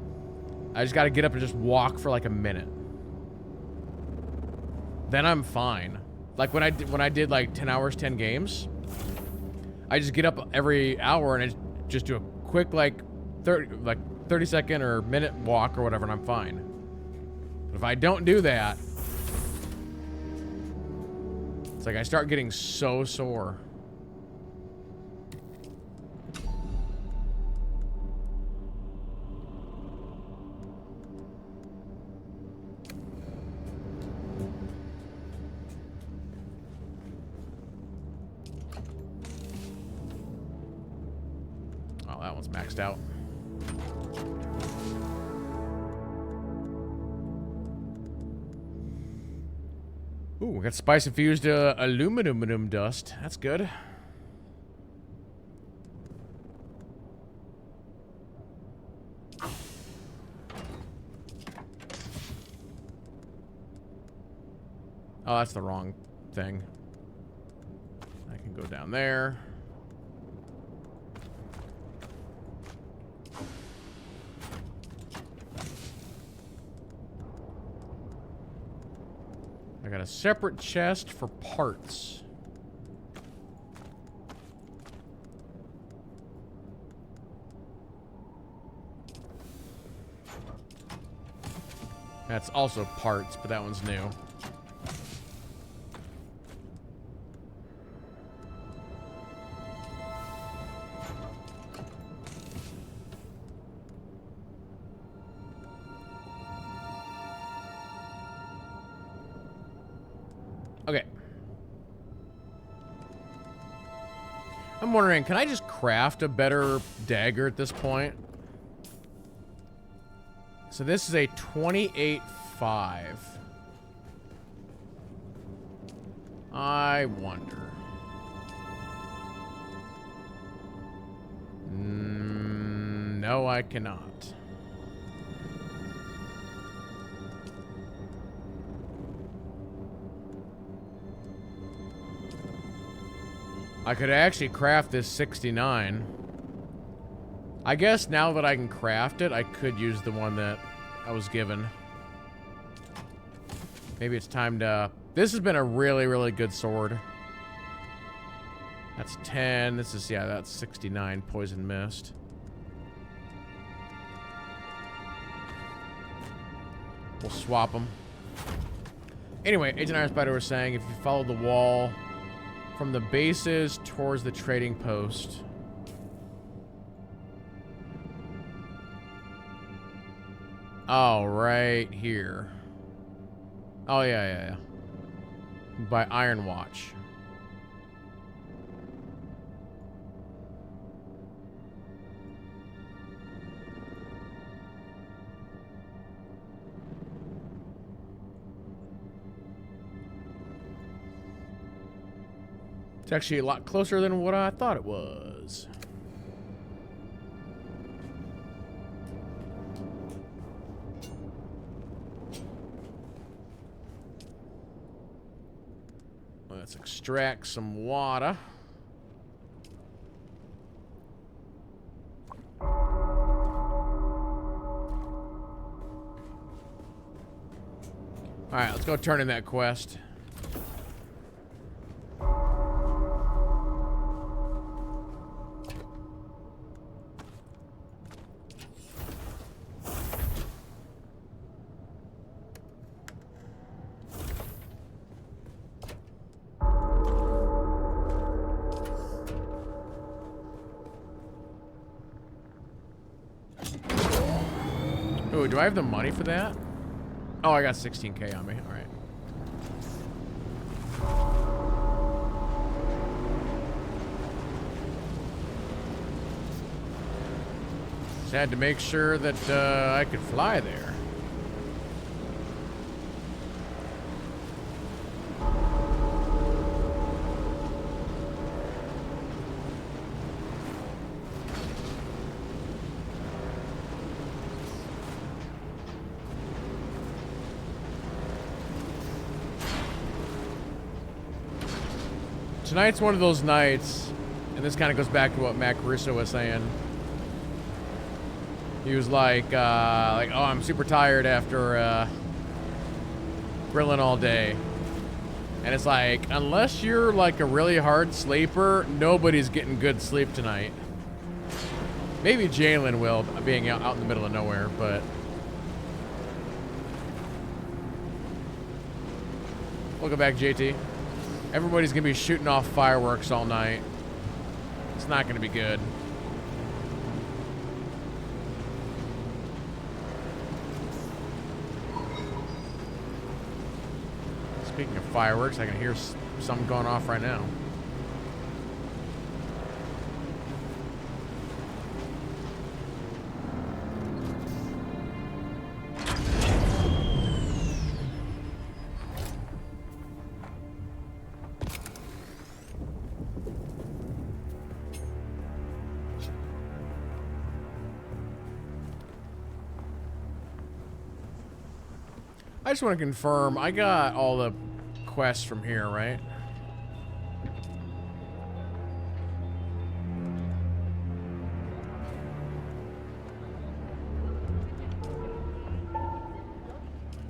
I just got to get up and just walk for like a minute. Then I'm fine. Like when I did like 10 hours, 10 games, I just get up every hour and I just do a quick like 30 second or minute walk or whatever, and I'm fine. But if I don't do that, it's like I start getting so sore. Oh, that one's maxed out. Ooh, we got spice-infused aluminum dust. That's good. Oh, that's the wrong thing. I can go down there. I got a separate chest for parts. That's also parts, but that one's new. Okay. I'm wondering, can I just craft a better dagger at this point? So this is a 28.5. I wonder. No, I cannot. I could actually craft this 69. I guess now that I can craft it, I could use the one that I was given. Maybe it's time to... This has been a really, really good sword. That's 10. This is, yeah, that's 69 poison mist. We'll swap them. Anyway, Agent Iron Spider was saying if you follow the wall from the bases towards the trading post. Oh, right here. Oh, yeah. By Iron Watch. It's actually a lot closer than what I thought it was. Let's extract some water. Alright, let's go turn in that quest. Ooh, do I have the money for that? Oh, I got 16K on me. All right. Just had to make sure that I could fly there. Tonight's one of those nights, and this kind of goes back to what Matt Caruso was saying. He was like, oh, I'm super tired after grilling all day. And it's like, unless you're like a really hard sleeper, nobody's getting good sleep tonight. Maybe Jalen will, being out in the middle of nowhere, but... Welcome back, JT. Everybody's gonna be shooting off fireworks all night. It's not gonna be good. Speaking of fireworks, I can hear some going off right now. I just want to confirm, I got all the quests from here, right?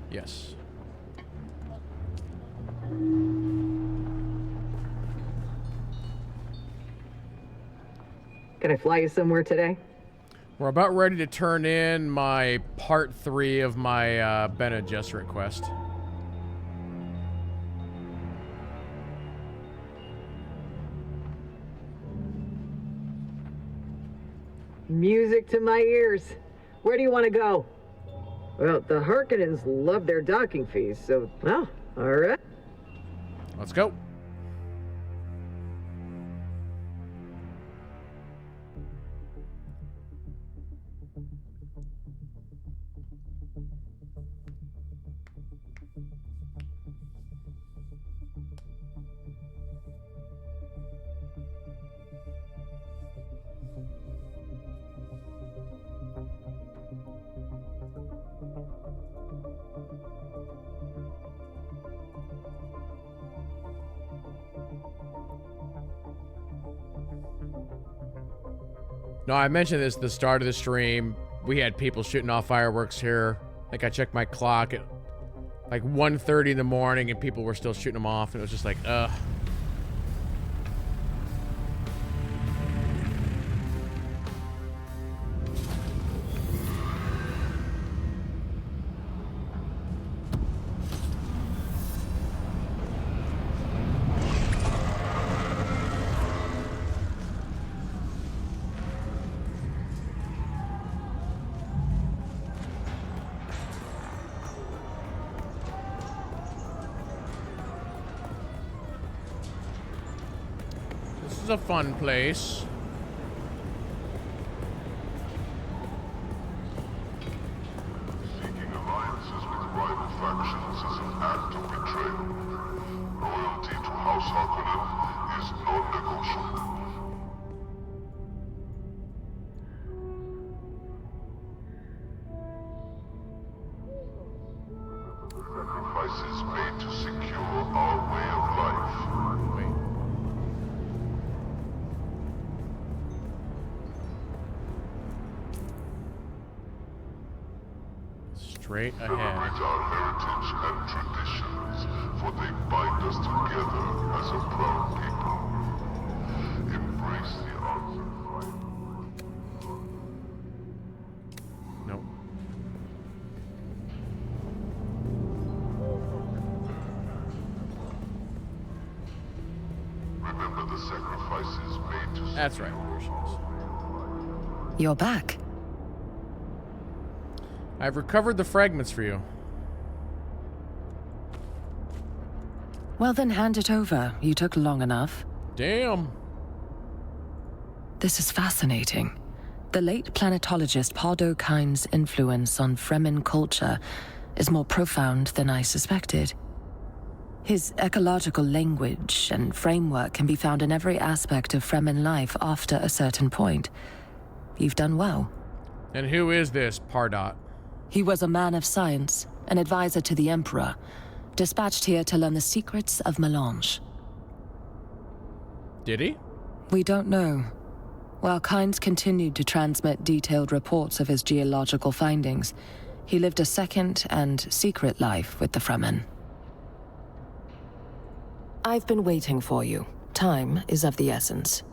Yes. Can I fly you somewhere today? We're about ready to turn in my part 3 of my Bene Gesserit quest. Music to my ears. Where do you want to go? Well, the Harkonnens love their docking fees, so, well, all right. Let's go. No, I mentioned this at the start of the stream. We had people shooting off fireworks here. Like, I checked my clock at like 1:30 in the morning and people were still shooting them off. And it was just like, ugh. This is a fun place. Seeking alliances with rival factions is an act of betrayal. Loyalty to House Harkonnen is non-negotiable. Sacrifices made to secure our way of life. Wait. Straight ahead. Celebrate our heritage and traditions, for they bind us together as a proud people. Embrace the arts of fight. Nope. Remember the sacrifices made to That's right. You're back. I've recovered the fragments for you. Well then, hand it over. You took long enough. Damn. This is fascinating. The late planetologist Pardo Kine's influence on Fremen culture is more profound than I suspected. His ecological language and framework can be found in every aspect of Fremen life after a certain point. You've done well. And who is this Pardot? He was a man of science, an advisor to the Emperor, dispatched here to learn the secrets of melange. Did he? We don't know. While Kynes continued to transmit detailed reports of his geological findings, he lived a second and secret life with the Fremen. I've been waiting for you. Time is of the essence.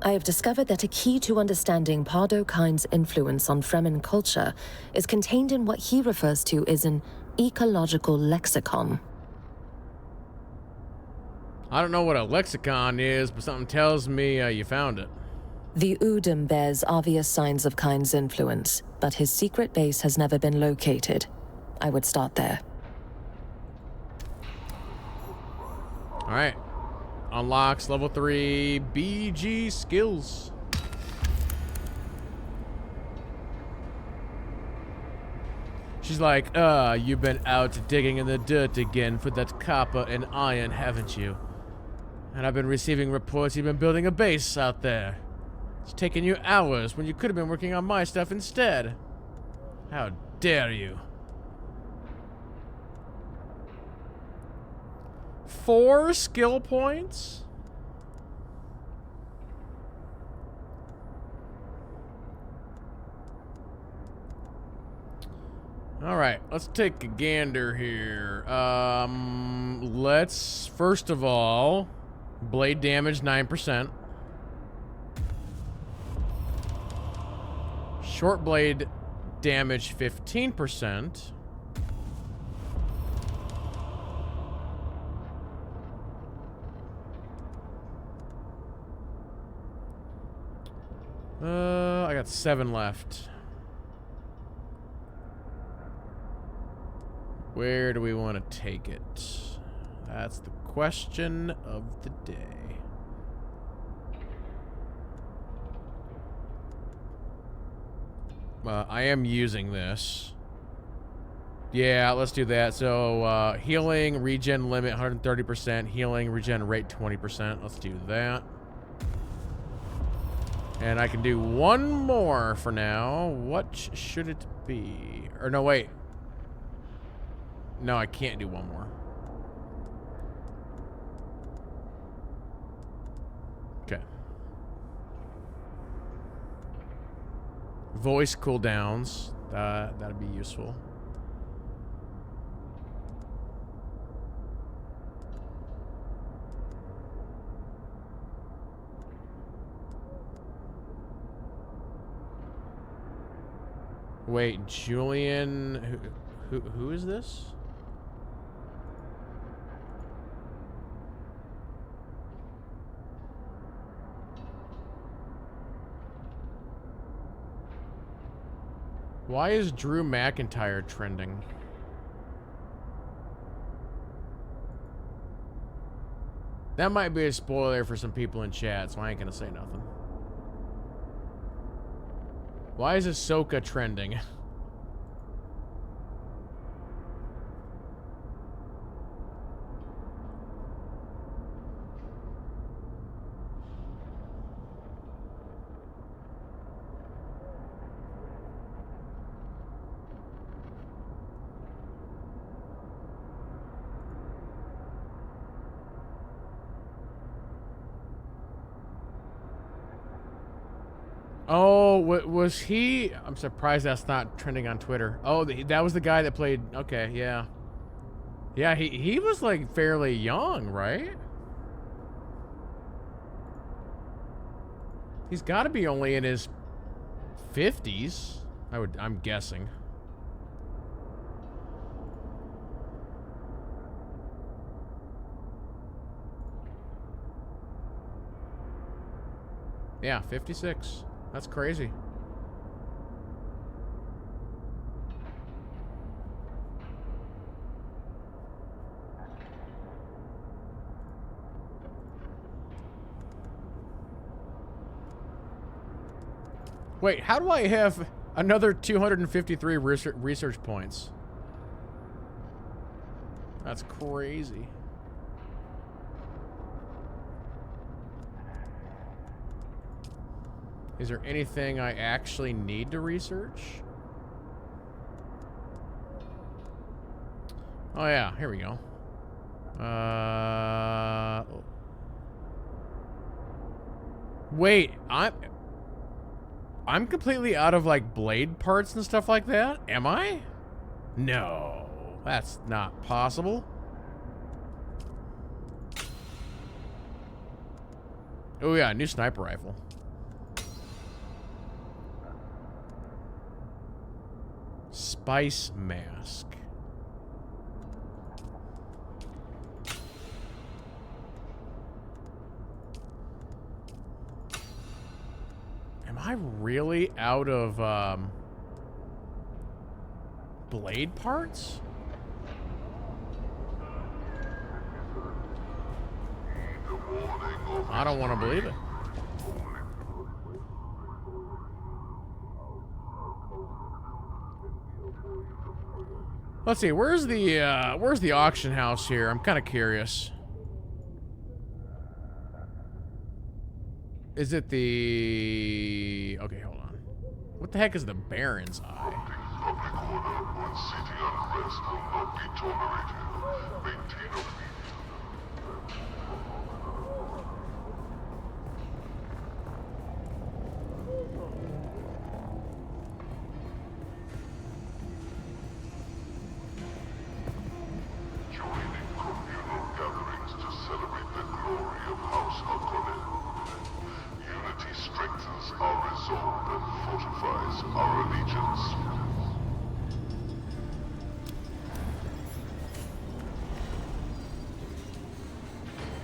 I have discovered that a key to understanding Pardo Kine's influence on Fremen culture is contained in what he refers to as an ecological lexicon. I don't know what a lexicon is, but something tells me you found it. The Udum bears obvious signs of Kine's influence, but his secret base has never been located. I would start there. Alright. Unlocks level 3 BG skills. She's like, you've been out digging in the dirt again for that copper and iron, haven't you? And I've been receiving reports you've been building a base out there. It's taken you hours when you could have been working on my stuff instead. How dare you? 4 skill points? Alright, let's take a gander here. Let's, first of all, blade damage 9%. Short blade damage 15%. I got 7 left. Where do we want to take it? That's the question of the day. I am using this. Yeah, let's do that. So, healing, regen limit 130%, healing, regen rate 20%. Let's do that. And I can do one more for now. What should it be? Or no, wait. No, I can't do one more. Okay. Voice cooldowns. That'd be useful. Wait, Julian, who is this? Why is Drew McIntyre trending? That might be a spoiler for some people in chat, so I ain't gonna say nothing. Why is Ahsoka trending? Oh, was he? I'm surprised that's not trending on Twitter. Oh, that was the guy that played. Okay, yeah. Yeah, he was like fairly young, right? He's got to be only in his 50s. I'm guessing. Yeah, 56. That's crazy. Wait, how do I have another 253 research points? That's crazy. Is there anything I actually need to research? Oh yeah, here we go. Wait, I'm completely out of like blade parts and stuff like that? Am I? No, that's not possible. Oh yeah, new sniper rifle. Spice mask. Am I really out of blade parts? I don't want to believe it. Let's see, where's the auction house here? I'm kind of curious. Is it the... Okay, hold on. What the heck is the Baron's Eye?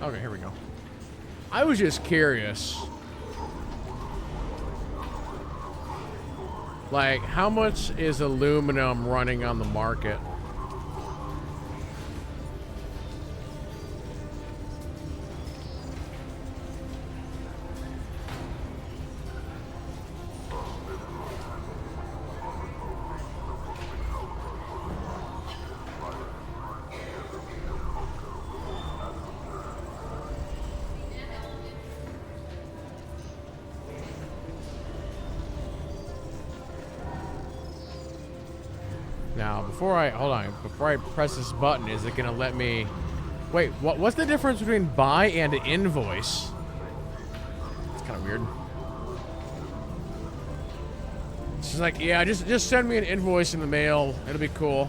Okay, here we go. I was just curious. Like, how much is aluminum running on the market? Now, before I press this button, is it gonna let me... Wait, what's the difference between buy and invoice? It's kind of weird. She's like, yeah, just send me an invoice in the mail. It'll be cool.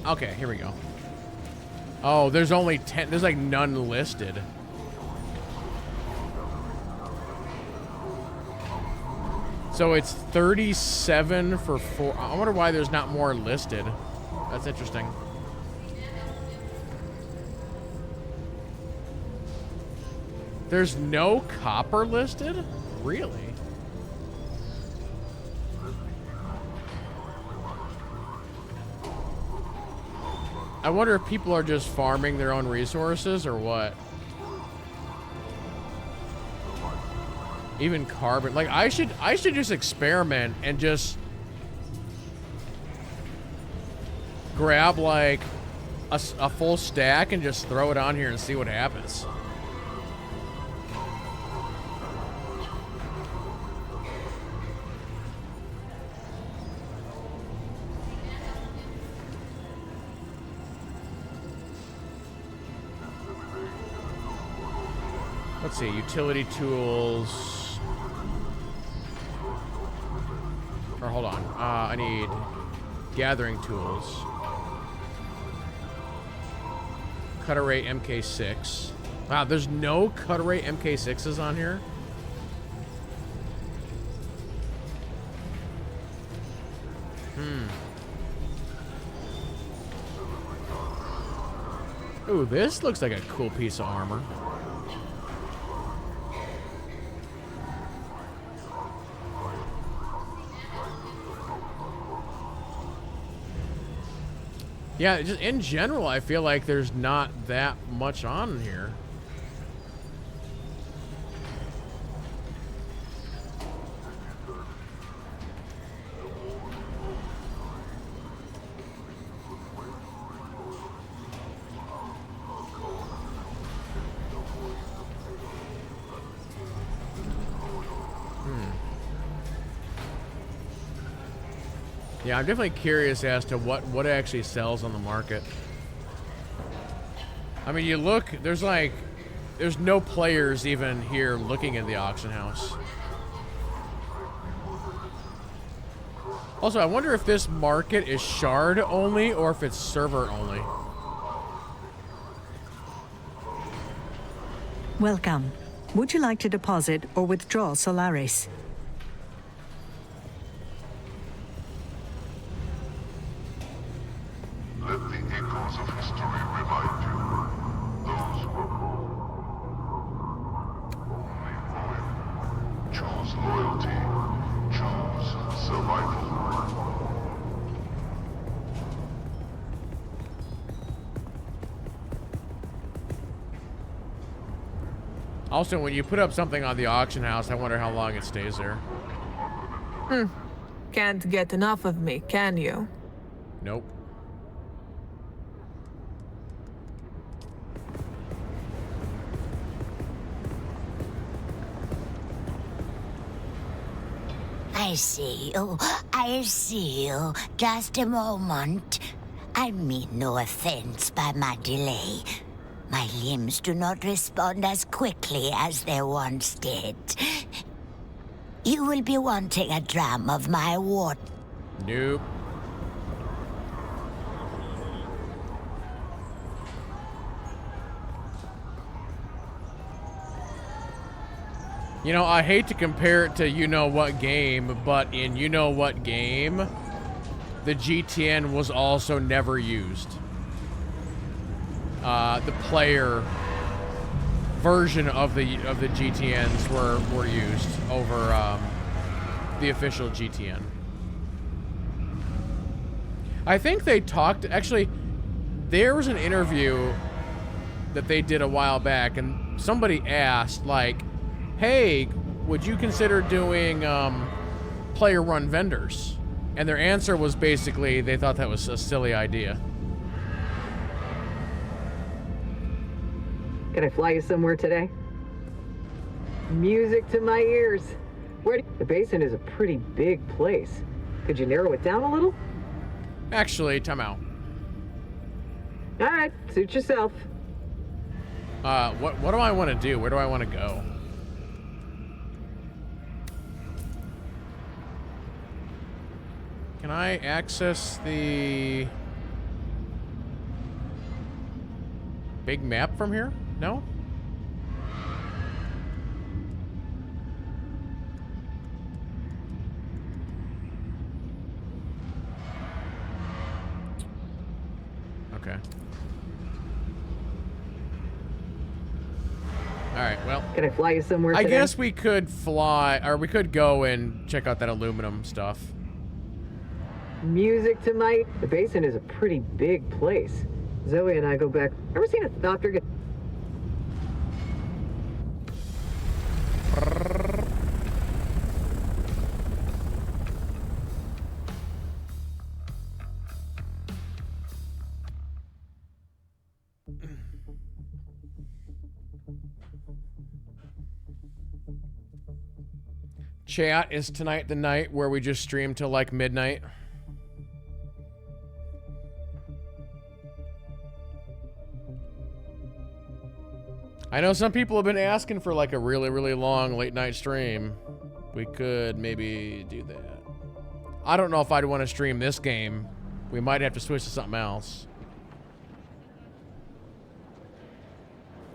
Okay, here we go. Oh, there's only 10. There's like none listed. So it's 37 for 4. I wonder why there's not more listed. That's interesting. There's no copper listed? Really? I wonder if people are just farming their own resources or what. Even carbon. Like, I should just experiment and just grab like a full stack and just throw it on here and see what happens. Let's see, utility tools. Or hold on, I need gathering tools. Cutter rate MK6. Wow, there's no cutter rate MK6s on here. Ooh, this looks like a cool piece of armor. Yeah, just in general, I feel like there's not that much on here. Yeah, I'm definitely curious as to what actually sells on the market. I mean, you look, there's no players even here looking at the auction house. Also, I wonder if this market is shard only or if it's server only. Welcome. Would you like to deposit or withdraw Solaris? Let the echoes of history remind you. Those who are only loyal. Choose loyalty. Choose survival. Also, when you put up something on the auction house, I wonder how long it stays there. Can't get enough of me, can you? Nope. I see you. I see you. Just a moment. I mean no offense by my delay. My limbs do not respond as quickly as they once did. You will be wanting a dram of my water. Nope. You know, I hate to compare it to you-know-what game, but in you-know-what game, the GTN was also never used. The player version of the GTNs were used over the official GTN. I think they talked, actually, there was an interview that they did a while back, and somebody asked, like, hey, would you consider doing player-run vendors? And their answer was basically they thought that was a silly idea. Can I fly you somewhere today? Music to my ears. The basin is a pretty big place. Could you narrow it down a little? Actually, time out. All right, suit yourself. What do I want to do? Where do I want to go? Can I access the big map from here? No? Okay. Alright, well. Can I fly you somewhere today? I guess we could fly, or we could go and check out that aluminum stuff. Music to my... The basin is a pretty big place. Zoe and I go back... Ever seen a doctor get... Chat, is tonight the night where we just stream till like midnight? I know some people have been asking for like a really, really long late night stream. We could maybe do that. I don't know if I'd want to stream this game. We might have to switch to something else.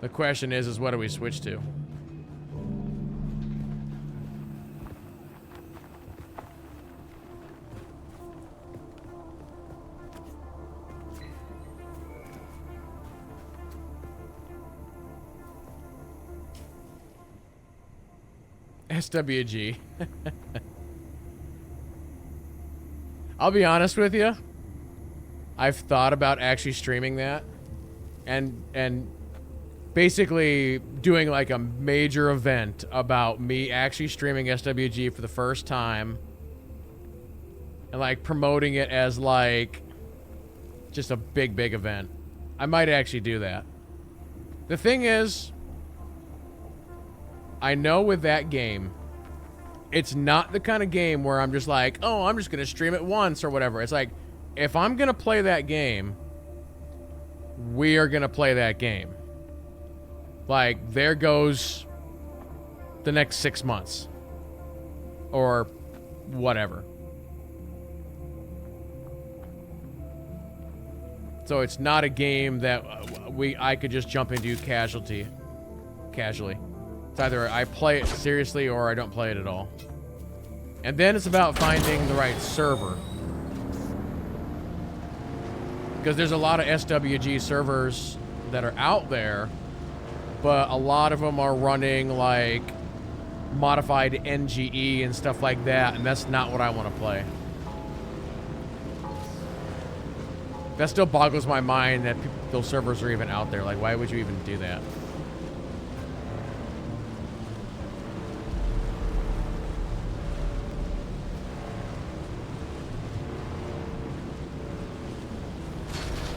The question is what do we switch to? SWG. I'll be honest with you. I've thought about actually streaming that and basically doing like a major event about me actually streaming SWG for the first time and like promoting it as like just a big event. I might actually do that. The thing is, I know with that game, it's not the kind of game where I'm just like, oh, I'm just gonna stream it once or whatever. It's like, if I'm gonna play that game, we are gonna play that game. Like, there goes the next 6 months. Or whatever. So it's not a game that I could just jump into casually. It's either I play it seriously or I don't play it at all. And then it's about finding the right server. Because there's a lot of SWG servers that are out there, but a lot of them are running like modified NGE and stuff like that, and that's not what I want to play. That still boggles my mind that those servers are even out there. Like, why would you even do that?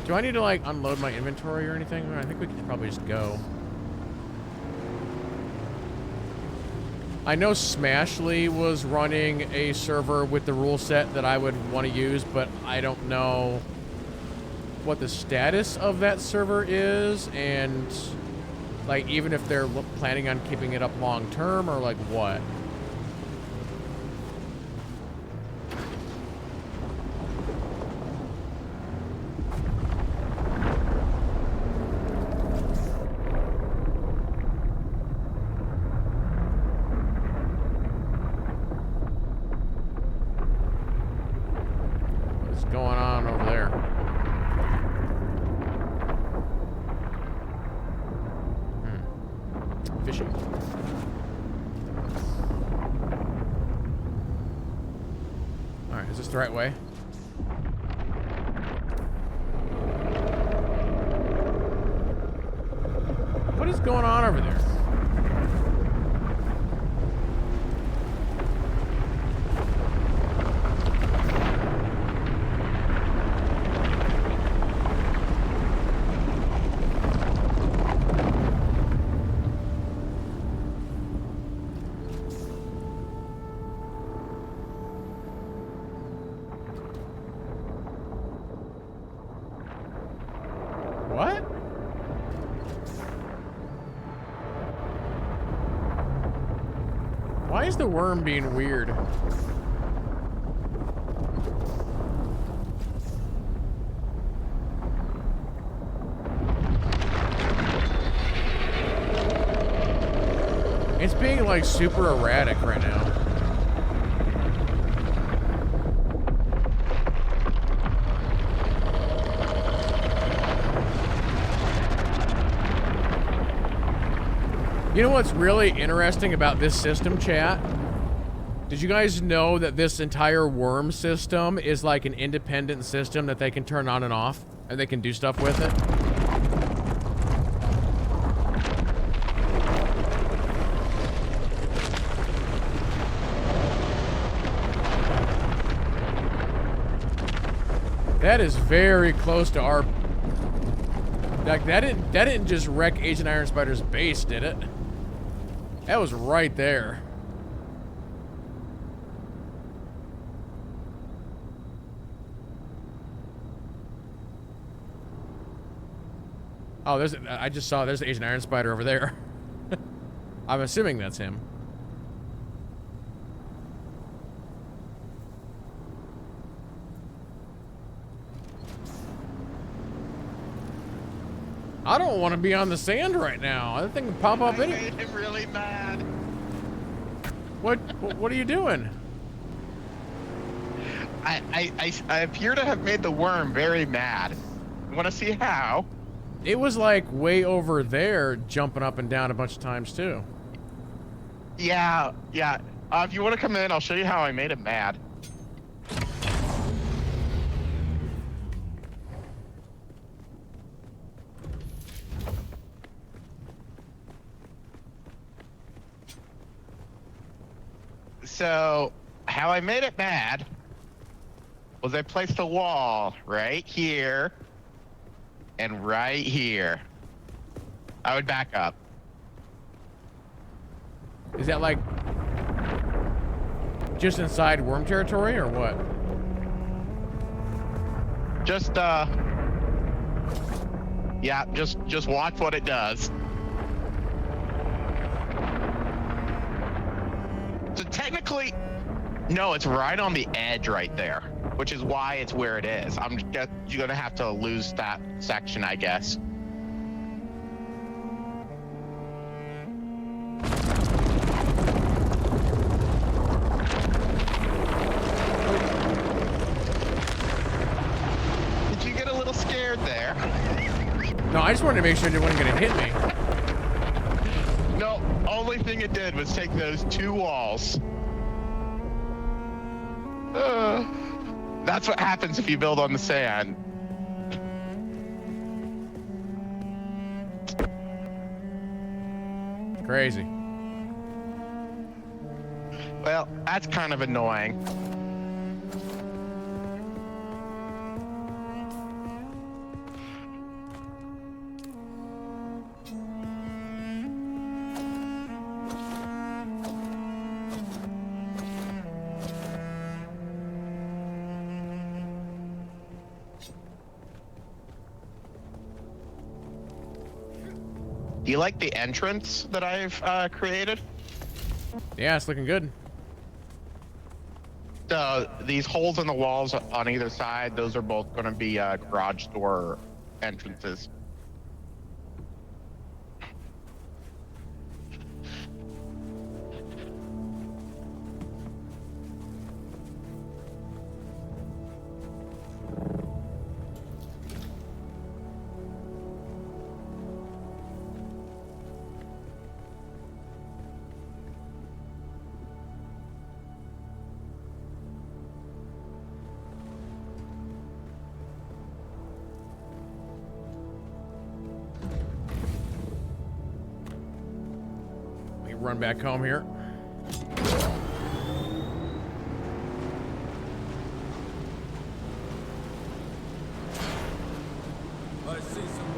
Do I need to, like, unload my inventory or anything? I think we could probably just go. I know Smashly was running a server with the rule set that I would want to use, but I don't know what the status of that server is, and, like, even if they're planning on keeping it up long term, or, like, what. What's going on over there? Fishing. Alright, is this the right way? What is going on over there? What? Why is the worm being weird? It's being like super erratic right now. You know what's really interesting about this system, chat? Did you guys know that this entire worm system is like an independent system that they can turn on and off, and they can do stuff with it? That is very close to our... Like, that didn't just wreck Agent Iron Spider's base, did it? That was right there. Oh, I just saw there's Agent Iron Spider over there. I'm assuming that's him. I don't want to be on the sand right now. That thing can pop up any... I made him really mad. What are you doing? I appear to have made the worm very mad. You want to see how? It was like way over there, jumping up and down a bunch of times too. Yeah. If you want to come in, I'll show you how I made him mad. So, how I made it mad was I placed a wall right here and right here. I would back up. Is that like... Just inside worm territory, or what? Just yeah, just watch what it does. So technically, no, it's right on the edge right there, which is why it's where it is. You're gonna have to lose that section, I guess. Did you get a little scared there? No, I just wanted to make sure it wasn't gonna hit me. No, only thing it did was take those two walls. That's what happens if you build on the sand. Crazy. Well, that's kind of annoying. Do you like the entrance that I've created? Yeah, it's looking good. These holes in the walls on either side, those are both going to be garage door entrances. Run back home here. I see some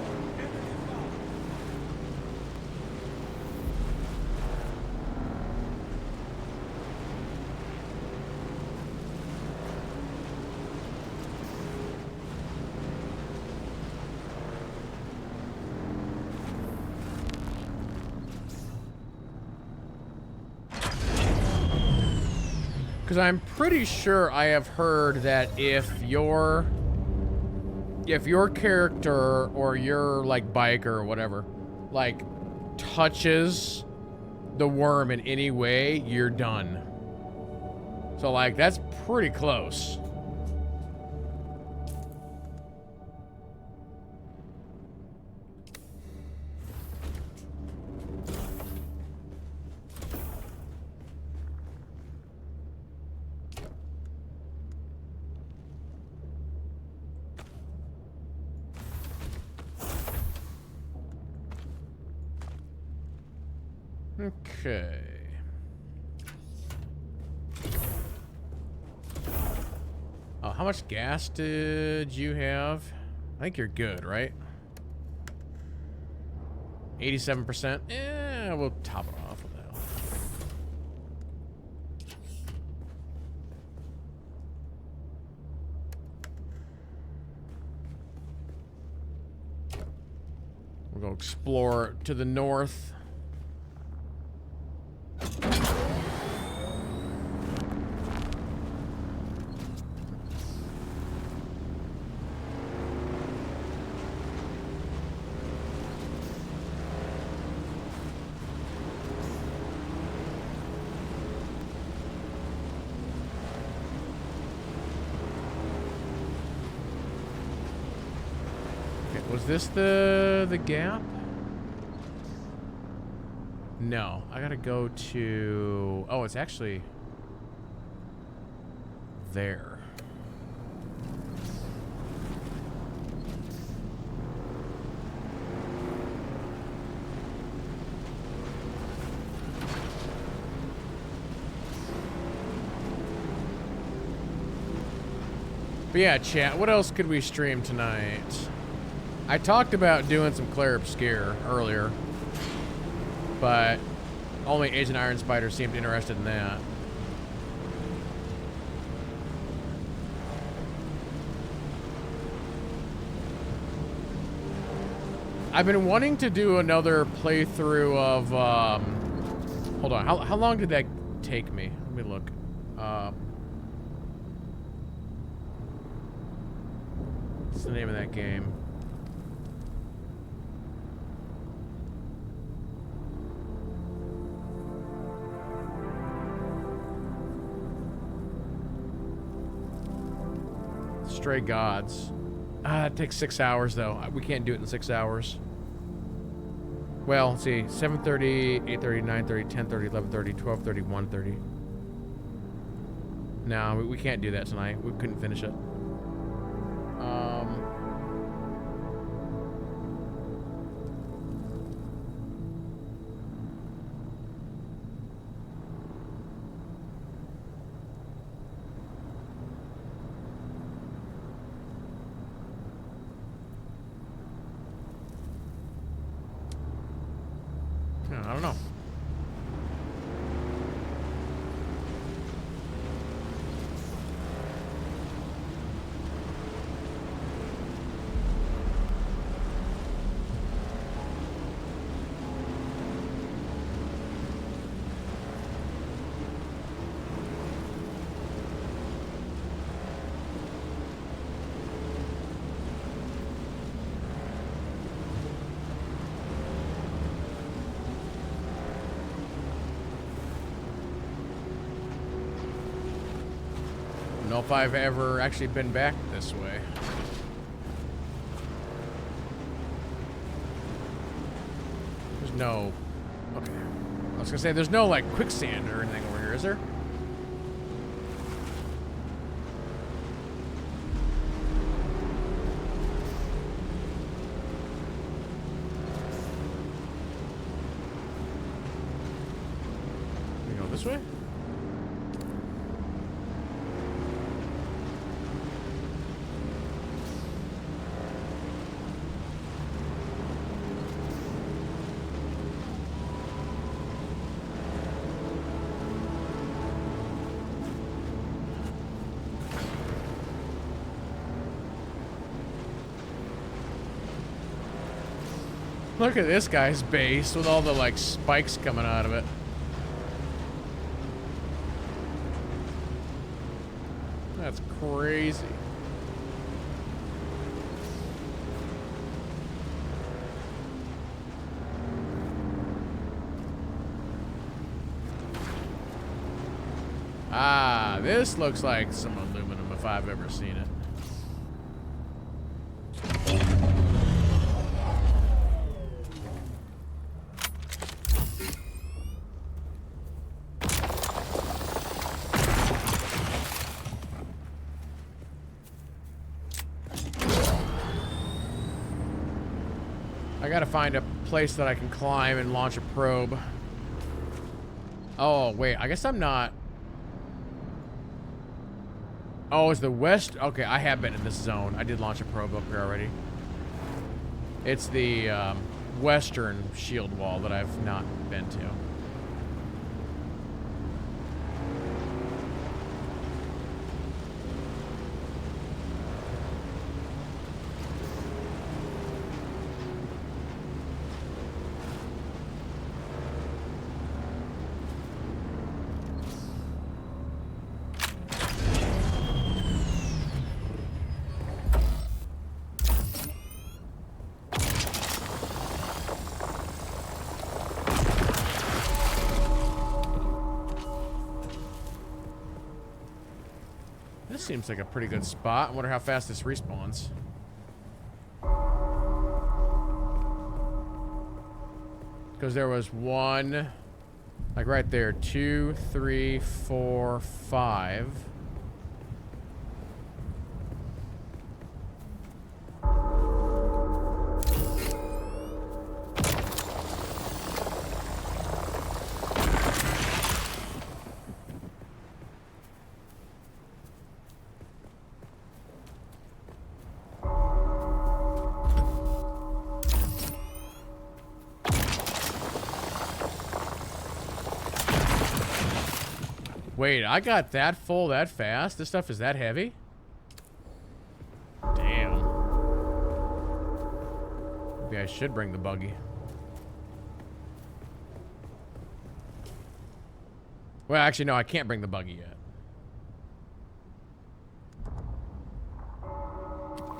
Because I'm pretty sure I have heard that if your character or your like biker or whatever like touches the worm in any way, you're done. So like that's pretty close. Okay. Oh, how much gas did you have? I think you're good, right? 87%. Yeah, we'll top it off with that. We'll go explore to the north. Was this the gap? No, I gotta go to... Oh, it's actually there. But yeah, chat, what else could we stream tonight? I talked about doing some Claire Obscure earlier, but only Agent Iron Spider seemed interested in that. I've been wanting to do another playthrough of, hold on, how long did that take me? Let me look. What's the name of that game? Stray Gods. It takes 6 hours, though. We can't do it in 6 hours. Well, let's see. 7:30, 8:30, 9:30, 10:30, 11:30, 12:30, 1:30. No, we can't do that tonight. We couldn't finish it. I don't know. I don't know if I've ever actually been back this way. There's no... Okay. I was gonna say, there's no, like, quicksand or anything over here, is there? We go this way? Look at this guy's base with all the, like, spikes coming out of it. That's crazy. Ah, this looks like some aluminum if I've ever seen it. I gotta find a place that I can climb and launch a probe. Oh, wait, I guess I'm not... Oh, it's the west... Okay, I have been in this zone. I did launch a probe up here already. It's the western shield wall that I've not been to. This seems like a pretty good spot. I wonder how fast this respawns. Because there was one, like right there, 2, 3, 4, 5. Wait, I got that full that fast? This stuff is that heavy? Damn. Maybe I should bring the buggy. Well, actually, no, I can't bring the buggy yet.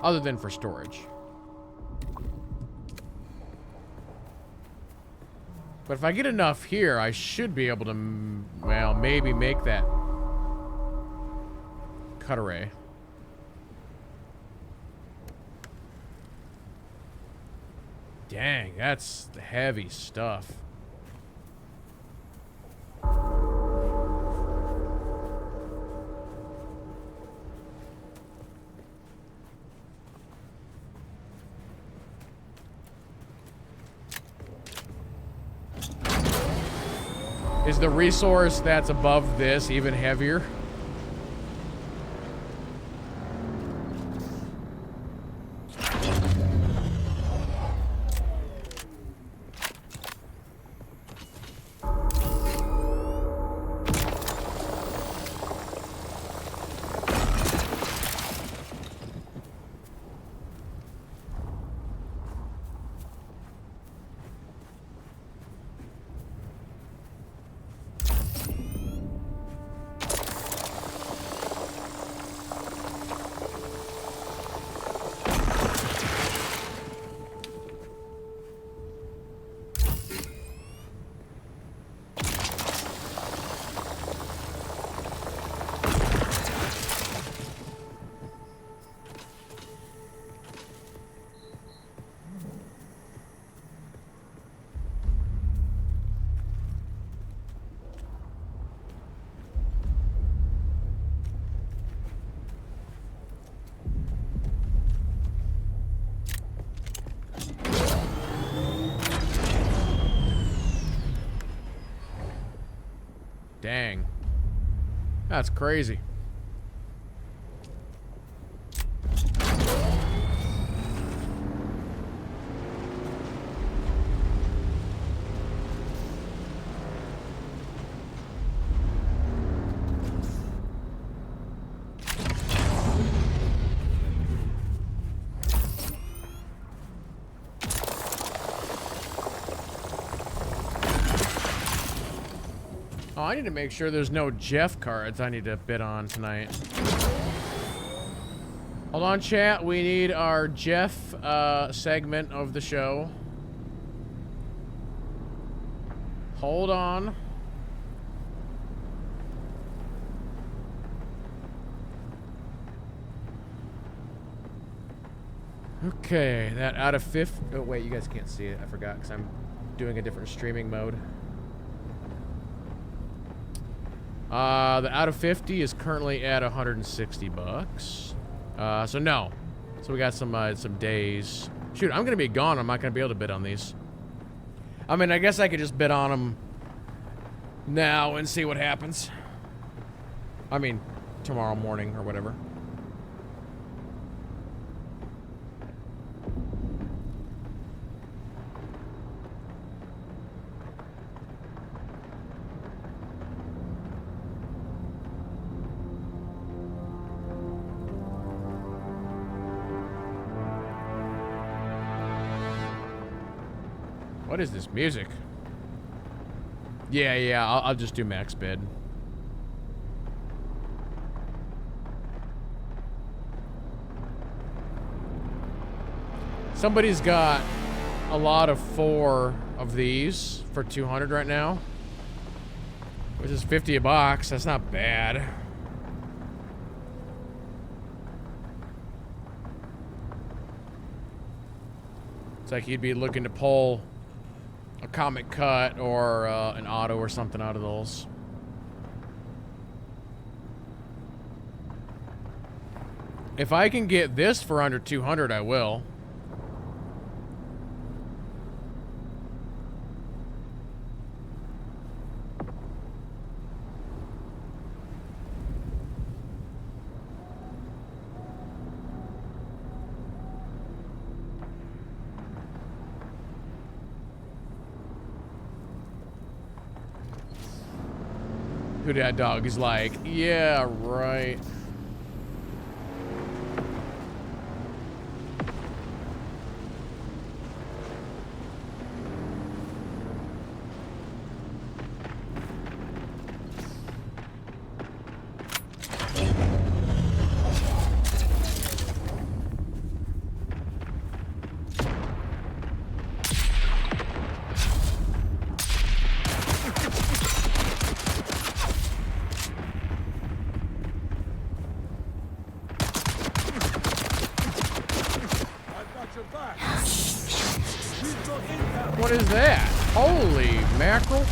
Other than for storage. But if I get enough here, I should be able to, well, maybe make that cut array. Dang, that's heavy stuff. Is the resource that's above this even heavier? Dang. That's crazy. Oh, I need to make sure there's no Jeff cards I need to bid on tonight. Hold on, chat. We need our Jeff segment of the show. Hold on. Okay, that out of 50. Oh, wait, you guys can't see it. I forgot because I'm doing a different streaming mode. The out of 50 is currently at 160 bucks. So no. So we got some days. Shoot, I'm gonna be gone. I'm not gonna be able to bid on these. I mean, I guess I could just bid on them now and see what happens. I mean, tomorrow morning or whatever. What is this music? Yeah, I'll just do max bid. Somebody's got a lot of 4 of these for 200 right now, which is 50 a box. That's not bad. It's like you'd be looking to pull a comic cut or an auto or something out of those. If I can get this for under 200, I will. Who that dog is like, yeah, right. What is that? Holy mackerel.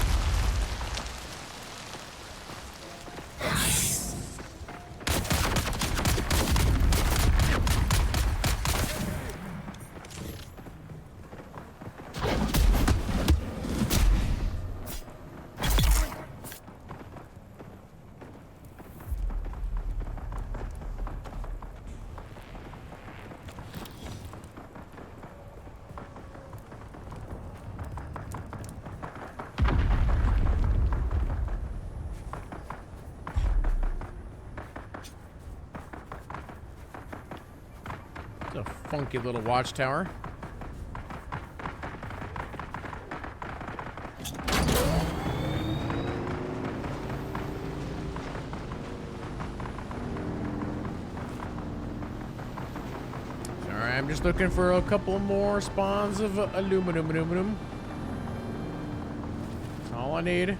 A funky little watchtower. Alright, I'm just looking for a couple more spawns of aluminum. That's all I need.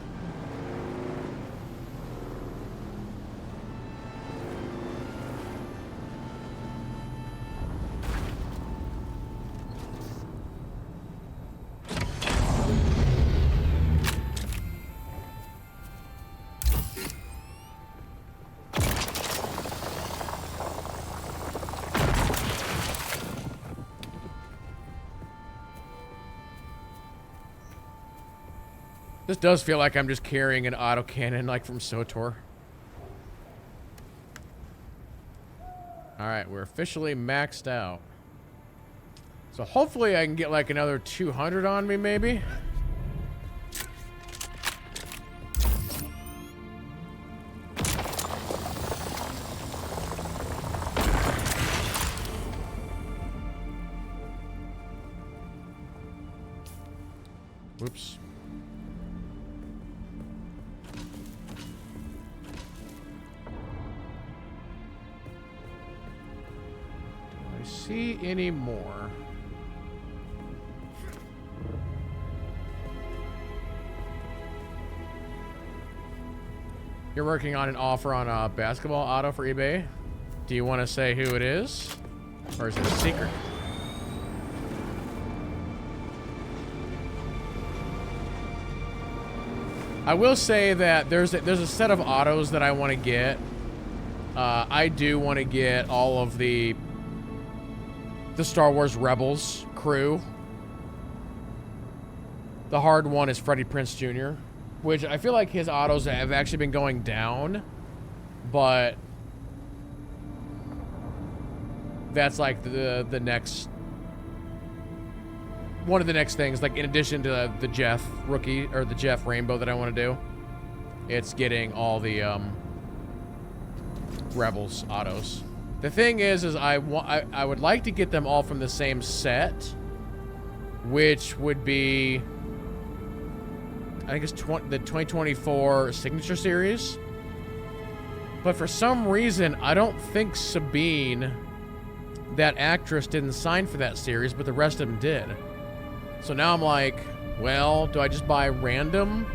This does feel like I'm just carrying an autocannon like from SWTOR. Alright, we're officially maxed out. So hopefully I can get like another 200 on me maybe. Whoops. See any more? You're working on an offer on a basketball auto for eBay. Do you want to say who it is? Or is it a secret? I will say that there's a set of autos that I want to get. I do want to get all of the Star Wars Rebels crew. The hard one is Freddie Prinze Jr., which I feel like his autos have actually been going down, but that's like the next one of the next things, like in addition to the Jeff rookie or the Jeff Rainbow that I want to do. It's getting all the Rebels autos. The thing is I would like to get them all from the same set, which would be, I think it's the 2024 Signature Series. But for some reason, I don't think Sabine, that actress, didn't sign for that series, but the rest of them did. So now I'm like, well, do I just buy random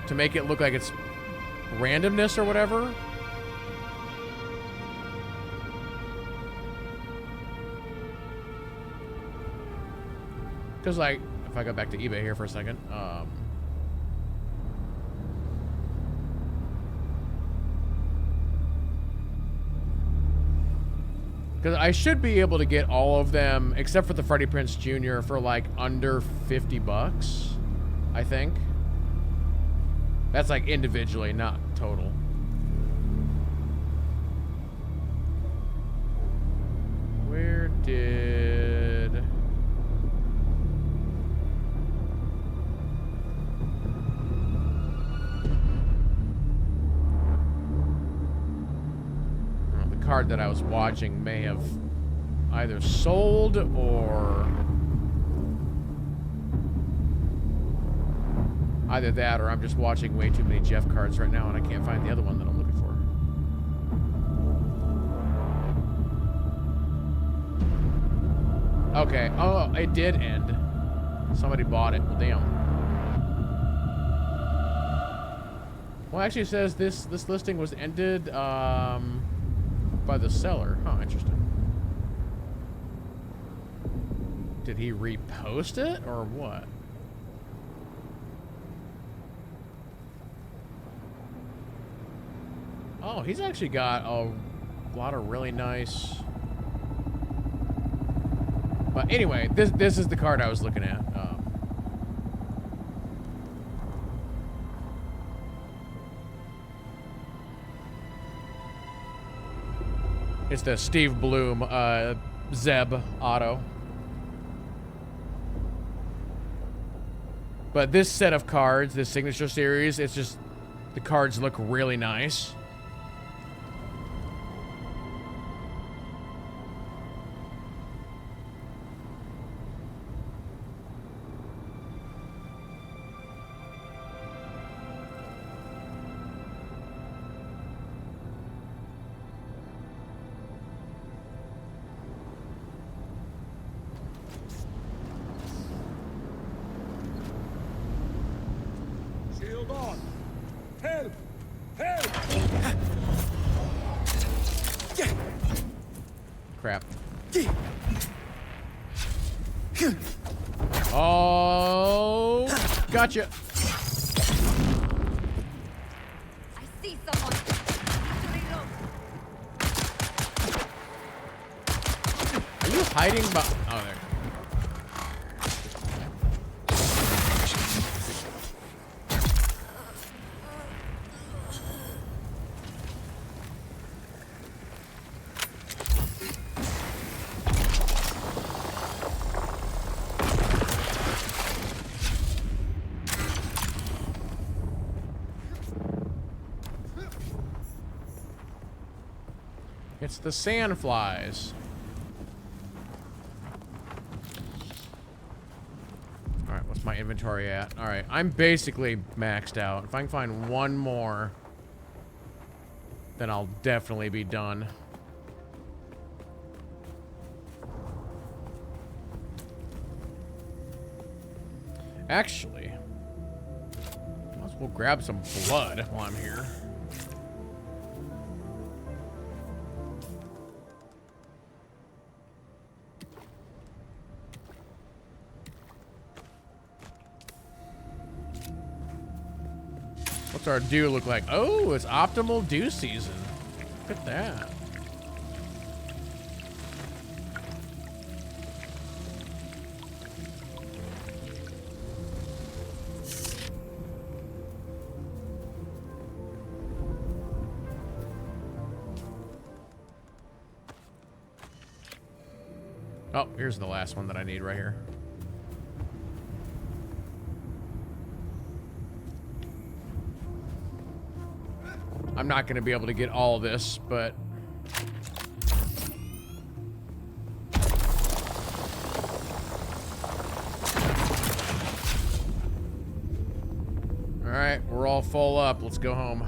to make it look like it's randomness or whatever? Because, like, if I go back to eBay here for a second, because I should be able to get all of them, except for the Freddie Prinze Jr. for, like, under 50 bucks, I think. That's, like, individually, not total. Where did... card that I was watching may have either sold or either that or I'm just watching way too many Jeff cards right now and I can't find the other one that I'm looking for. Okay. Oh, it did end. Somebody bought it. Well, damn. Well, actually it says this listing was ended by the seller. Huh, interesting. Did he repost it or what? Oh, he's actually got a lot of really nice... But anyway, this is the card I was looking at. It's the Steve Bloom Zeb auto. But this set of cards, this signature series, it's just the cards look really nice. Shield on! Help! Help! Crap. Oh, gotcha. I see someone. Are you hiding behind? Oh, there. It's the sandflies. Alright, what's my inventory at? Alright, I'm basically maxed out. If I can find one more, then I'll definitely be done. Actually, might as well grab some blood while I'm here. What's our dew look like? Oh, it's optimal dew season. Look at that. Oh, here's the last one that I need right here. I'm not going to be able to get all this, but... Alright, we're all full up. Let's go home.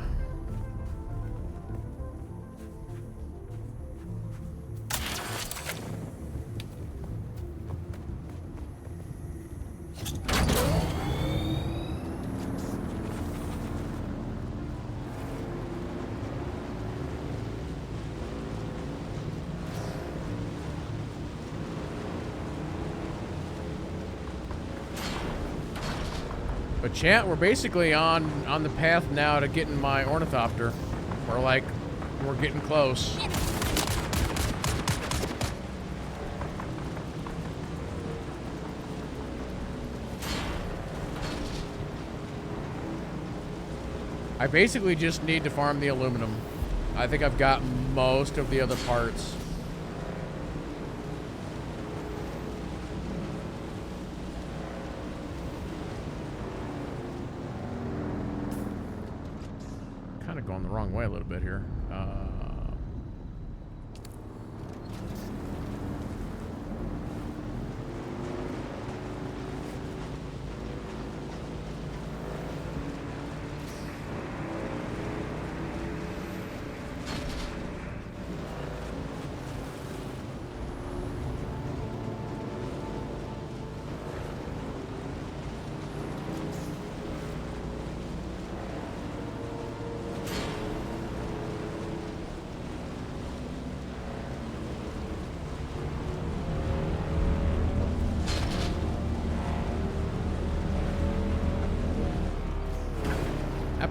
But chat, we're basically on the path now to getting my ornithopter. We're getting close. I basically just need to farm the aluminum. I think I've got most of the other parts. Going the wrong way a little bit here.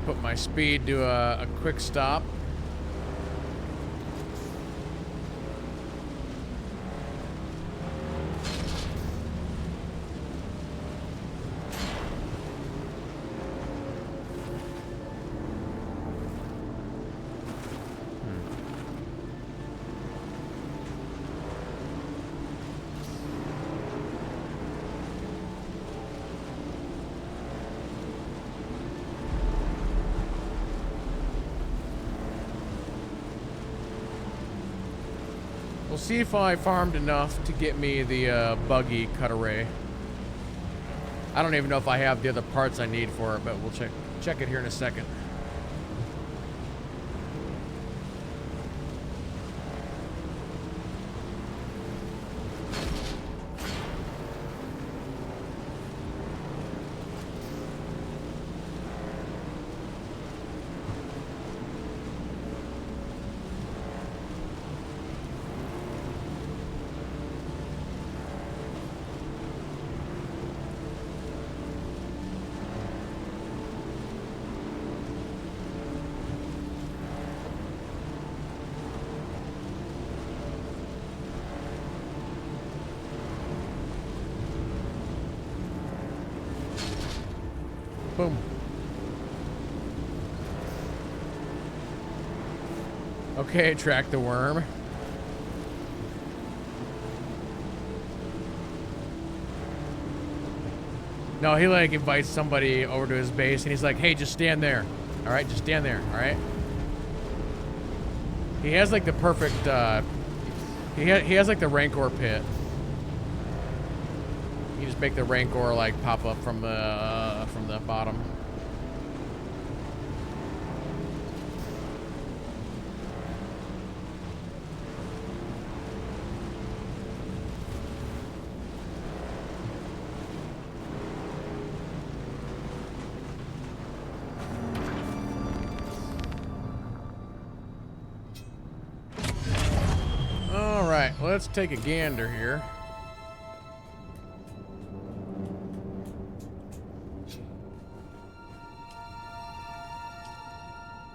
put my speed to a quick stop. We'll see if I farmed enough to get me the buggy cutaway. I don't even know if I have the other parts I need for it, but we'll check it here in a second. Boom. Okay, track the worm. No, he like invites somebody over to his base and he's like, hey, just stand there. All right, just stand there. All right. He has like the perfect, he has like the Rancor pit. You just make the Rancor like pop up from the bottom. All right, let's take a gander here.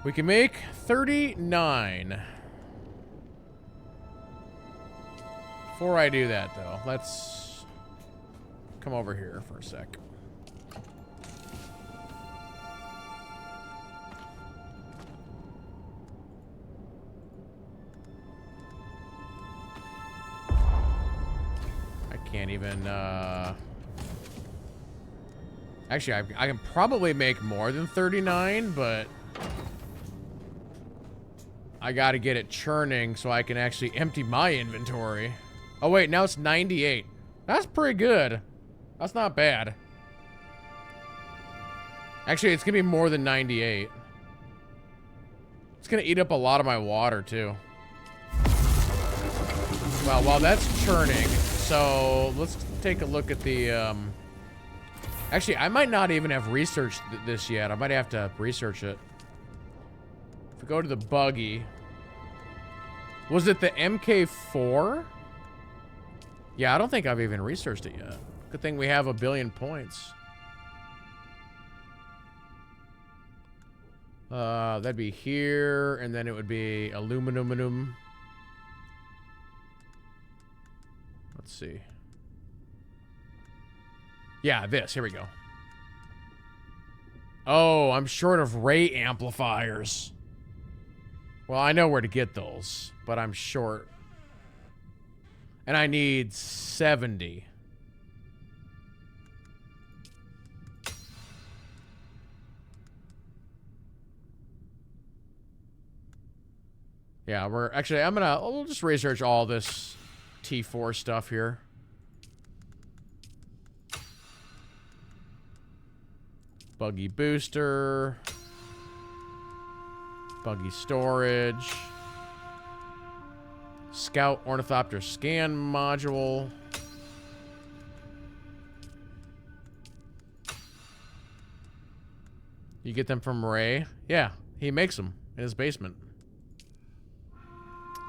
We can make 39. Before I do that, though, let's come over here for a sec. I can't even, Actually, I can probably make more than 39, but I gotta get it churning so I can actually empty my inventory. Oh wait, now it's 98. That's pretty good. That's not bad. Actually, it's gonna be more than 98. It's gonna eat up a lot of my water too. Well, while that's churning, so let's take a look at the, Actually, I might not even have researched this yet. I might have to research it. If we go to the buggy. Was it the MK4? Yeah, I don't think I've even researched it yet. Good thing we have 1 billion points. That'd be here, and then it would be aluminum. Let's see. Yeah, this. Here we go. Oh, I'm short of ray amplifiers. Well, I know where to get those, but I'm short. And I need 70. Yeah, we'll just research all this T4 stuff here. Buggy booster. Buggy storage. Scout ornithopter scan module. You get them from Ray? Yeah, he makes them in his basement.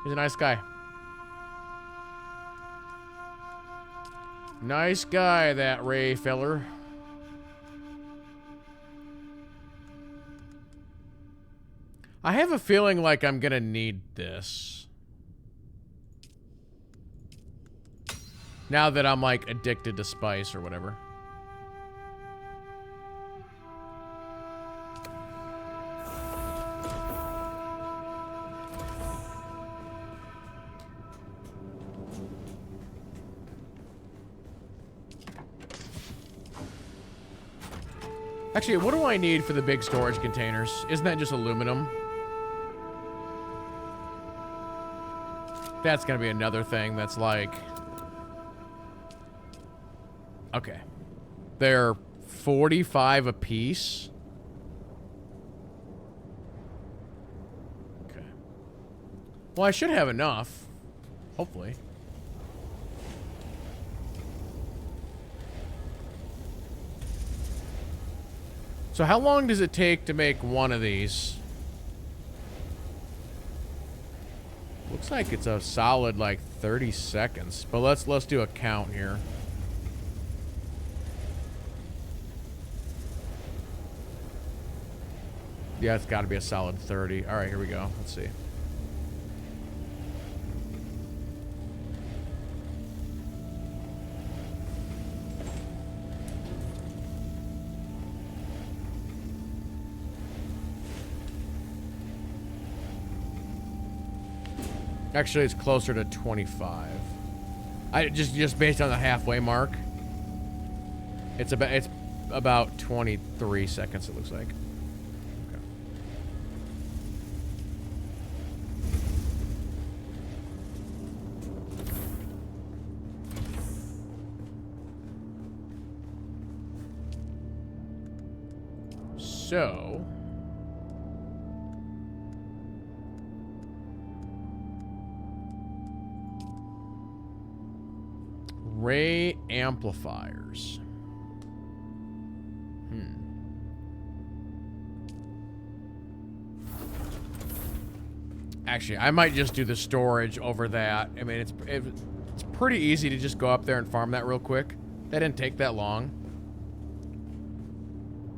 He's a nice guy. Nice guy, that Ray feller. I have a feeling like I'm gonna need this. Now that I'm like addicted to spice or whatever. Actually, what do I need for the big storage containers? Isn't that just aluminum? That's gonna be another thing that's like... Okay. They're 45 a piece. Okay. Well, I should have enough. Hopefully. So how long does it take to make one of these? Looks like it's a solid like 30 seconds. But let's do a count here. Yeah, it's got to be a solid 30. All right, here we go. Let's see. Actually, it's closer to 25. I just based on the halfway mark. It's about 23 seconds. It looks like. Okay. So. Ray amplifiers. Actually, I might just do the storage over that. I mean, it's pretty easy to just go up there and farm that real quick. That didn't take that long.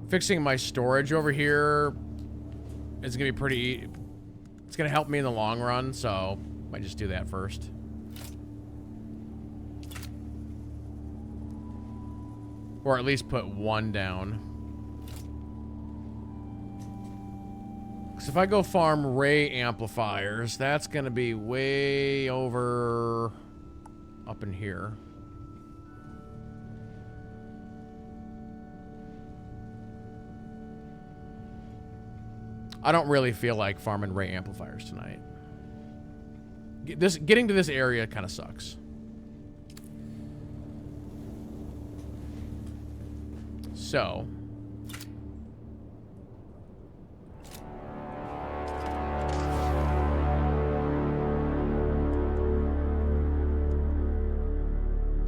Fixing my storage over here is gonna be pretty... It's gonna help me in the long run, so might just do that first. Or at least put one down. Because if I go farm Ray amplifiers, that's going to be way over up in here. I don't really feel like farming Ray amplifiers tonight. Getting to this area kind of sucks. So,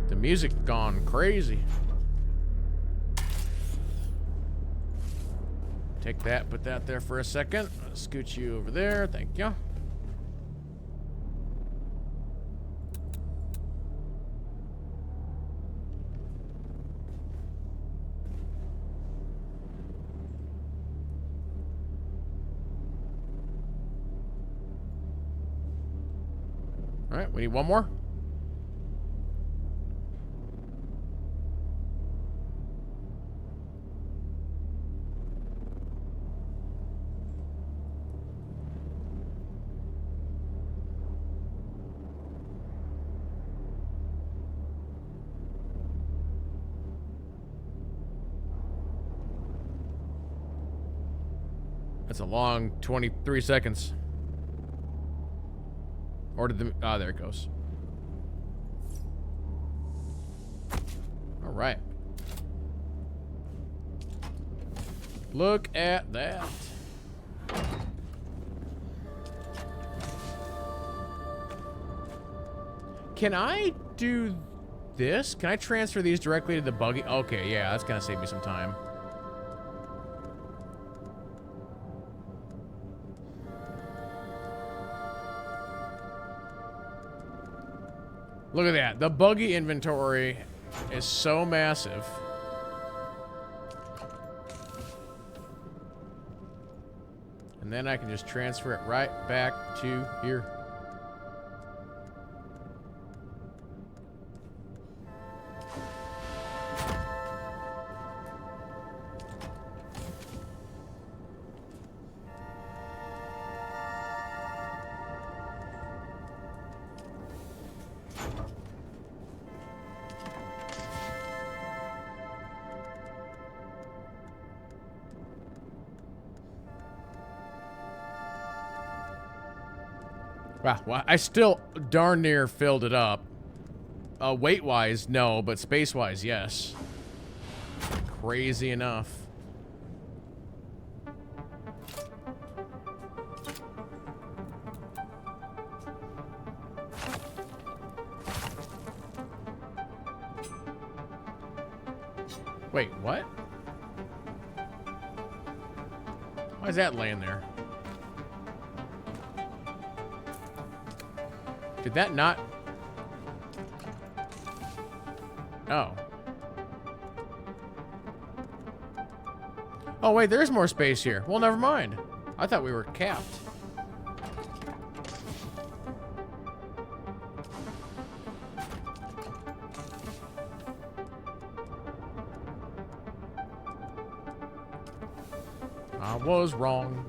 the music gone crazy. Take that, put that there for a second. I'll scoot you over there. Thank you. All right, we need one more. That's a long 23 seconds. Or did the... Ah, there it goes. All right. Look at that. Can I do this? Can I transfer these directly to the buggy? Okay, yeah, that's gonna save me some time. Look at that. The buggy inventory is so massive. And then I can just transfer it right back to here. Wow, well, I still darn near filled it up. Weight-wise, no, but space-wise, yes. Crazy enough. Wait, what? Why is that laying there? Did that not? Oh. Oh, wait, there's more space here. Well, never mind. I thought we were capped. I was wrong.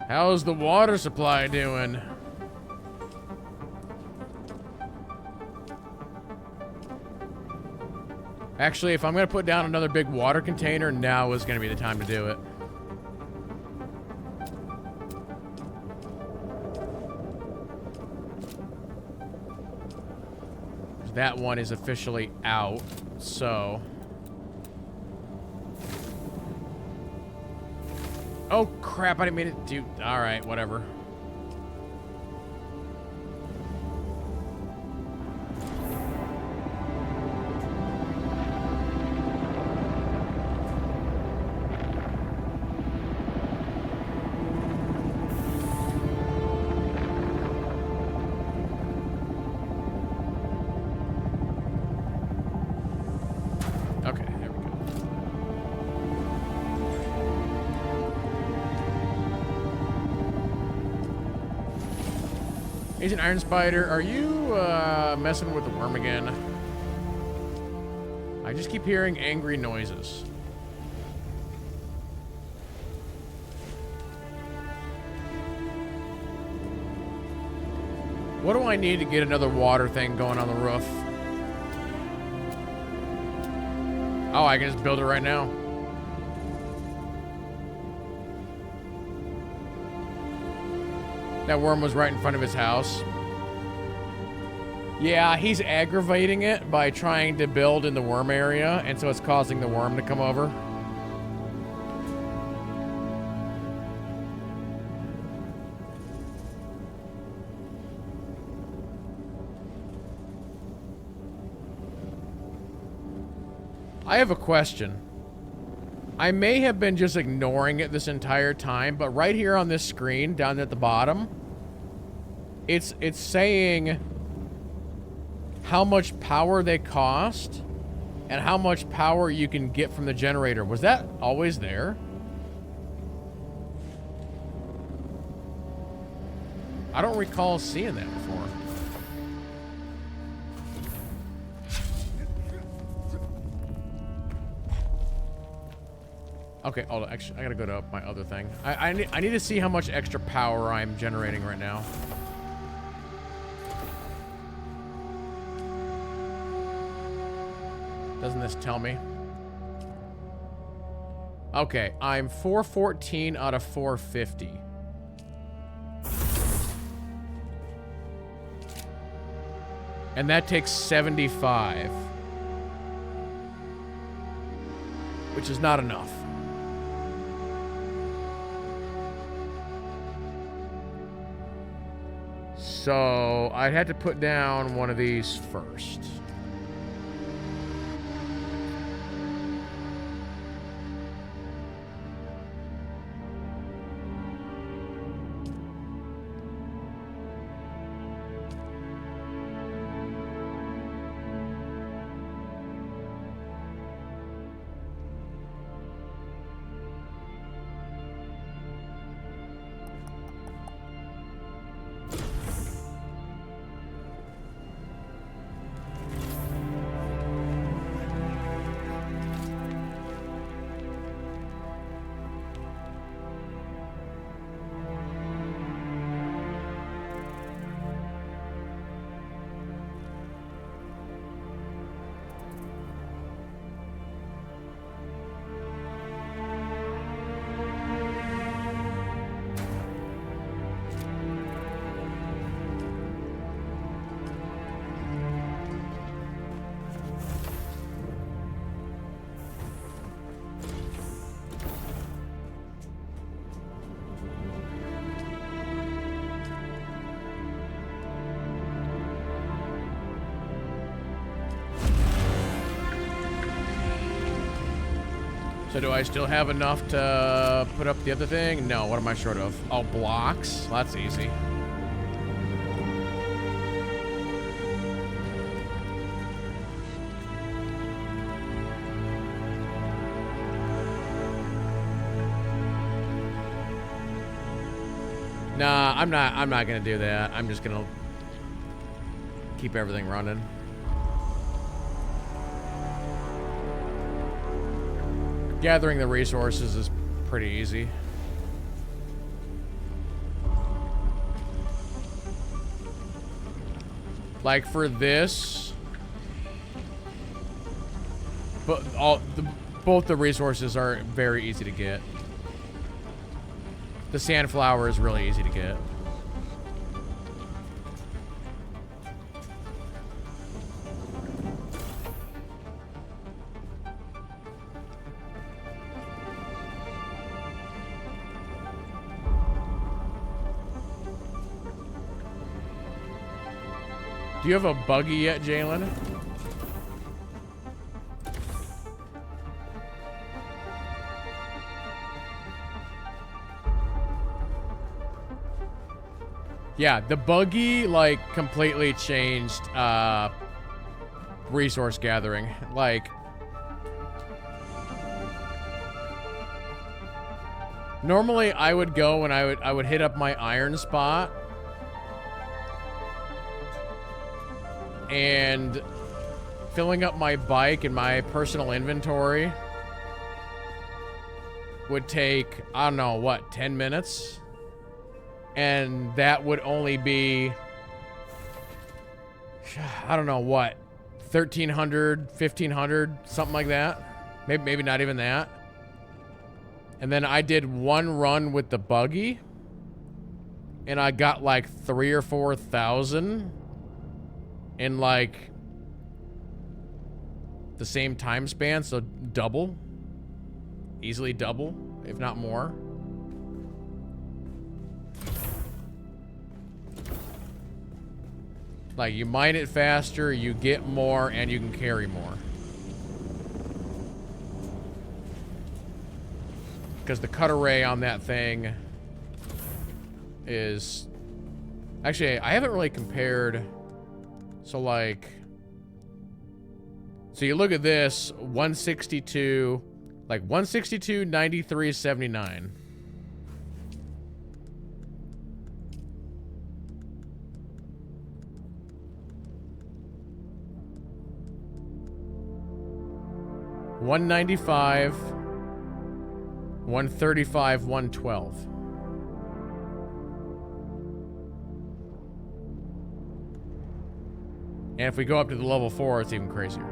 How's the water supply doing? Actually, if I'm going to put down another big water container, now is going to be the time to do it. That one is officially out, so... Oh, crap, I didn't mean it to... Alright, whatever. Okay, there we go. Agent Iron Spider, are you messing with the worm again? I just keep hearing angry noises. What do I need to get another water thing going on the roof? Oh, I can just build it right now. That worm was right in front of his house. Yeah, he's aggravating it by trying to build in the worm area, and so it's causing the worm to come over. I have a question. I may have been just ignoring it this entire time, but right here on this screen, down at the bottom, it's saying how much power they cost and how much power you can get from the generator. Was that always there? I don't recall seeing that before. Okay, hold on. Actually, I gotta go to my other thing. I need to see how much extra power I'm generating right now. Doesn't this tell me? Okay, I'm 414 out of 450. And that takes 75. Which is not enough. So I'd have to put down one of these first. So do I still have enough to put up the other thing? No, what am I short of? Oh, blocks? Well, that's easy. Nah, I'm not gonna do that. I'm just gonna keep everything running. Gathering the resources is pretty easy. Like for this, but both the resources are very easy to get. The sandflower is really easy to get. Do you have a buggy yet, Jalen? Yeah, the buggy, like, completely changed, resource gathering. Like, normally I would go and I would hit up my iron spot. And filling up my bike and my personal inventory would take, I don't know, what, 10 minutes? And that would only be, I don't know, what, 1,300, 1,500, something like that? Maybe not even that. And then I did one run with the buggy, and I got like 3,000 or 4,000 in like the same time span, so double, easily double, if not more. Like, you mine it faster, you get more, and you can carry more. Because the cut array on that thing is... Actually, I haven't really compared... So, like... So you look at this, 162... Like, 162, 93, 79. $195, 135, 112. And if we go up to the level 4, it's even crazier.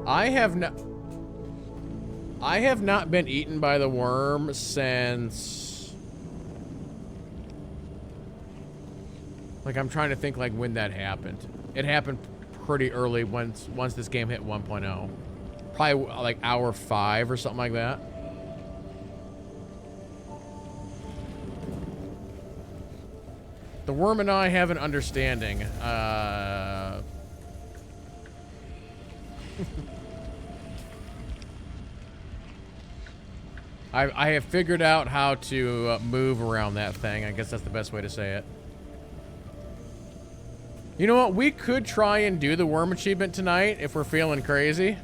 I have not been eaten by the worm since... Like, I'm trying to think, like, when that happened. It happened pretty early once this game hit 1.0. Probably, like, hour 5 or something like that. The worm and I have an understanding. I have figured out how to move around that thing. I guess that's the best way to say it. You know what? We could try and do the worm achievement tonight if we're feeling crazy.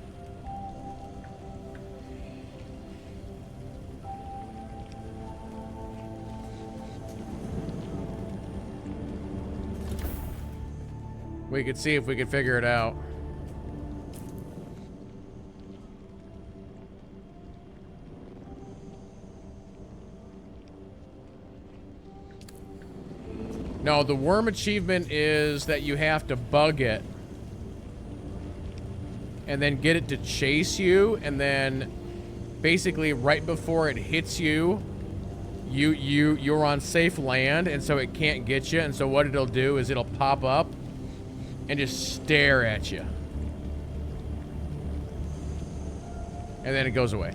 We could see if we could figure it out. No, the worm achievement is that you have to bug it and then get it to chase you, and then basically right before it hits you, you're on safe land, and so it can't get you. And so what it'll do is it'll pop up and just stare at you, and then it goes away.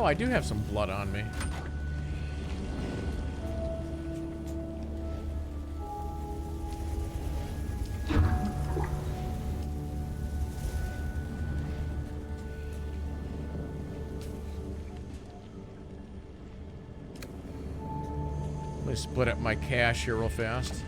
Oh, I do have some blood on me. Let me split up my cash here real fast.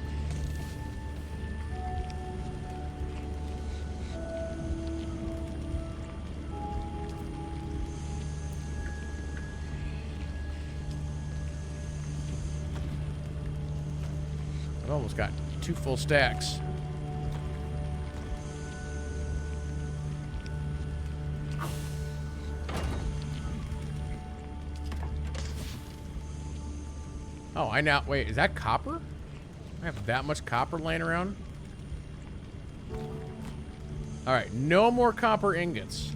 I've almost got 2 full stacks. Oh, I now... Wait, is that copper? I have that much copper laying around? Alright, no more copper ingots.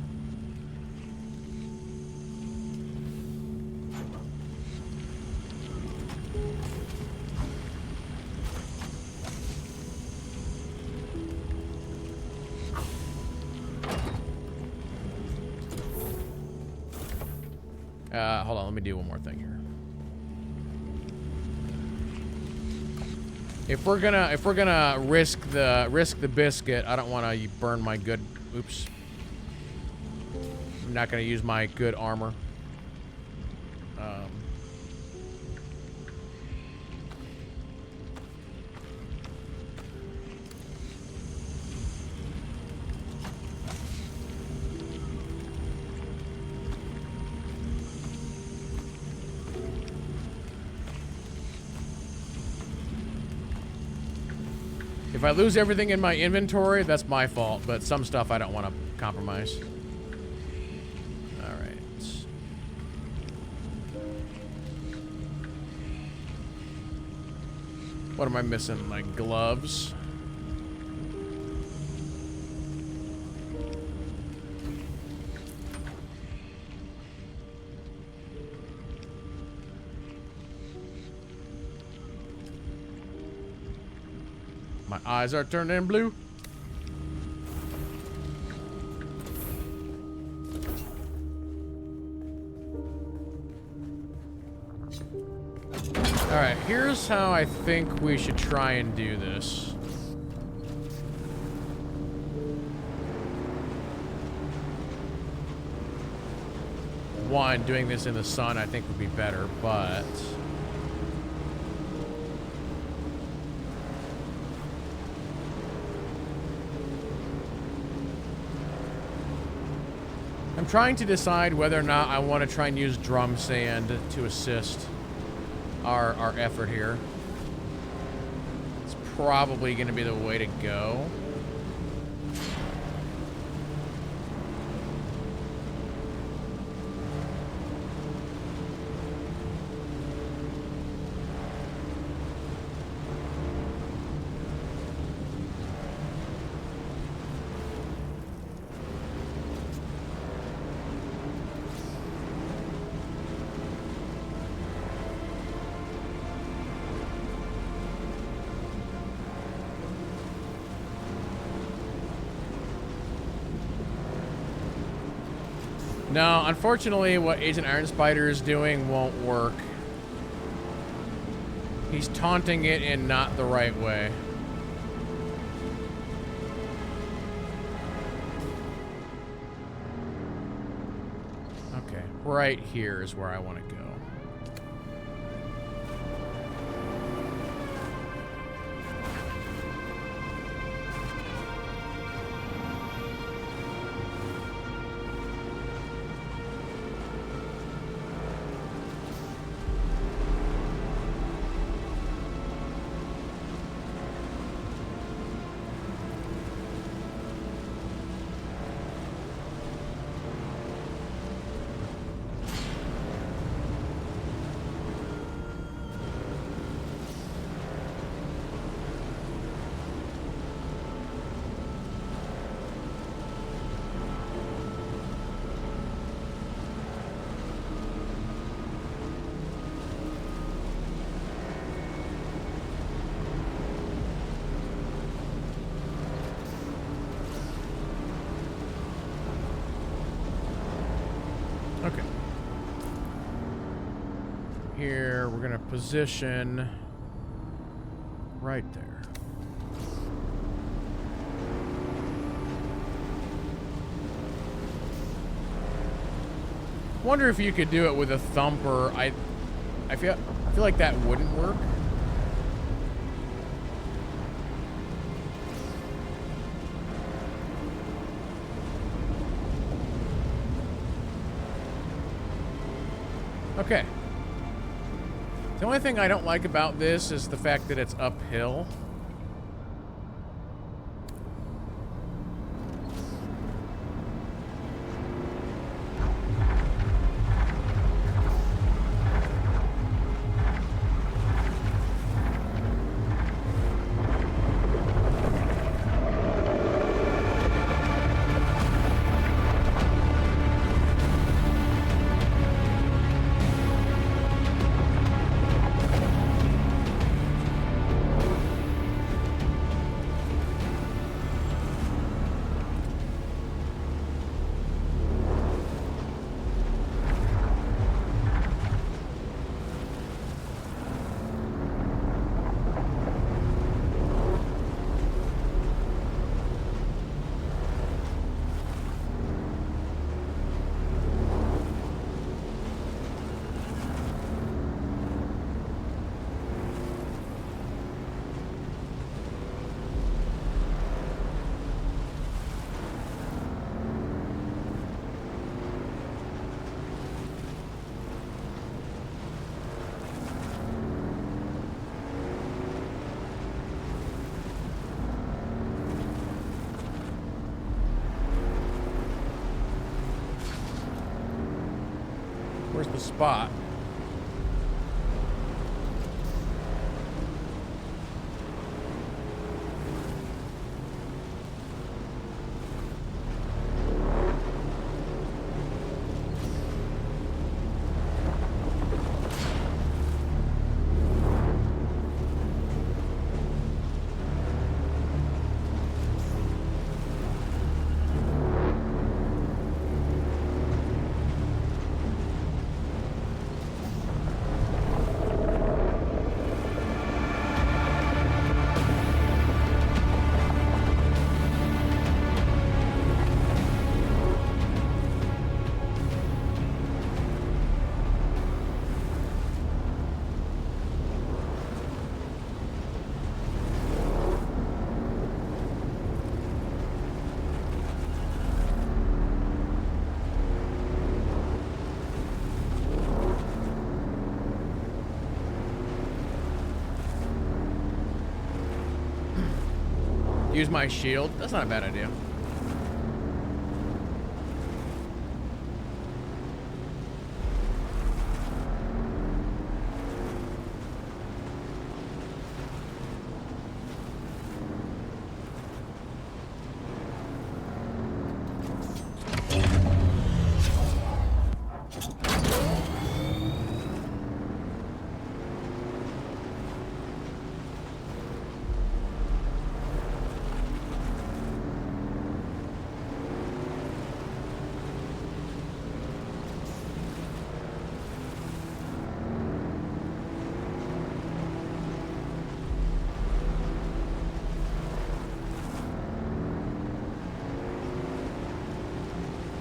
Hold on, let me do one more thing here. If we're gonna risk the biscuit, I don't want to burn my good. Oops. I'm not gonna use my good armor. If I lose everything in my inventory, that's my fault, but some stuff I don't want to compromise. Alright. What am I missing? Like gloves? My eyes are turning blue. Alright, here's how I think we should try and do this. One, doing this in the sun I think would be better, but... I'm trying to decide whether or not I want to try and use drum sand to assist our effort here. It's probably going to be the way to go. No, unfortunately, what Agent Iron Spider is doing won't work. He's taunting it in not the right way. Okay, right here is where I want to go. we're gonna position right there. Wonder if you could do it with a thumper. I feel like that wouldn't work. Okay. The only thing I don't like about this is the fact that it's uphill. Where's the spot? Use my shield. That's not a bad idea.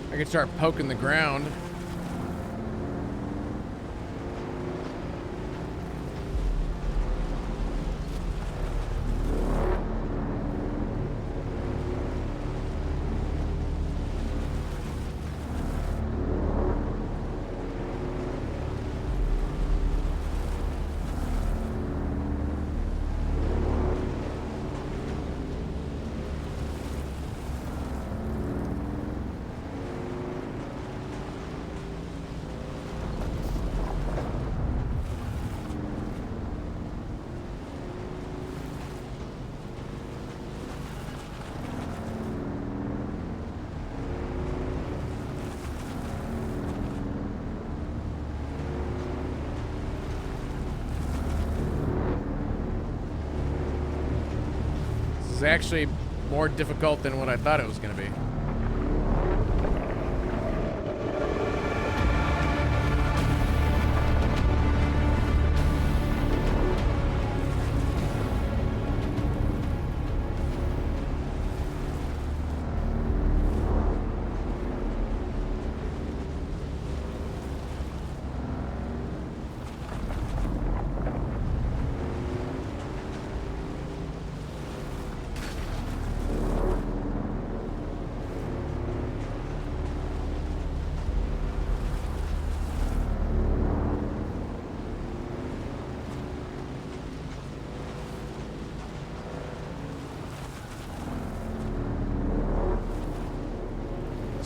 I could start poking the ground. This is actually more difficult than what I thought it was going to be.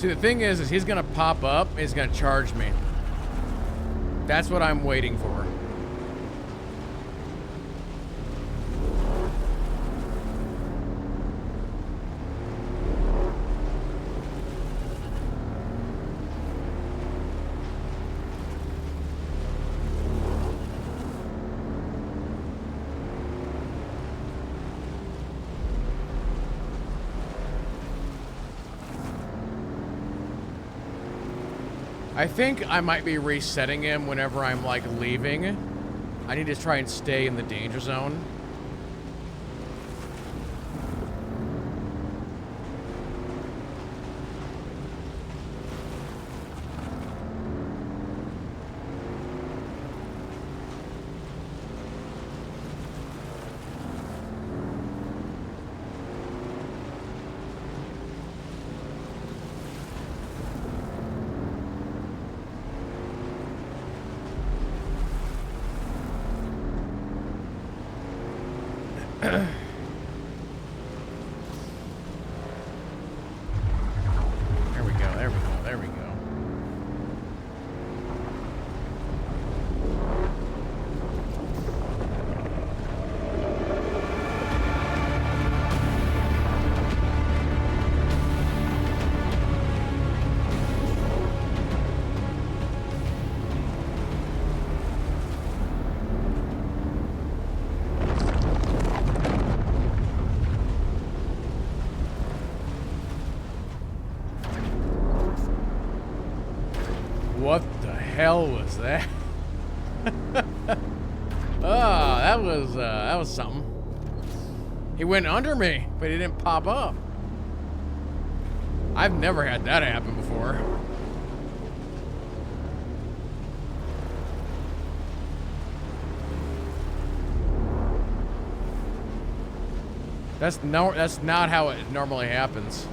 See, the thing is he's gonna pop up, and he's gonna charge me. That's what I'm waiting for. I think I might be resetting him whenever I'm, like, leaving. I need to try and stay in the danger zone. There we go. What the hell was that? Oh, that was something. He went under me, but he didn't pop up. I've never had that happen before. That's not how it normally happens.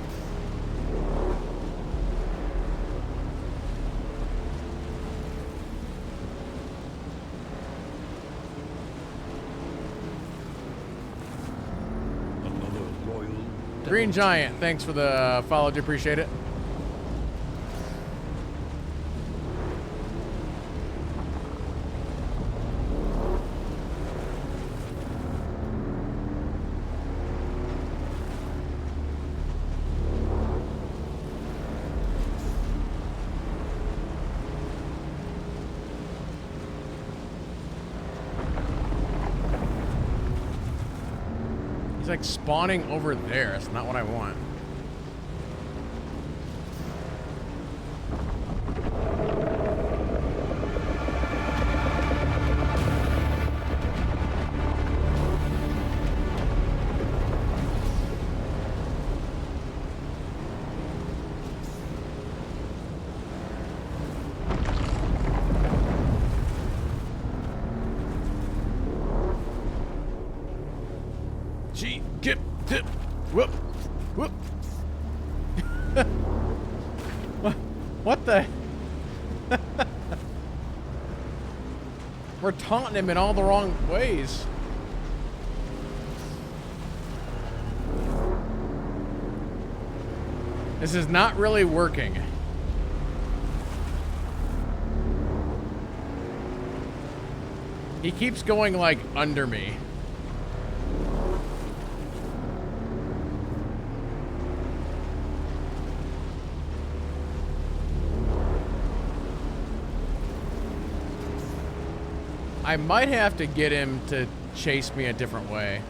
Green Giant, thanks for the follow, do appreciate it. He's like spawning over there. That's not what I want. Whoop, whoop. What the? We're taunting him in all the wrong ways. This is not really working. He keeps going like under me. I might have to get him to chase me a different way.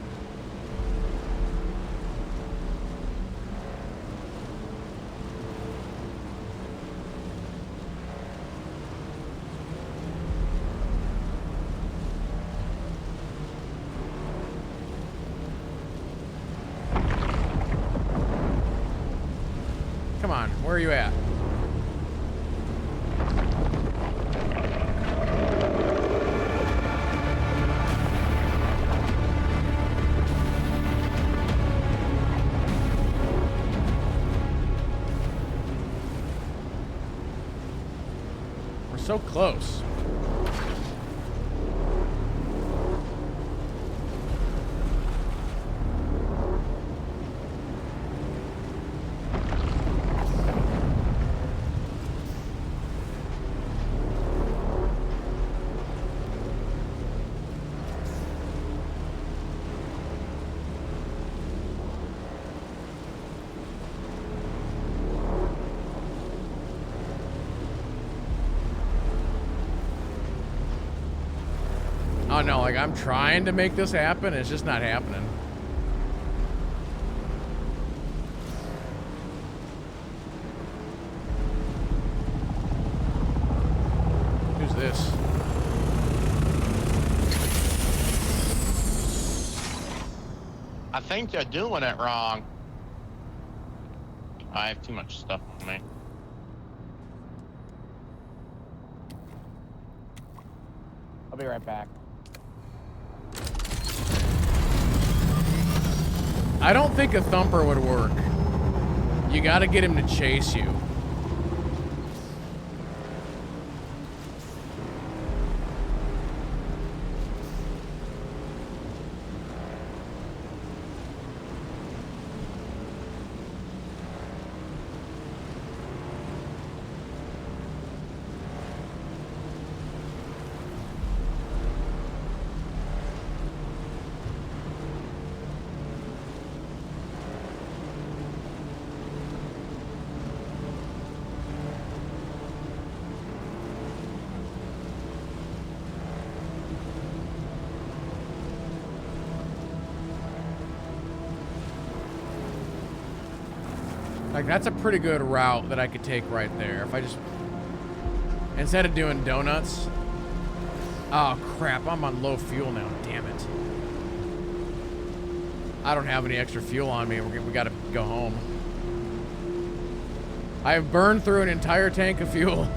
Come on, where are you at? So close. Oh no, like I'm trying to make this happen, it's just not happening. Who's this? I think you're doing it wrong. I have too much stuff on me. I'll be right back. I don't think a thumper would work. You gotta get him to chase you. Like, that's a pretty good route that I could take right there. If I just... Instead of doing donuts... Oh, crap. I'm on low fuel now. Damn it. I don't have any extra fuel on me. We gotta go home. I have burned through an entire tank of fuel.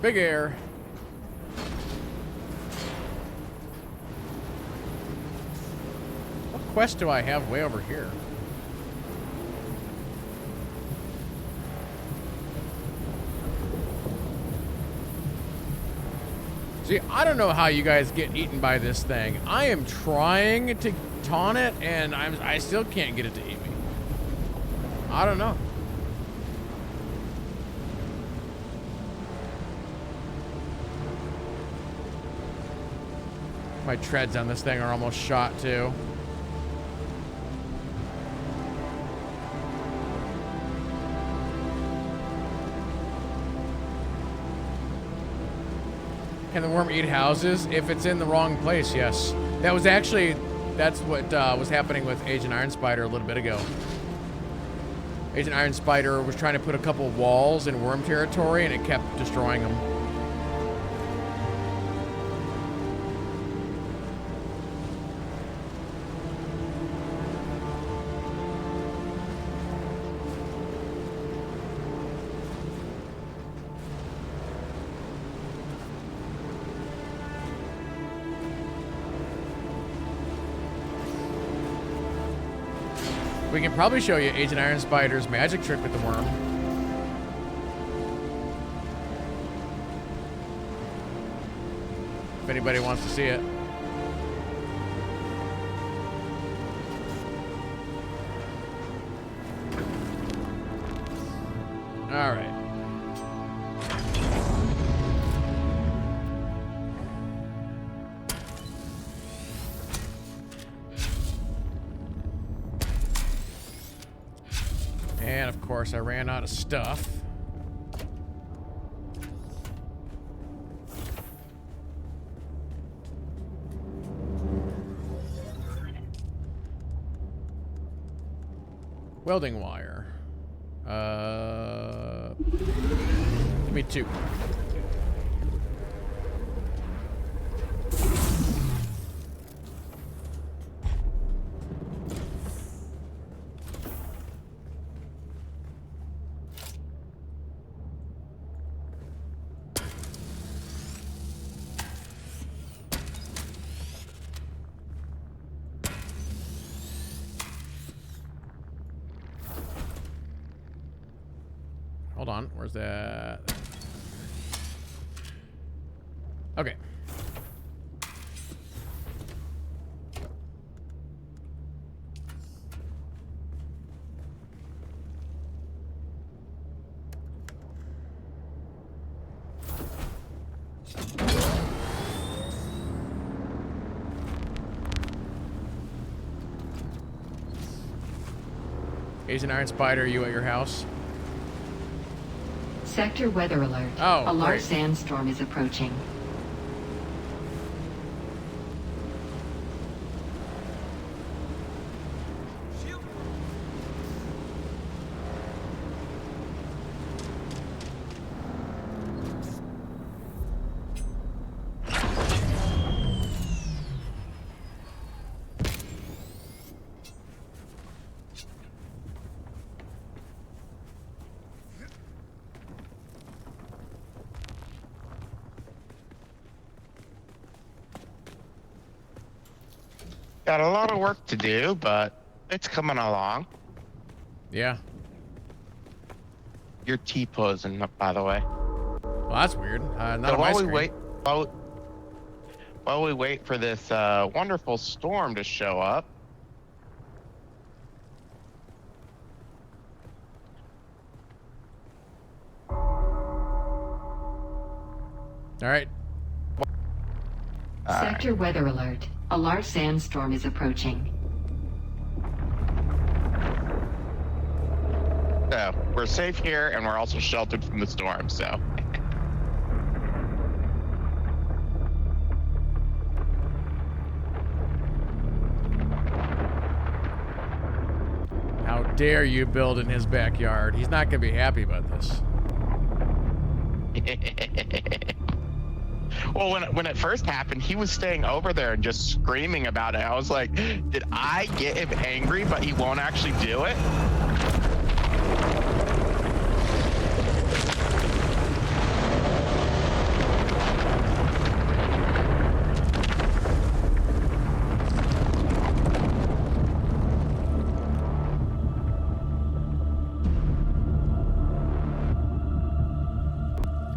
Big air. What quest do I have way over here? See, I don't know how you guys get eaten by this thing. I am trying to taunt it, and I still can't get it to eat me. I don't know. My treads on this thing are almost shot too. Can the worm eat houses? If it's in the wrong place, yes. That was actually, that's what was happening with Agent Iron Spider a little bit ago. Agent Iron Spider was trying to put a couple of walls in worm territory and it kept destroying them. We can probably show you Agent Iron Spider's magic trick with the worm. If anybody wants to see it. All right. And of course, I ran out of stuff. Welding wire. Give me 2. Hold on. on. Where's that? Okay. Agent Iron Spider, are you at your house? Sector weather alert. Oh, a large great. sandstorm is approaching. Got a lot of work to do, but it's coming along. Yeah. Your T-posing, by the way. Well, that's weird. Not So on my while we screen. while we wait for this wonderful storm to show up, All right. Sector weather alert. A large sandstorm is approaching. so we're safe here, and we're also sheltered from the storm. So How dare you build in his backyard? He's not going to be happy about this. well, when it first happened, he was staying over there and just screaming about it. I was like, did I get him angry, but he won't actually do it?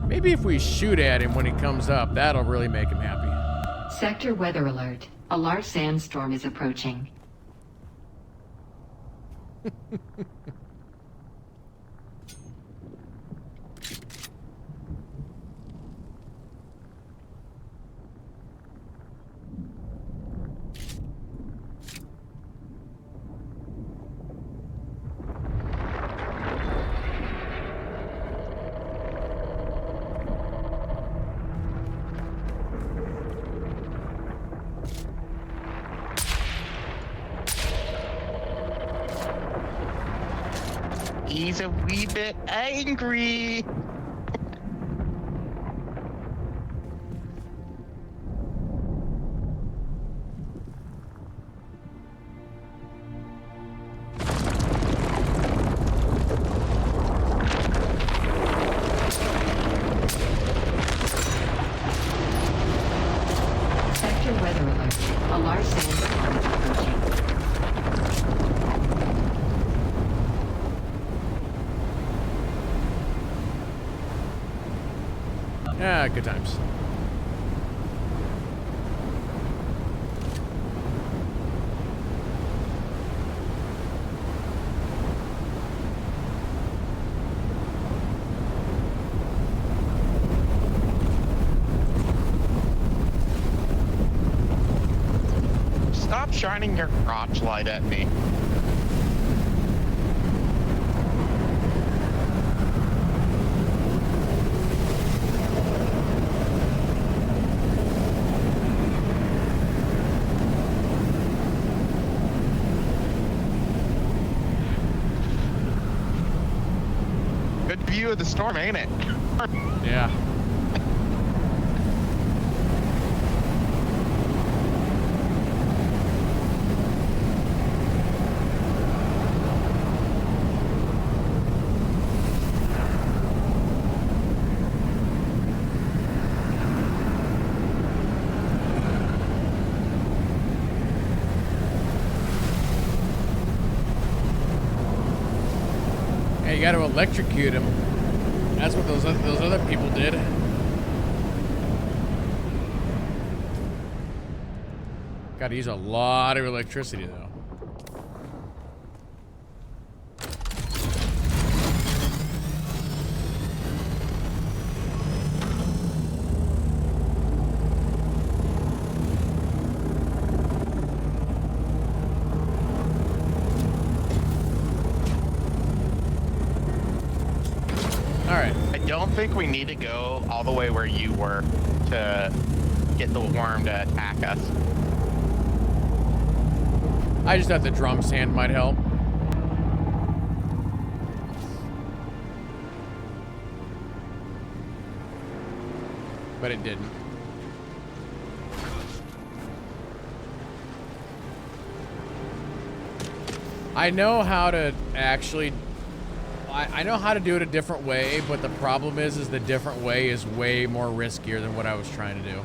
Maybe if we shoot at him when he comes up, that'll really make him happy. Sector weather alert. A large sandstorm is approaching. He's a wee bit angry. Sector weather alert. A large sandstorm is approaching. Yeah, good times. Stop shining your crotch light at me. Good view of the storm, ain't it? Yeah. Hey, you got to electrocute him. That's what those other people did. Gotta use a lot of electricity though. I don't think we need to go all the way where you were to get the worm to attack us. I just thought the drum sand might help. But it didn't. I know how to actually... I know how to do it a different way, but the problem is the different way is way more riskier than what I was trying to do.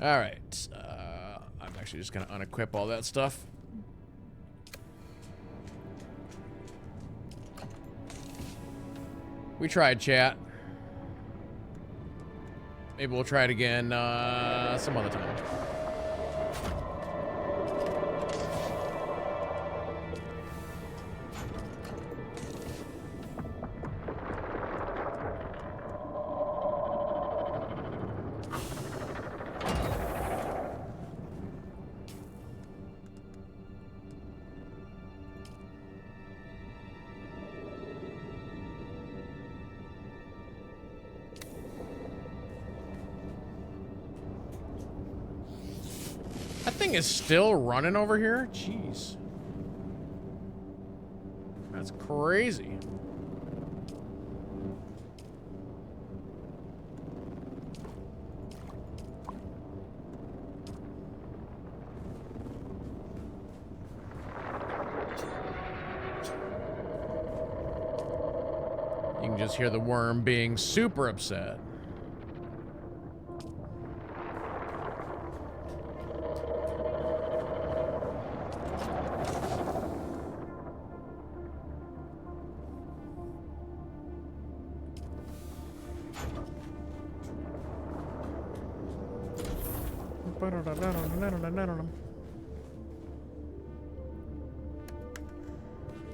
All right. I'm actually just going to unequip all that stuff. We tried, chat. Maybe we'll try it again some other time. That thing is still running over here? Jeez. That's crazy. You can just hear the worm being super upset.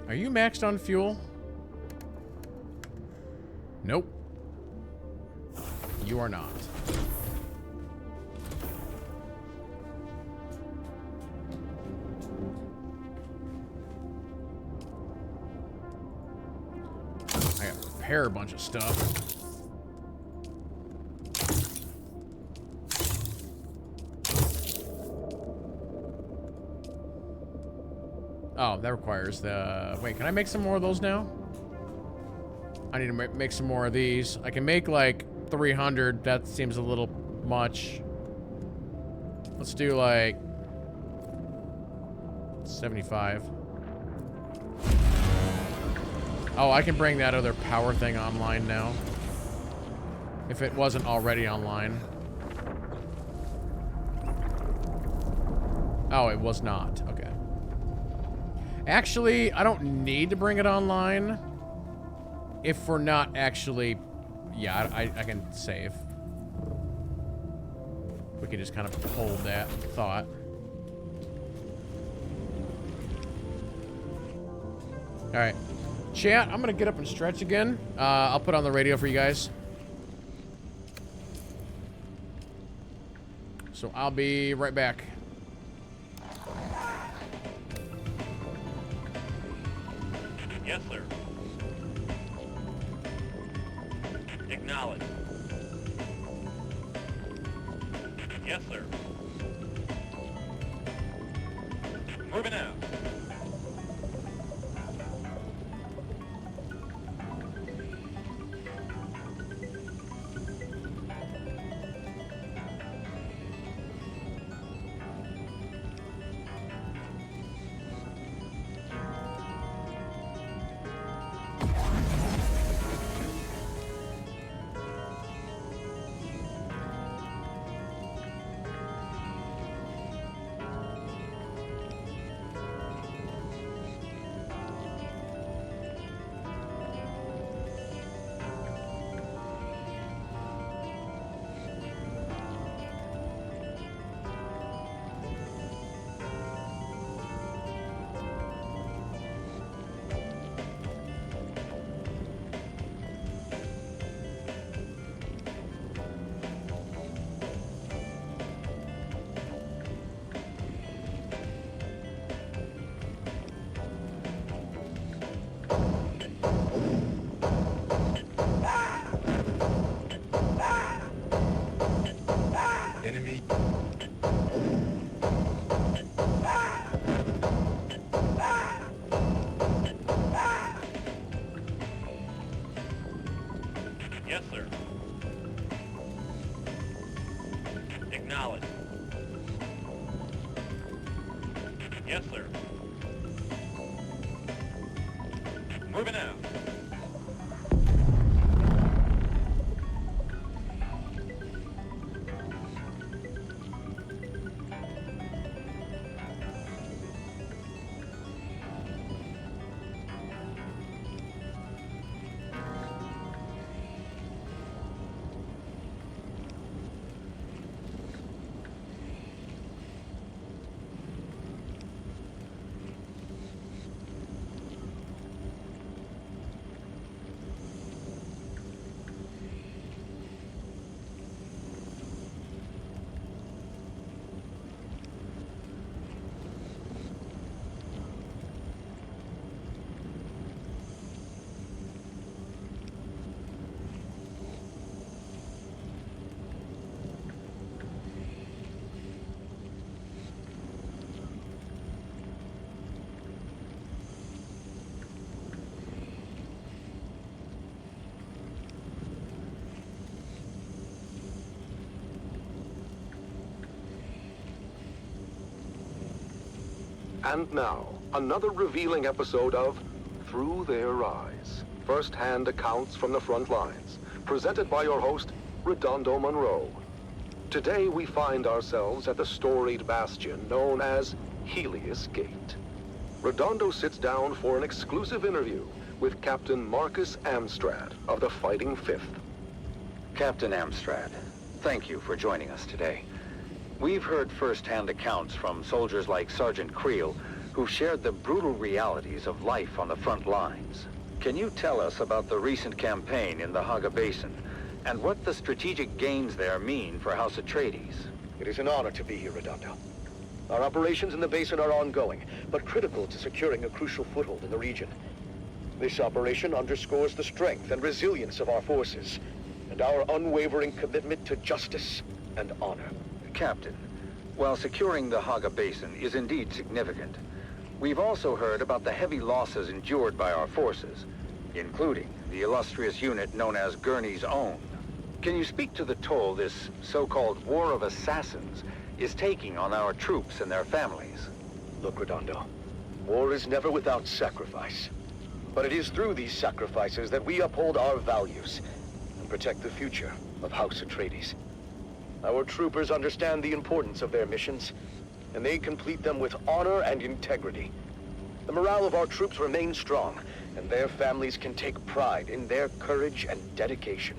Are you maxed on fuel? Nope. You are not. I gotta repair a bunch of stuff. Oh, that requires the... Wait, can I make some more of those now? I need to make some more of these. I can make like 300. That seems a little much. Let's do like 75. Oh, I can bring that other power thing online now. If it wasn't already online. Oh, it was not. Okay. Actually, I don't need to bring it online if we're not actually... Yeah, I can save. We can just kind of hold that thought. Alright. Chat, I'm gonna get up and stretch again. I'll put on the radio for you guys. So I'll be right back. Yes, sir. Acknowledge. Yes, sir. Moving out. me. Yes, sir. Acknowledge. Yes, sir. Moving out. And now, another revealing episode of Through Their Eyes. First-hand accounts from the front lines. Presented by your host, Redondo Monroe. Today we find ourselves at the storied bastion known as Helios Gate. Redondo sits down for an exclusive interview with Captain Marcus Amstrad of the Fighting Fifth. Captain Amstrad, thank you for joining us today. We've heard first-hand accounts from soldiers like Sergeant Creel, who've shared the brutal realities of life on the front lines. Can you tell us about the recent campaign in the Haga Basin, and what the strategic gains there mean for House Atreides? It is an honor to be here, Redondo. Our operations in the basin are ongoing, but critical to securing a crucial foothold in the region. This operation underscores the strength and resilience of our forces, and our unwavering commitment to justice and honor. Captain, while securing the Haga Basin is indeed significant, we've also heard about the heavy losses endured by our forces, including the illustrious unit known as Gurney's Own. Can you speak to the toll this so-called War of Assassins is taking on our troops and their families? Look, Redondo, war is never without sacrifice. But it is through these sacrifices that we uphold our values and protect the future of House Atreides. Our troopers understand the importance of their missions, and they complete them with honor and integrity. The morale of our troops remains strong, and their families can take pride in their courage and dedication.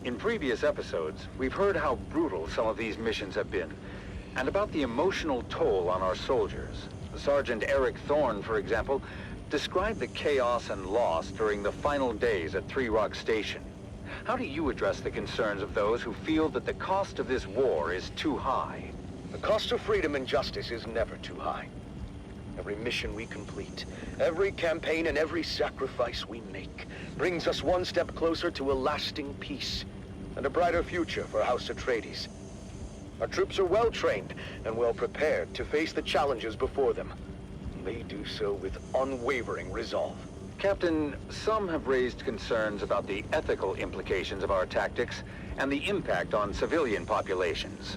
In previous episodes, we've heard how brutal some of these missions have been, and about the emotional toll on our soldiers. Sergeant Eric Thorne, for example, described the chaos and loss during the final days at Three Rock Station. How do you address the concerns of those who feel that the cost of this war is too high? The cost of freedom and justice is never too high. Every mission we complete, every campaign and every sacrifice we make brings us one step closer to a lasting peace and a brighter future for House Atreides. Our troops are well trained and well prepared to face the challenges before them. They do so with unwavering resolve. Captain, some have raised concerns about the ethical implications of our tactics and the impact on civilian populations.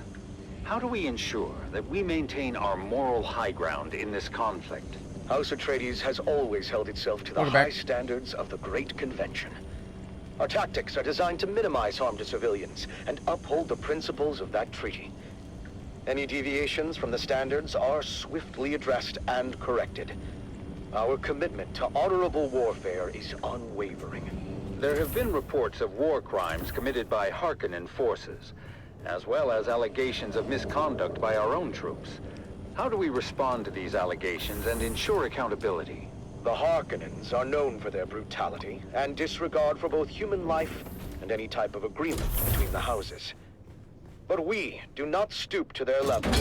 How do we ensure that we maintain our moral high ground in this conflict? House Atreides has always held itself to the high standards of the Great Convention. Our tactics are designed to minimize harm to civilians and uphold the principles of that treaty. Any deviations from the standards are swiftly addressed and corrected. Our commitment to honorable warfare is unwavering. There have been reports of war crimes committed by Harkonnen forces, as well as allegations of misconduct by our own troops. How do we respond to these allegations and ensure accountability? The Harkonnens are known for their brutality and disregard for both human life and any type of agreement between the houses. But we do not stoop to their level.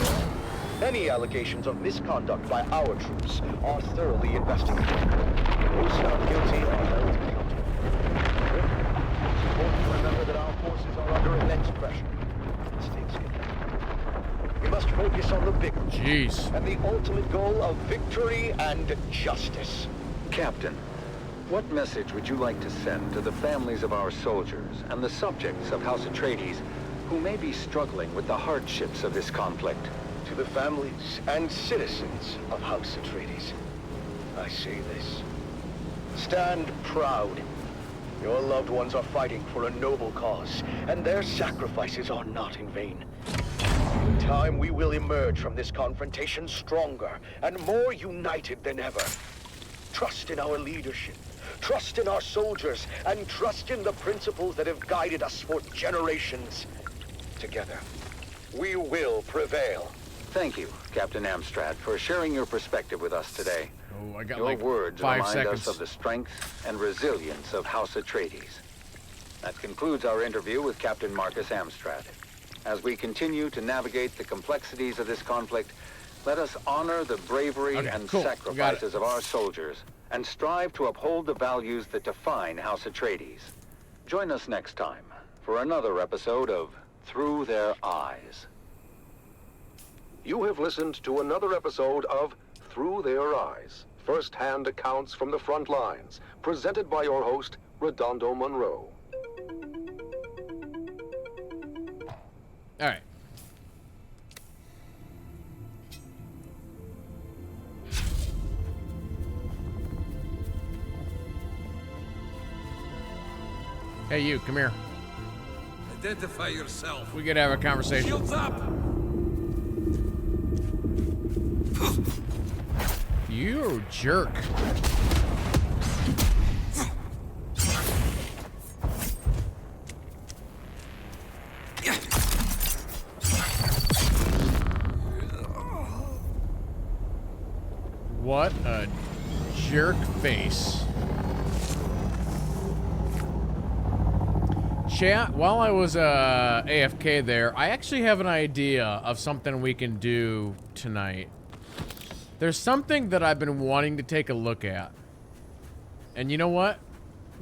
Any allegations of misconduct by our troops are thoroughly investigated. Those found guilty are held accountable. It's important to remember that our forces are under immense pressure. Mistakes can happen. We must focus on the bigger Jeez. and the ultimate goal of victory and justice. Captain, what message would you like to send to the families of our soldiers and the subjects of House Atreides who may be struggling with the hardships of this conflict? To the families and citizens of House Atreides, I say this. Stand proud. Your loved ones are fighting for a noble cause, and their sacrifices are not in vain. In time, we will emerge from this confrontation stronger and more united than ever. Trust in our leadership, trust in our soldiers, and trust in the principles that have guided us for generations. Together, we will prevail. Thank you, Captain Amstrad, for sharing your perspective with us today. Oh, I got your like words 5 remind seconds. us of the strength and resilience of House Atreides. That concludes our interview with Captain Marcus Amstrad. As we continue to navigate the complexities of this conflict, let us honor the bravery and sacrifices of our soldiers and strive to uphold the values that define House Atreides. Join us next time for another episode of Through Their Eyes. You have listened to another episode of Through Their Eyes, first-hand accounts from the front lines, presented by your host, Redondo Monroe. All right. Hey, you, come here. Identify yourself. We could have a conversation. Shields up! You jerk. What a jerk face. Chat, while I was AFK there, I actually have an idea of something we can do tonight. There's something that I've been wanting to take a look at. And you know what?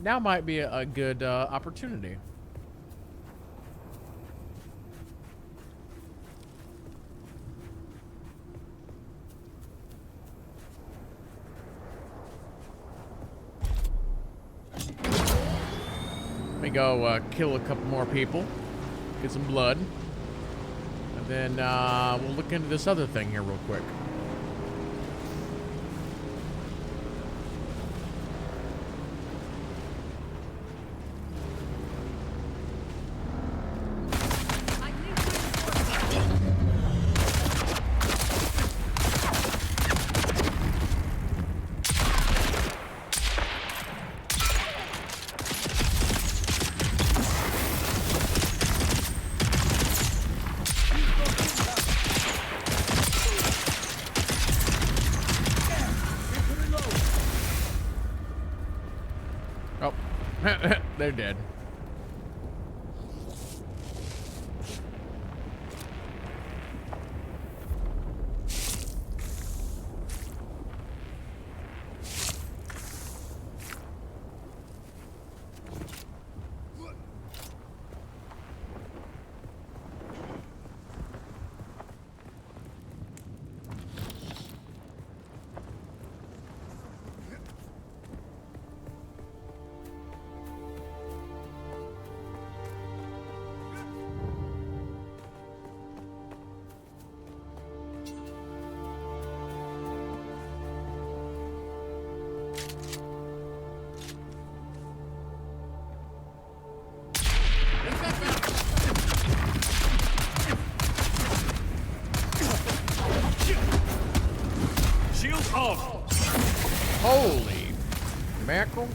Now might be a good opportunity. Let me go kill a couple more people. Get some blood. And then we'll look into this other thing here real quick. Oh, they're dead. Shields off! Holy mackerel.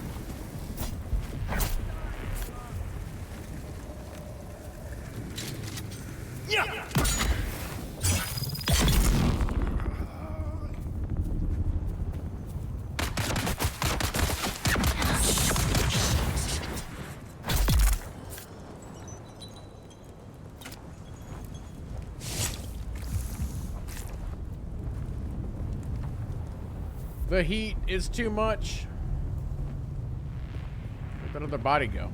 Yeah! The heat is too much. Where'd that other body go?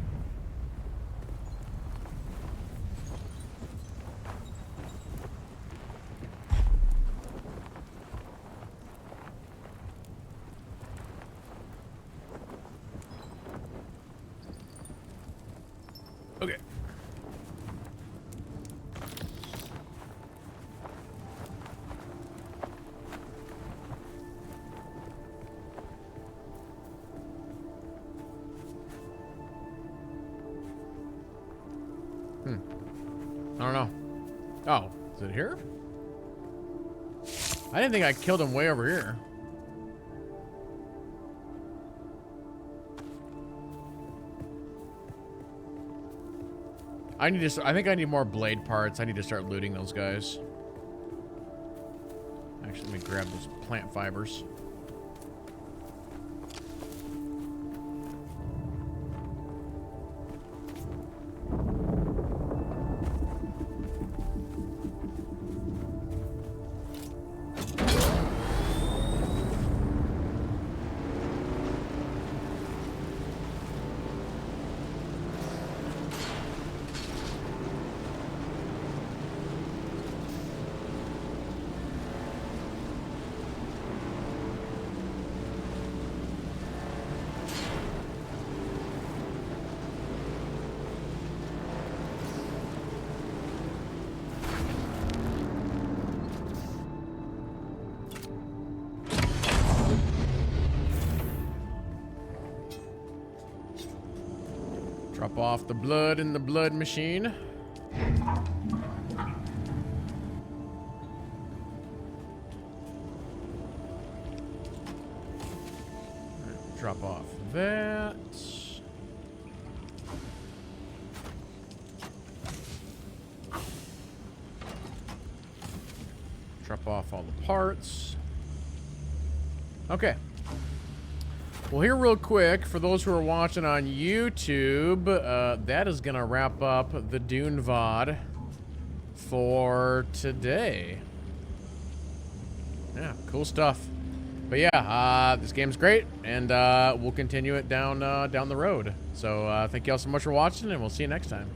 I don't know. Oh, is it here? I didn't think I killed him way over here. I think I need more blade parts. I need to start looting those guys. Actually, let me grab those plant fibers. Drop off the blood in the blood machine. Drop off that. Drop off all the parts. Okay. Well, here real quick, for those who are watching on YouTube, that is going to wrap up the Dune VOD for today. Yeah, cool stuff. But yeah, this game's great, and we'll continue it down the road. So thank you all so much for watching, and we'll see you next time.